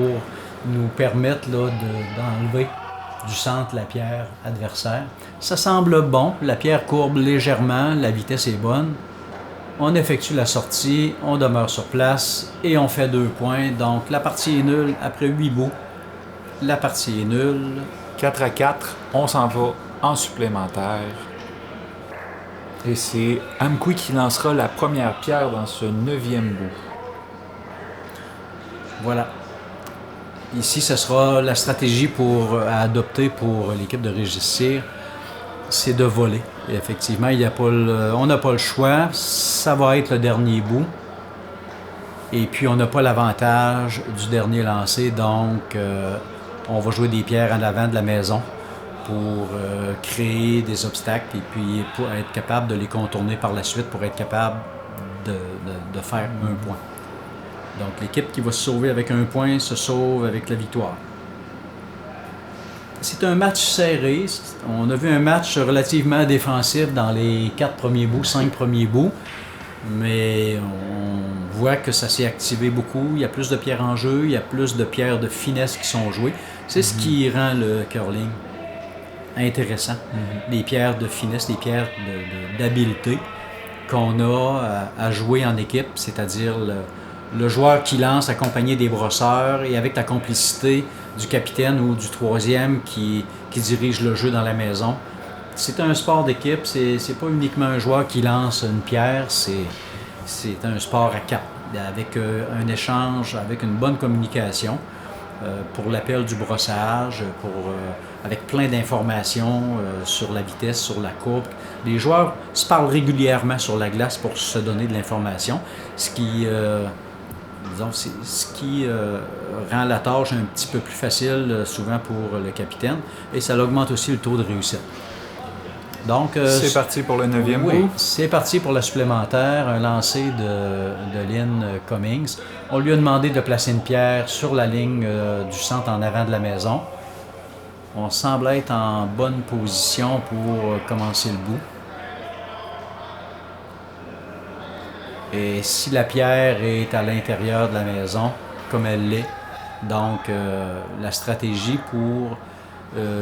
nous permettre là, d'enlever du centre la pierre adversaire. Ça semble bon. La pierre courbe légèrement. La vitesse est bonne. On effectue la sortie. On demeure sur place et on fait 2 points. Donc, la partie est nulle après 8 bouts La partie est nulle. 4-4, on s'en va en supplémentaire. Et c'est Amkoui qui lancera la première pierre dans ce 9e bout. Voilà. Ici, ce sera la stratégie à adopter pour l'équipe de Régis Cyr, c'est de voler. Et effectivement, on n'a pas le choix. Ça va être le dernier bout. Et puis, on n'a pas l'avantage du dernier lancé. Donc, on va jouer des pierres en avant de la maison pour créer des obstacles et puis pour être capable de les contourner par la suite, pour être capable de faire un point. Donc, l'équipe qui va se sauver avec un point se sauve avec la victoire. C'est un match serré. On a vu un match relativement défensif dans les 4 premiers bouts, 5 premiers bouts. Mais on voit que ça s'est activé beaucoup. Il y a plus de pierres en jeu, il y a plus de pierres de finesse qui sont jouées. C'est ce qui rend le curling intéressant. Les pierres de finesse, les pierres d'habileté qu'on a à jouer en équipe, c'est-à-dire le joueur qui lance accompagné des brosseurs et avec la complicité du capitaine ou du troisième qui dirige le jeu dans la maison. C'est un sport d'équipe, c'est pas uniquement un joueur qui lance une pierre, c'est un sport à 4, avec un échange, avec une bonne communication pour l'appel du brossage, avec plein d'informations sur la vitesse, sur la courbe. Les joueurs se parlent régulièrement sur la glace pour se donner de l'information, ce qui rend la tâche un petit peu plus facile souvent pour le capitaine et ça augmente aussi le taux de réussite. Donc, c'est parti pour le 9e bout. Oui, c'est parti pour la supplémentaire, un lancer de Lynn Cummings. On lui a demandé de placer une pierre sur la ligne du centre en avant de la maison. On semble être en bonne position pour commencer le bout. Et si la pierre est à l'intérieur de la maison, comme elle l'est, donc la stratégie pour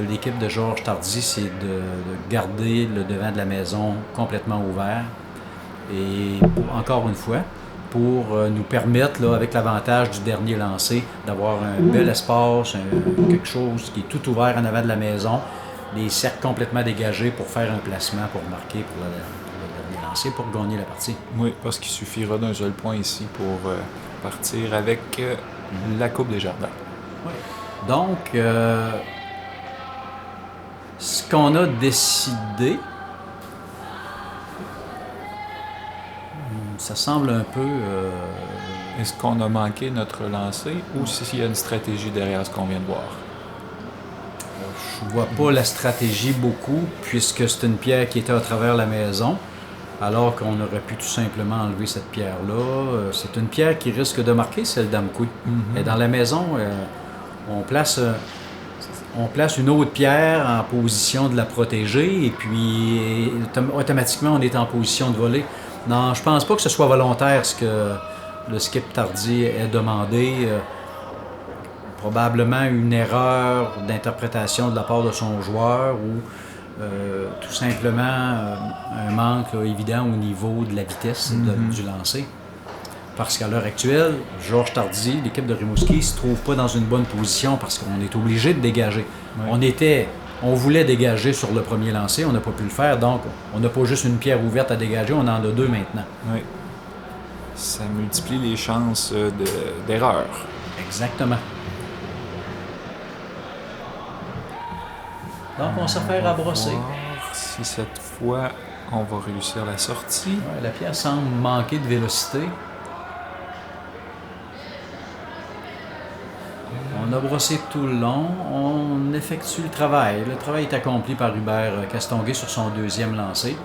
l'équipe de Georges Tardy, c'est de garder le devant de la maison complètement ouvert. Et encore une fois, pour nous permettre, là, avec l'avantage du dernier lancé, d'avoir un bel espace, quelque chose qui est tout ouvert en avant de la maison, les cercles complètement dégagés pour faire un placement, pour marquer pour le dernier lancé, pour gagner la partie. Oui, parce qu'il suffira d'un seul point ici pour partir avec la Coupe des Jardins. Oui. Donc, ce qu'on a décidé, ça semble un peu... Est-ce qu'on a manqué notre lancer ou s'il y a une stratégie derrière ce qu'on vient de voir? Je vois pas la stratégie beaucoup, puisque c'est une pierre qui était à travers la maison, alors qu'on aurait pu tout simplement enlever cette pierre-là. C'est une pierre qui risque de marquer celle d'Amkoui. Et dans la maison, on place une autre pierre en position de la protéger, et puis automatiquement, on est en position de voler. Non, je pense pas que ce soit volontaire ce que le skip Tardy ait demandé. Probablement une erreur d'interprétation de la part de son joueur ou tout simplement un manque là, évident au niveau de la vitesse du lancer. Parce qu'à l'heure actuelle, Georges Tardy, l'équipe de Rimouski, ne se trouve pas dans une bonne position parce qu'on est obligé de dégager. Oui. On voulait dégager sur le premier lancer, on n'a pas pu le faire, donc on n'a pas juste une pierre ouverte à dégager, on en a 2 maintenant. Oui. Ça multiplie les chances d'erreur. Exactement. Donc, on se fait rabrosser. On va voir si cette fois, on va réussir la sortie. Ouais, la pierre semble manquer de vélocité. On a brossé tout le long. On effectue le travail. Le travail est accompli par Hubert Castonguay sur son 2e lancé.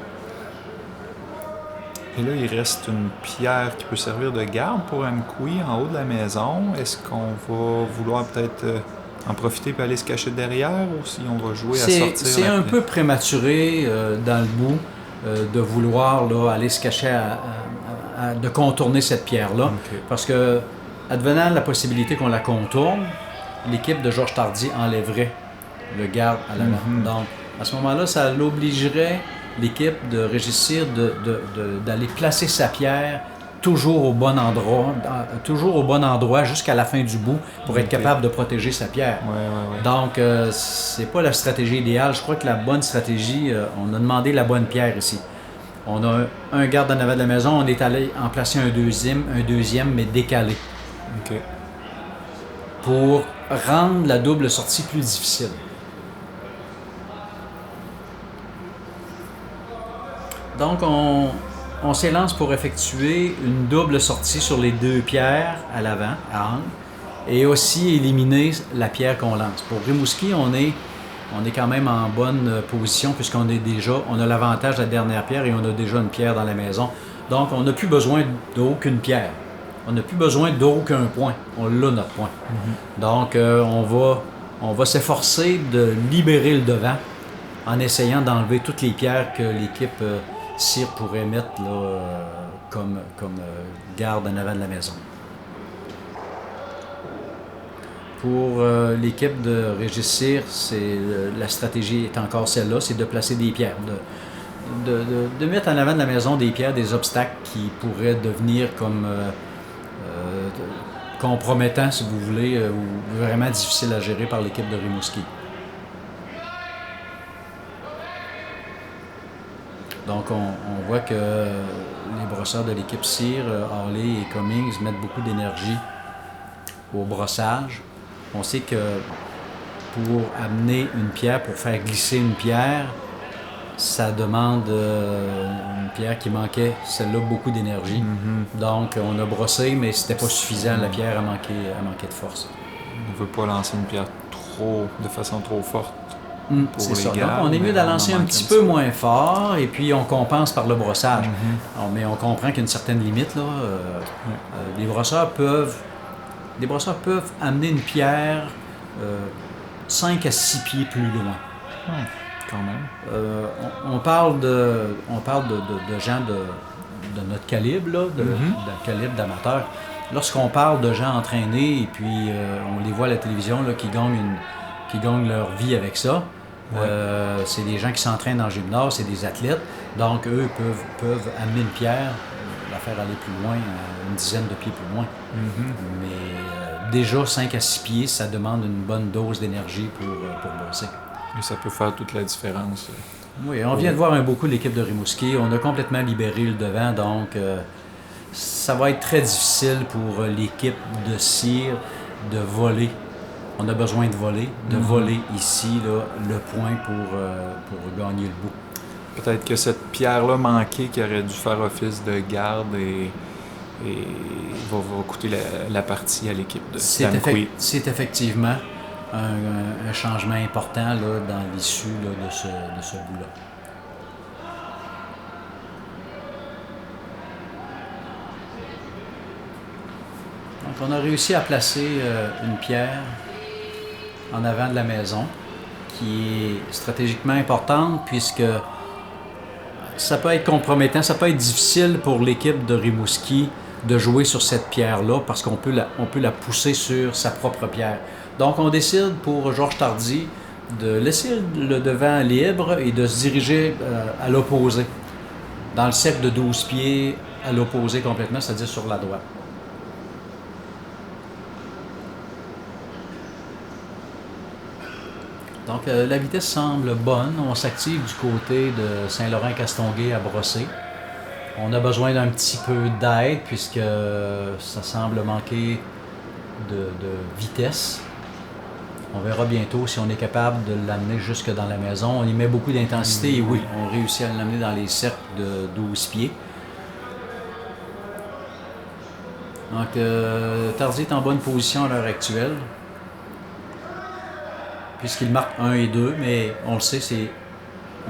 Et là, il reste une pierre qui peut servir de garde pour Amkoui en haut de la maison. Est-ce qu'on va vouloir peut-être en profiter et aller se cacher derrière ou si on va jouer à sortir? C'est un peu prématuré dans le bout de vouloir là, aller se cacher, de contourner cette pierre-là. Okay. Parce que, advenant la possibilité qu'on la contourne, l'équipe de Georges Tardy enlèverait le garde à l'avant. Donc, à ce moment-là, ça l'obligerait l'équipe de Régis Cyr d'aller placer sa pierre toujours au bon endroit jusqu'à la fin du bout pour être capable de protéger sa pierre. Ouais. Donc, c'est pas la stratégie idéale. Je crois que la bonne stratégie, on a demandé la bonne pierre ici. On a un garde en avant de la maison, on est allé en placer un deuxième, mais décalé. OK. Pour rendre la double sortie plus difficile. Donc, on s'élance pour effectuer une double sortie sur les 2 pierres à l'avant, à angle, et aussi éliminer la pierre qu'on lance. Pour Rimouski, on est quand même en bonne position puisqu'on a l'avantage de la dernière pierre et on a déjà une pierre dans la maison. Donc, on n'a plus besoin d'aucune pierre. On n'a plus besoin d'aucun point. On a notre point. Donc, on va s'efforcer de libérer le devant en essayant d'enlever toutes les pierres que l'équipe Cyr pourrait mettre là, comme garde en avant de la maison. Pour l'équipe de Régis Cyr, la stratégie est encore celle-là, c'est de placer des pierres, de mettre en avant de la maison des pierres, des obstacles qui pourraient devenir comme compromettants, si vous voulez, ou vraiment difficiles à gérer par l'équipe de Rimouski. Donc, on voit que les brosseurs de l'équipe Cyr, Harley et Cummings, mettent beaucoup d'énergie au brossage. On sait que pour amener une pierre, pour faire glisser une pierre, ça demande une pierre qui manquait, celle-là, beaucoup d'énergie. Donc, on a brossé, mais c'était pas suffisant. La pierre a manqué de force. On ne veut pas lancer une pierre de façon trop forte. C'est ça. Donc, on est mieux de la lancer un petit peu moins fort et puis on compense par le brossage. Mais on comprend qu'il y a une certaine limite. Là. Les brosseurs peuvent amener une pierre 5 à 6 pieds plus loin. Quand même. On parle de gens de notre calibre, là, de calibre d'amateur. Lorsqu'on parle de gens entraînés et puis on les voit à la télévision là, qui gagnent leur vie avec ça, c'est des gens qui s'entraînent en gymnase, c'est des athlètes. Donc, eux peuvent amener une pierre, la faire aller plus loin, une dizaine de pieds plus loin. Mais déjà, 5 à 6 pieds, ça demande une bonne dose d'énergie pour bosser. Et ça peut faire toute la différence. Oui, on vient de voir un beau coup l'équipe de Rimouski. On a complètement libéré le devant, donc ça va être très difficile pour l'équipe de Cyr de voler. On a besoin de voler ici là, le point pour gagner le bout. Peut-être que cette pierre-là manquée qui aurait dû faire office de garde et va coûter la partie à l'équipe de Damqui. C'est effectivement un changement important là, dans l'issue là, de ce bout-là. Donc, on a réussi à placer une pierre en avant de la maison qui est stratégiquement importante puisque ça peut être compromettant, ça peut être difficile pour l'équipe de Rimouski de jouer sur cette pierre-là parce qu'on peut la pousser sur sa propre pierre. Donc, on décide pour Georges Tardy de laisser le devant libre et de se diriger à l'opposé, dans le cercle de 12 pieds, à l'opposé complètement, c'est-à-dire sur la droite. Donc, la vitesse semble bonne. On s'active du côté de Saint-Laurent-Castonguay à brosser. On a besoin d'un petit peu d'aide puisque ça semble manquer de vitesse. On verra bientôt si on est capable de l'amener jusque dans la maison. On y met beaucoup d'intensité et oui, on réussit à l'amener dans les cercles de 12 pieds. Donc, Tardy est en bonne position à l'heure actuelle, puisqu'il marque 1 et 2, mais on le sait,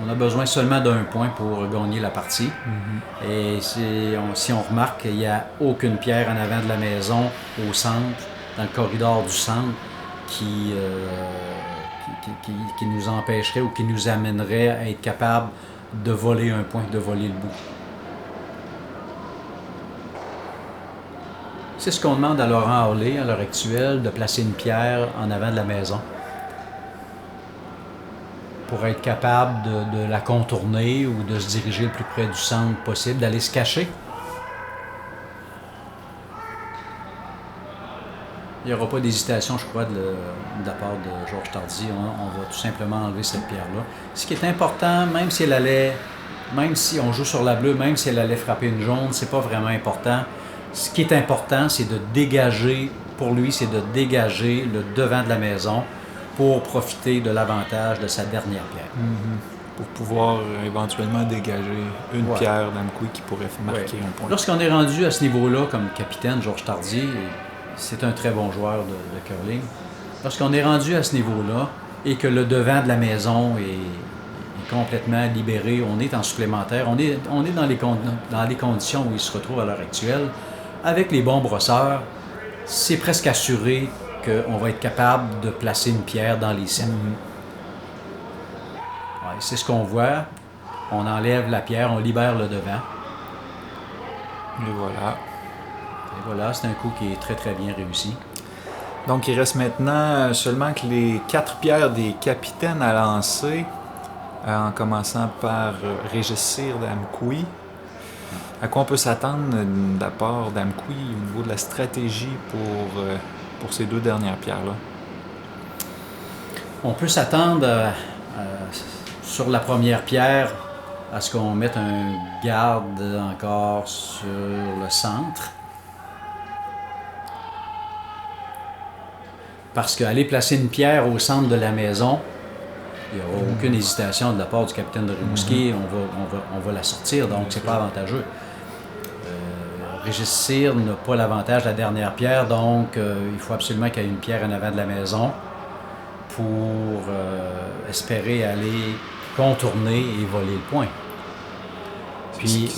on a besoin seulement d'un point pour gagner la partie. Et si on remarque qu'il n'y a aucune pierre en avant de la maison, au centre, dans le corridor du centre, qui nous empêcherait ou qui nous amènerait à être capable de voler un point, de voler le bout. C'est ce qu'on demande à Laurent Harley à l'heure actuelle, de placer une pierre en avant de la maison pour être capable de la contourner ou de se diriger le plus près du centre possible, d'aller se cacher. Il n'y aura pas d'hésitation, je crois, de la part de Georges Tardy. On va tout simplement enlever cette pierre-là. Ce qui est important, même si on joue sur la bleue, même si elle allait frapper une jaune, c'est pas vraiment important. Ce qui est important, c'est de dégager, pour lui, c'est de dégager le devant de la maison pour profiter de l'avantage de sa dernière pierre. Pour pouvoir éventuellement dégager une pierre d'Amkoui qui pourrait marquer un point. Lorsqu'on est rendu à ce niveau-là, comme capitaine, Georges Tardy, c'est un très bon joueur de curling. Lorsqu'on est rendu à ce niveau-là et que le devant de la maison est complètement libéré, on est en supplémentaire, on est dans les conditions où il se retrouve à l'heure actuelle, avec les bons brosseurs, c'est presque assuré qu'on va être capable de placer une pierre dans les cercles. Ouais, c'est ce qu'on voit. On enlève la pierre, on libère le devant. Et voilà. Et voilà, c'est un coup qui est très très bien réussi. Donc il reste maintenant seulement que les 4 pierres des capitaines à lancer, en commençant par Régis Cyr d'Amkoui. À quoi on peut s'attendre de la part d'Amkoui au niveau de la stratégie pour ces 2 dernières pierres-là? On peut s'attendre sur la première pierre à ce qu'on mette un garde encore sur le centre. Parce qu'aller placer une pierre au centre de la maison, il n'y aura aucune hésitation de la part du capitaine de Rimouski. On va la sortir, donc c'est pas avantageux. Régis Cyr n'a pas l'avantage de la dernière pierre, donc il faut absolument qu'il y ait une pierre en avant de la maison pour espérer aller contourner et voler le point. Puis,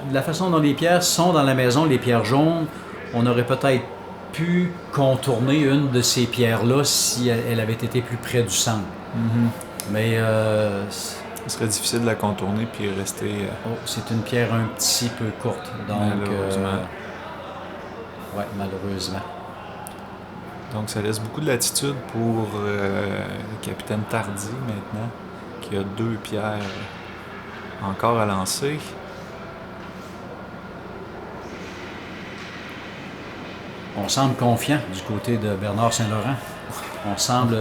de la façon dont les pierres sont dans la maison, les pierres jaunes, on aurait peut-être pu contourner une de ces pierres-là si elle avait été plus près du centre. Mais ce serait difficile de la contourner puis rester... c'est une pierre un petit peu courte, donc... Malheureusement. Oui, malheureusement. Donc ça laisse beaucoup de latitude pour le capitaine Tardy maintenant, qui a 2 pierres encore à lancer. On semble confiant du côté de Bernard Saint-Laurent. On semble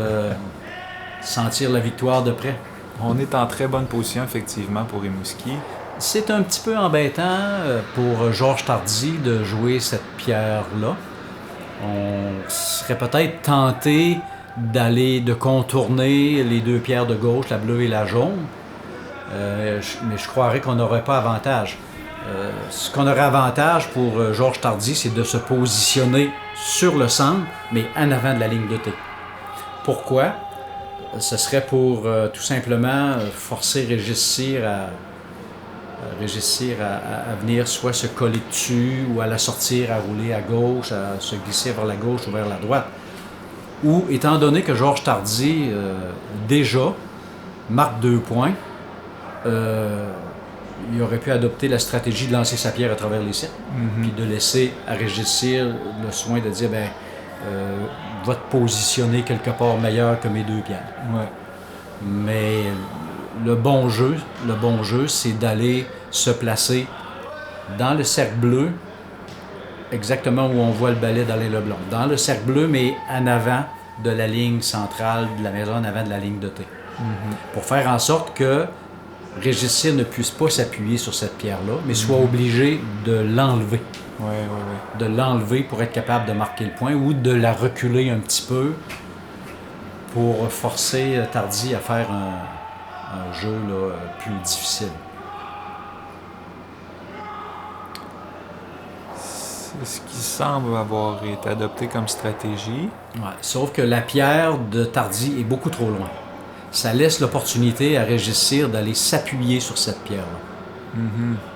sentir la victoire de près. On est en très bonne position, effectivement, pour Rimouski. C'est un petit peu embêtant pour Georges Tardy de jouer cette pierre-là. On serait peut-être tenté de contourner les 2 pierres de gauche, la bleue et la jaune. Mais je croirais qu'on n'aurait pas avantage. Ce qu'on aurait avantage pour Georges Tardy, c'est de se positionner sur le centre, mais en avant de la ligne de T. Pourquoi? Ce serait pour tout simplement forcer Régis Cyr à venir soit se coller dessus ou à la sortir, à rouler à gauche, à se glisser vers la gauche ou vers la droite. Ou, étant donné que Georges Tardy, déjà, marque 2 points, il aurait pu adopter la stratégie de lancer sa pierre à travers les cercles, puis de laisser à Régis Cyr le soin de dire, va te positionner quelque part meilleur que mes 2 pierres. Ouais. Mais le bon jeu, c'est d'aller se placer dans le cercle bleu, exactement où on voit le balai d'aller le blanc. Dans le cercle bleu, mais en avant de la ligne centrale de la maison, en avant de la ligne de T. Pour faire en sorte que Régis Cyr ne puisse pas s'appuyer sur cette pierre-là, mais soit obligé de l'enlever. De l'enlever pour être capable de marquer le point ou de la reculer un petit peu pour forcer Tardy à faire un jeu là, plus difficile. C'est ce qui semble avoir été adopté comme stratégie. Ouais, sauf que la pierre de Tardy est beaucoup trop loin. Ça laisse l'opportunité à Régis Cyr d'aller s'appuyer sur cette pierre-là.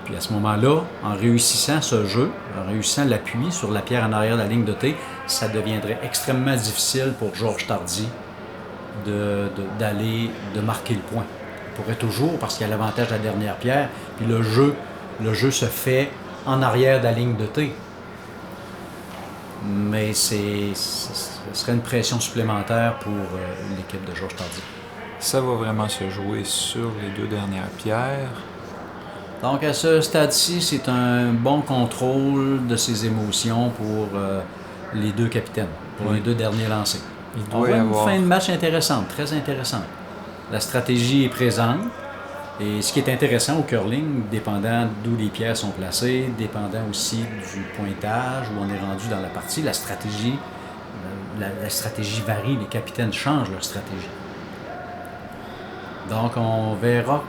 Puis à ce moment-là, en réussissant ce jeu, en réussissant l'appui sur la pierre en arrière de la ligne de T, ça deviendrait extrêmement difficile pour Georges Tardy de marquer le point. Il pourrait toujours, parce qu'il y a l'avantage de la dernière pierre, puis le jeu se fait en arrière de la ligne de T. Mais ce serait une pression supplémentaire pour l'équipe de Georges Tardy. Ça va vraiment se jouer sur les 2 dernières pierres. Donc, à ce stade-ci, c'est un bon contrôle de ses émotions pour les 2 capitaines. pour les 2 derniers lancers. On doit voit y une avoir... fin de match intéressante, très intéressante. La stratégie est présente. Et ce qui est intéressant au curling, dépendant d'où les pierres sont placées, dépendant aussi du pointage, où on est rendu dans la partie, la stratégie varie, les capitaines changent leur stratégie. Donc on verra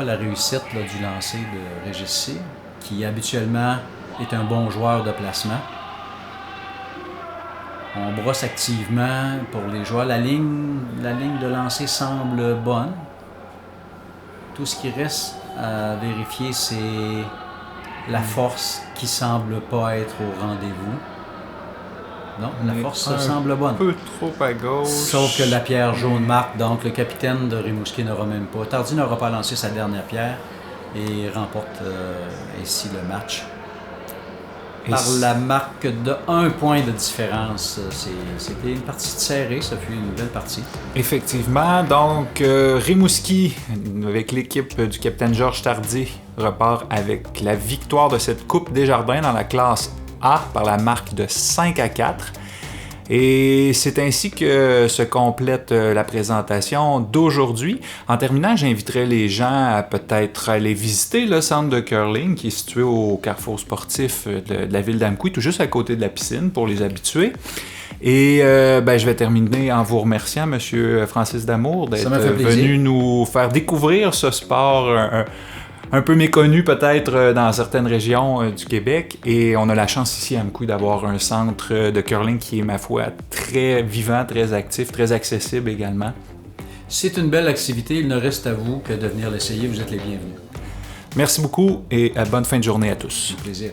la réussite là, du lancer de Régis Cyr, qui habituellement est un bon joueur de placement. On brosse activement pour les joueurs. La ligne de lancer semble bonne. Tout ce qui reste à vérifier, c'est la force qui semble pas être au rendez-vous. Non, la force semble bonne. Un peu trop à gauche. Sauf que la pierre jaune marque, donc le capitaine de Rimouski n'aura même pas. Tardy n'aura pas lancé sa dernière pierre et remporte ainsi le match. Par la marque de 1 point de différence. C'était une partie serrée, ça fut une belle partie. Effectivement, donc Rimouski, avec l'équipe du capitaine Georges Tardy, repart avec la victoire de cette Coupe Desjardins dans la classe A par la marque de 5-4. Et c'est ainsi que se complète la présentation d'aujourd'hui. En terminant, j'inviterai les gens à peut-être aller visiter le centre de curling qui est situé au carrefour sportif de la ville d'Amqui, tout juste à côté de la piscine pour les habitués. Et je vais terminer en vous remerciant, M. Francis Damour, d'être venu nous faire découvrir ce sport un peu méconnu peut-être dans certaines régions du Québec. Et on a la chance ici à Amqui d'avoir un centre de curling qui est, ma foi, très vivant, très actif, très accessible également. C'est une belle activité. Il ne reste à vous que de venir l'essayer. Vous êtes les bienvenus. Merci beaucoup et bonne fin de journée à tous. Un plaisir.